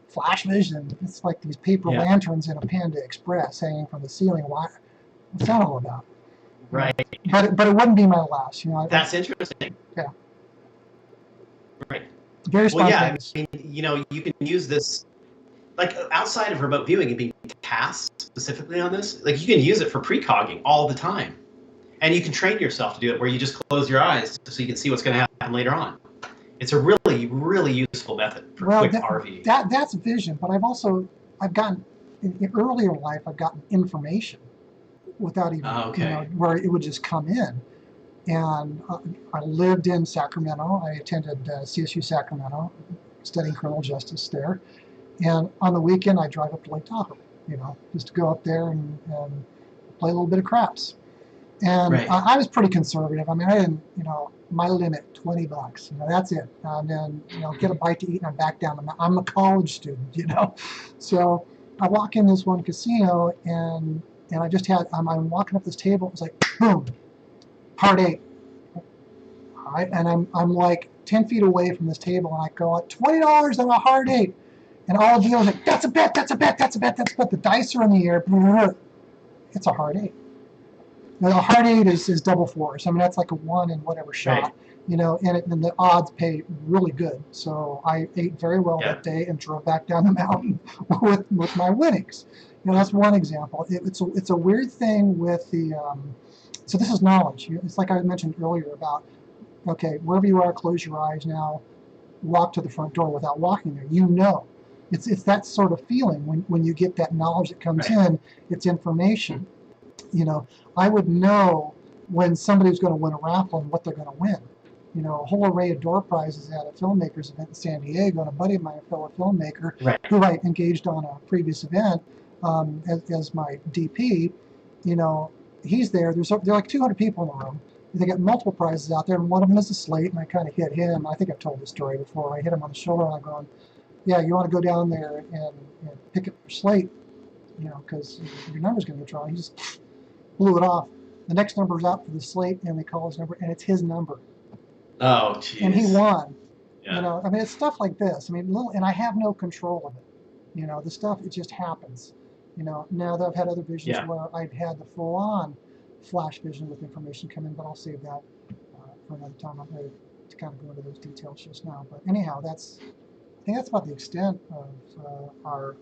S1: flash vision, it's like these paper lanterns in a Panda Express hanging from the ceiling. What's that all about?
S2: Right.
S1: But it wouldn't be my last.
S2: That's interesting.
S1: Yeah.
S2: Right.
S1: Very
S2: spontaneous.
S1: spontaneous.
S2: Well, yeah, you can use this, like outside of remote viewing and being tasked specifically on this, like you can use it for precogging all the time. And you can train yourself to do it where you just close your eyes so you can see what's going to happen later on. It's a really, really useful method for quick RV.
S1: That's vision, but I've gotten, in earlier life, I've gotten information without even, where it would just come in. And I lived in Sacramento. I attended CSU Sacramento, studying criminal justice there. And on the weekend, I drive up to Lake Tahoe, just to go up there and play a little bit of craps. And
S2: Right.
S1: I was pretty conservative. I mean, I didn't, my limit, $20. That's it. And then, get a bite to eat and I'm back down. I'm a college student, So I walk in this one casino and I just had, I'm walking up this table. It was like, boom, hard 8. All right. And I'm like 10 feet away from this table and I go, $20 on a hard 8. And all the dealers are like, that's a bet, that's a bet, that's a bet, that's a bet. The dice are in the air. It's a hard 8. Now, a hard 8 is double fours. I mean, that's like a 1 in whatever shot,
S2: Right.
S1: And the odds pay really good. So I ate very well
S2: Yeah.
S1: that day and drove back down the mountain with my winnings. That's one example. It's a weird thing with the, so this is knowledge. It's like I mentioned earlier about, okay, wherever you are, close your eyes now, walk to the front door without walking there. It's that sort of feeling when you get that knowledge that comes
S2: Right.
S1: in, it's information. I would know when somebody's going to win a raffle and what they're going to win. A whole array of door prizes at a filmmakers event in San Diego, and a buddy of mine, a fellow filmmaker,
S2: Right.
S1: who I engaged on a previous event as my DP, he's there. There are like 200 people in the room. They got multiple prizes out there, and one of them is a slate, and I kind of hit him. I think I've told this story before. I hit him on the shoulder, and I'm going, yeah, you want to go down there and pick up your slate, because your number's going to get drawn. He just blew it off. The next number's out for the slate, and they call his number, and it's his number.
S2: Oh, geez.
S1: And he won.
S2: Yeah.
S1: I mean, it's stuff like this. I mean, and I have no control of it. The stuff, it just happens. Now that I've had other visions where I've had the full-on flash vision with information come in, but I'll save that for another time. I'm ready to kind of go into those details just now. But anyhow, I think that's about the extent of our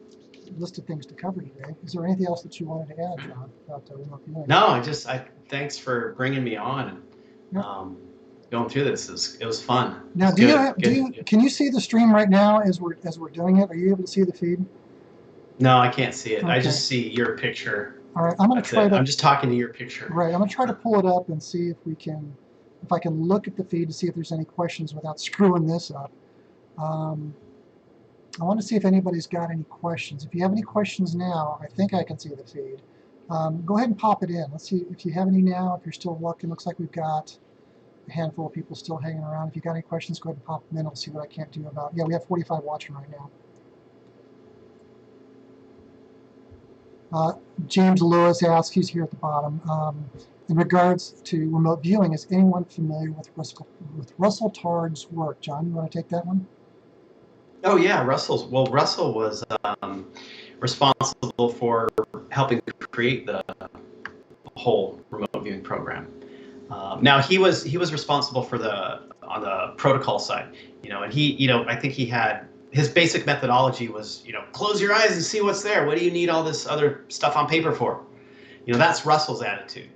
S1: list of things to cover today. Is there anything else that you wanted to add, John, about remote viewing?
S2: No, thanks for bringing me on and going through this. It was fun.
S1: Now, can you see the stream right now as we're doing it? Are you able to see the feed?
S2: No, I can't see it.
S1: Okay.
S2: I just see your picture.
S1: All right, I'm going to try to.
S2: I'm just talking to your picture.
S1: Right, I'm going to try to pull it up and see if I can look at the feed to see if there's any questions without screwing this up. I want to see if anybody's got any questions. If you have any questions now, I think I can see the feed. Go ahead and pop it in. Let's see if you have any now. If you're still looking, looks like we've got a handful of people still hanging around. If you got any questions, go ahead and pop them in. I'll see what I can't do about. Yeah, we have 45 watching right now. James Lewis asks, he's here at the bottom. In regards to remote viewing, is anyone familiar with Russell Targ's work? John, you want to take that one?
S2: Oh yeah, Russell was responsible for helping create the whole remote viewing program. Now he was responsible for on the protocol side, and he, I think he had his basic methodology was, close your eyes and see what's there. What do you need all this other stuff on paper for? That's Russell's attitude.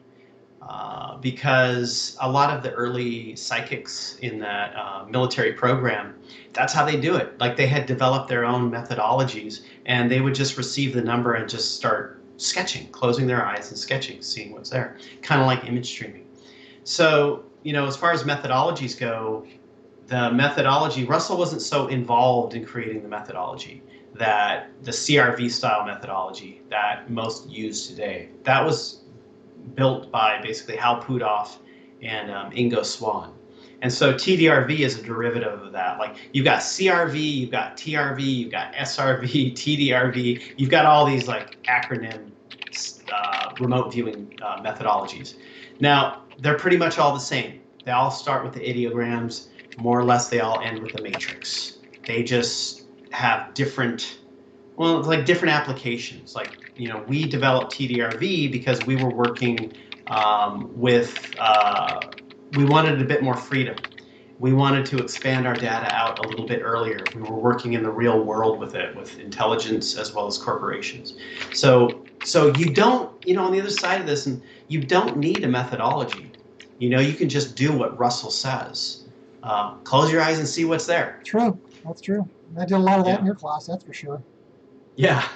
S2: Because a lot of the early psychics in that military program, that's how they do it. Like they had developed their own methodologies and they would just receive the number and just start sketching, closing their eyes and sketching, seeing what's there, kind of like image streaming. So, as far as methodologies go, the methodology, Russell wasn't so involved in creating the methodology that the CRV style methodology that most use today. That was built by basically Hal Puthoff and Ingo Swann. And so TDRV is a derivative of that. Like you've got CRV, you've got TRV, you've got SRV, TDRV, you've got all these like acronym remote viewing methodologies. Now, they're pretty much all the same. They all start with the Idiograms. More or less, they all end with the Matrix. They just have different, different applications. Like, we developed TDRV because we were working we wanted a bit more freedom. We wanted to expand our data out a little bit earlier. We were working in the real world with it, with intelligence as well as corporations. So you don't, on the other side of this, and you don't need a methodology. You can just do what Russell says. Close your eyes and see what's there.
S1: True, that's true. I did a lot of that in your class, that's for sure.
S2: Yeah.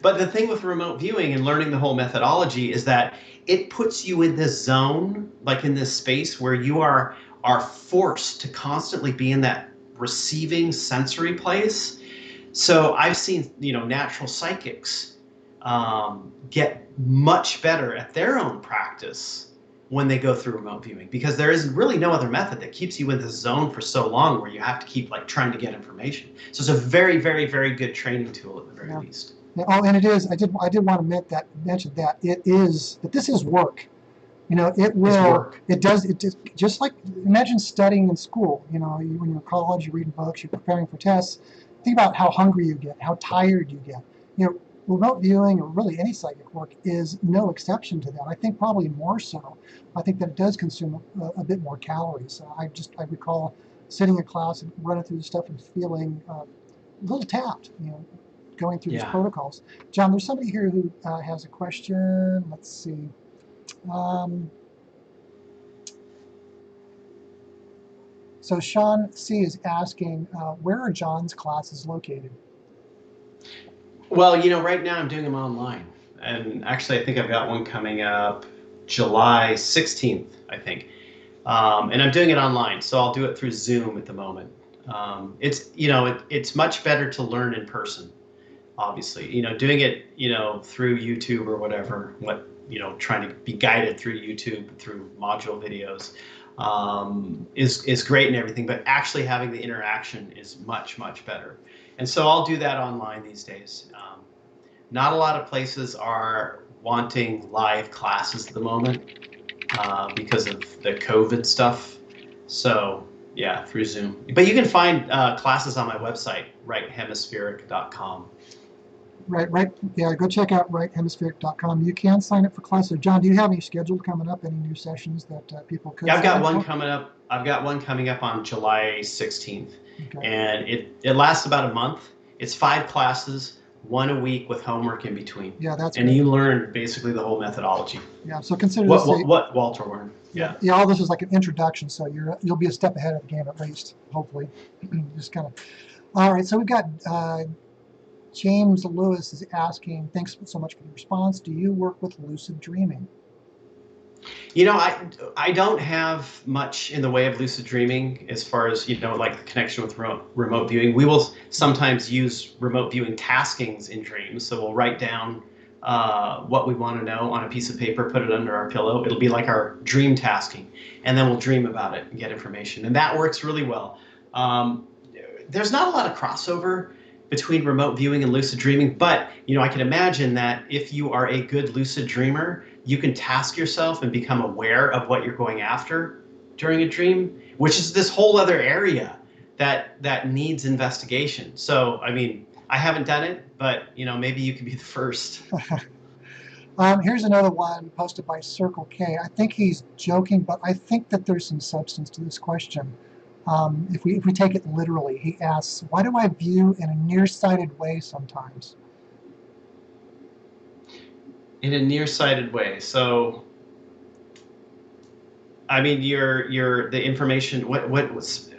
S2: But the thing with remote viewing and learning the whole methodology is that it puts you in this zone, like in this space where you are forced to constantly be in that receiving sensory place. So I've seen, natural psychics get much better at their own practice when they go through remote viewing, because there is really no other method that keeps you in this zone for so long where you have to keep like trying to get information. So it's a very, very, very good training tool at the very least.
S1: Yeah, oh, and it is. I did want to mention that this is work. You know, it will. It does. It just like imagine studying in school. You know, when you're in college, you're reading books, you're preparing for tests. Think about how hungry you get, how tired you get. You know, remote viewing or really any psychic work is no exception to that. I think probably more so. I think that it does consume a bit more calories. I recall sitting in class and running through the stuff and feeling a little tapped. You know, going through these protocols. John, there's somebody here who has a question. Let's see. So Sean C. is asking, where are John's classes located?
S2: Well, you know, right now I'm doing them online. And actually, I think I've got one coming up July 16th, I think. And I'm doing it online, so I'll do it through Zoom at the moment. It's much better to learn in person, obviously. You know, doing it, you know, through YouTube or whatever, trying to be guided through YouTube, through module videos, is great and everything, but actually having the interaction is much, much better. And so I'll do that online these days. Not a lot of places are wanting live classes at the moment because of the COVID stuff. So yeah, through Zoom. But you can find classes on my website, righthemispheric.com.
S1: Right. Yeah, go check out righthemispheric.com. You can sign up for classes. John, do you have any scheduled coming up? Any new sessions that people could?
S2: Yeah, I've got one coming up. I've got one coming up on July 16th, and it lasts about a month. It's 5 classes, 1 a week with homework in between.
S1: Yeah, that's.
S2: And you learn basically the whole methodology.
S1: Yeah, so consider
S2: what Walter learned. Yeah.
S1: Yeah, all this is like an introduction, so you'll be a step ahead of the game at least, hopefully. Just kind of. All right, so we've got. James Lewis is asking, thanks so much for the response. Do you work with lucid dreaming?
S2: You know, I don't have much in the way of lucid dreaming as far as, you know, like the connection with remote viewing. We will sometimes use remote viewing taskings in dreams. So we'll write down what we want to know on a piece of paper, put it under our pillow. It'll be like our dream tasking. And then we'll dream about it and get information. And that works really well. There's not a lot of crossover between remote viewing and lucid dreaming, but you know, I can imagine that if you are a good lucid dreamer, you can task yourself and become aware of what you're going after during a dream, which is this whole other area that needs investigation. So, I mean, I haven't done it, but you know, maybe you could be the first.
S1: Here's another one posted by Circle K. I think he's joking, but I think that there's some substance to this question. If we take it literally, he asks, why do I view in a nearsighted way sometimes?
S2: In a nearsighted way. So, I mean, the information. What was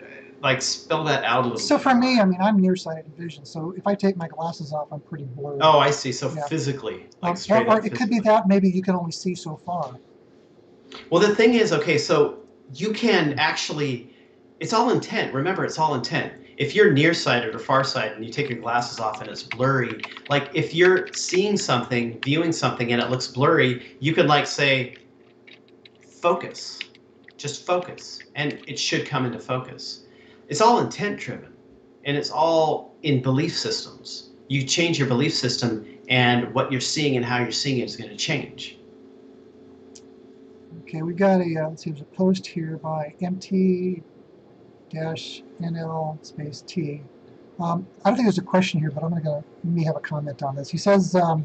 S2: like? Spell that out a little.
S1: So for me, I mean, I'm nearsighted in vision. So if I take my glasses off, I'm pretty blurry.
S2: Oh, I see. So yeah. Physically, like straight
S1: or
S2: up
S1: it could be that maybe you can only see so far.
S2: Well, the thing is, okay, so you can actually. It's all intent. Remember, it's all intent. If you're nearsighted or farsighted and you take your glasses off and it's blurry, like if you're seeing something, viewing something and it looks blurry, you could like say, focus, just focus, and it should come into focus. It's all intent driven and it's all in belief systems. You change your belief system and what you're seeing and how you're seeing it is going to change.
S1: Okay, we got let's see, there's a post here by MT NL space T. I don't think there's a question here, but I'm going to me have a comment on this. He says, I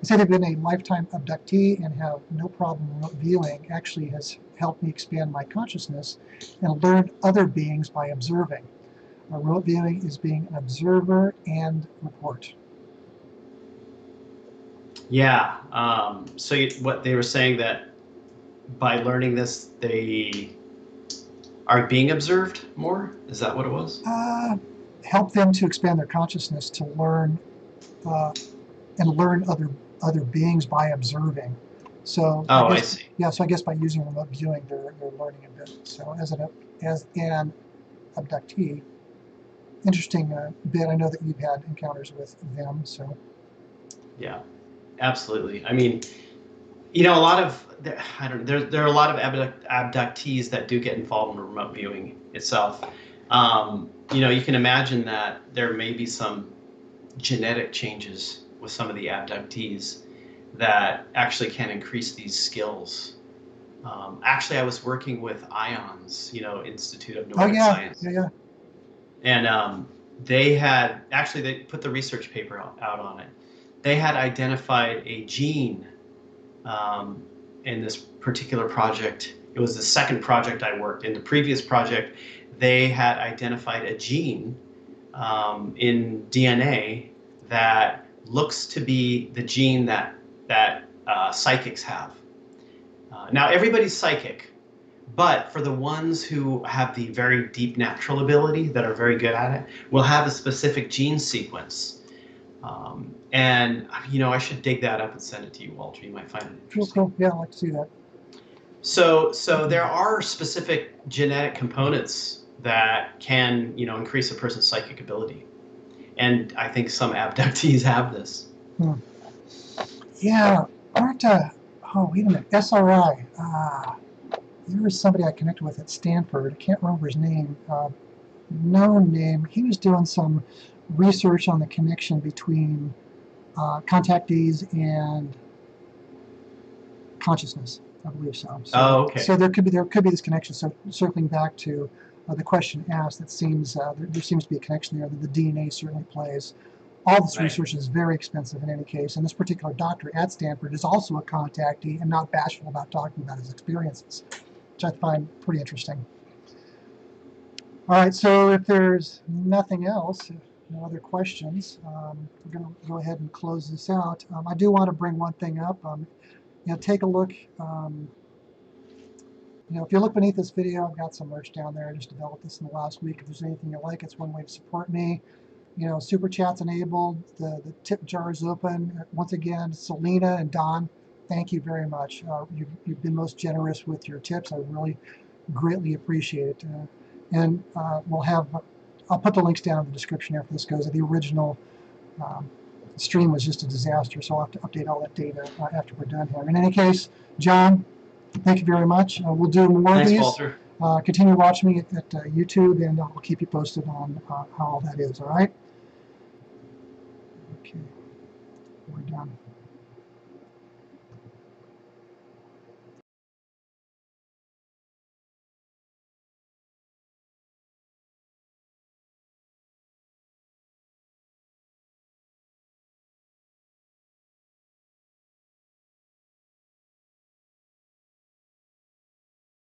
S1: say they've been a lifetime abductee and have no problem remote viewing. Actually has helped me expand my consciousness and learn other beings by observing. Remote viewing is being an observer and report.
S2: Yeah. So what they were saying that by learning this, they are being observed more? Is that what it was?
S1: Help them to expand their consciousness to learn and learn other beings by observing. So
S2: I see.
S1: Yeah, so I guess by using remote viewing, they're learning a bit. So as an abductee, interesting bit. I know that you've had encounters with them. So
S2: yeah. Absolutely. I mean, you know, a lot of I don't. There are a lot of abductees that do get involved in remote viewing itself. You know, you can imagine that there may be some genetic changes with some of the abductees that actually can increase these skills. Actually, I was working with IONS, you know, Institute of
S1: Oh
S2: Noetic
S1: yeah,
S2: Science,
S1: yeah, yeah.
S2: and they had actually they put the research paper out on it. They had identified a gene um, in this particular project. It was the second project I worked in. The previous project, they had identified a gene in DNA that looks to be the gene that psychics have. Now everybody's psychic, but for the ones who have the very deep natural ability that are very good at it, will have a specific gene sequence. And you know, I should dig that up and send it to you, Walter. You might find it
S1: Cool,
S2: interesting.
S1: cool. Yeah, I'd like to see that.
S2: So there are specific genetic components that can, you know, increase a person's psychic ability, and I think some abductees have this.
S1: Hmm. Yeah, aren't oh wait a minute, SRI. There was somebody I connected with at Stanford. I can't remember his name. Known name. He was doing some research on the connection between contactees and consciousness. I believe so.
S2: Oh, okay.
S1: So there could be this connection. So circling back to the question asked, that seems there seems to be a connection there that the DNA certainly plays. All this
S2: Right.
S1: research is very expensive in any case, and this particular doctor at Stanford is also a contactee and not bashful about talking about his experiences, which I find pretty interesting. All right, so if there's nothing else, no other questions, we're going to go ahead and close this out. I do want to bring one thing up. You know, take a look. You know, if you look beneath this video, I've got some merch down there. I just developed this in the last week. If there's anything you like, it's one way to support me. You know, super chat's enabled. The tip jar is open. Once again, Selena and Don, thank you very much. You've been most generous with your tips. I really greatly appreciate it. And we'll have, I'll put the links down in the description after this goes. The original stream was just a disaster, so I'll have to update all that data after we're done here. In any case, John, thank you very much. We'll do more
S2: Thanks,
S1: of these.
S2: Walter.
S1: Continue watching me at YouTube, and I'll keep you posted on how all that is, all right? Okay, we're done.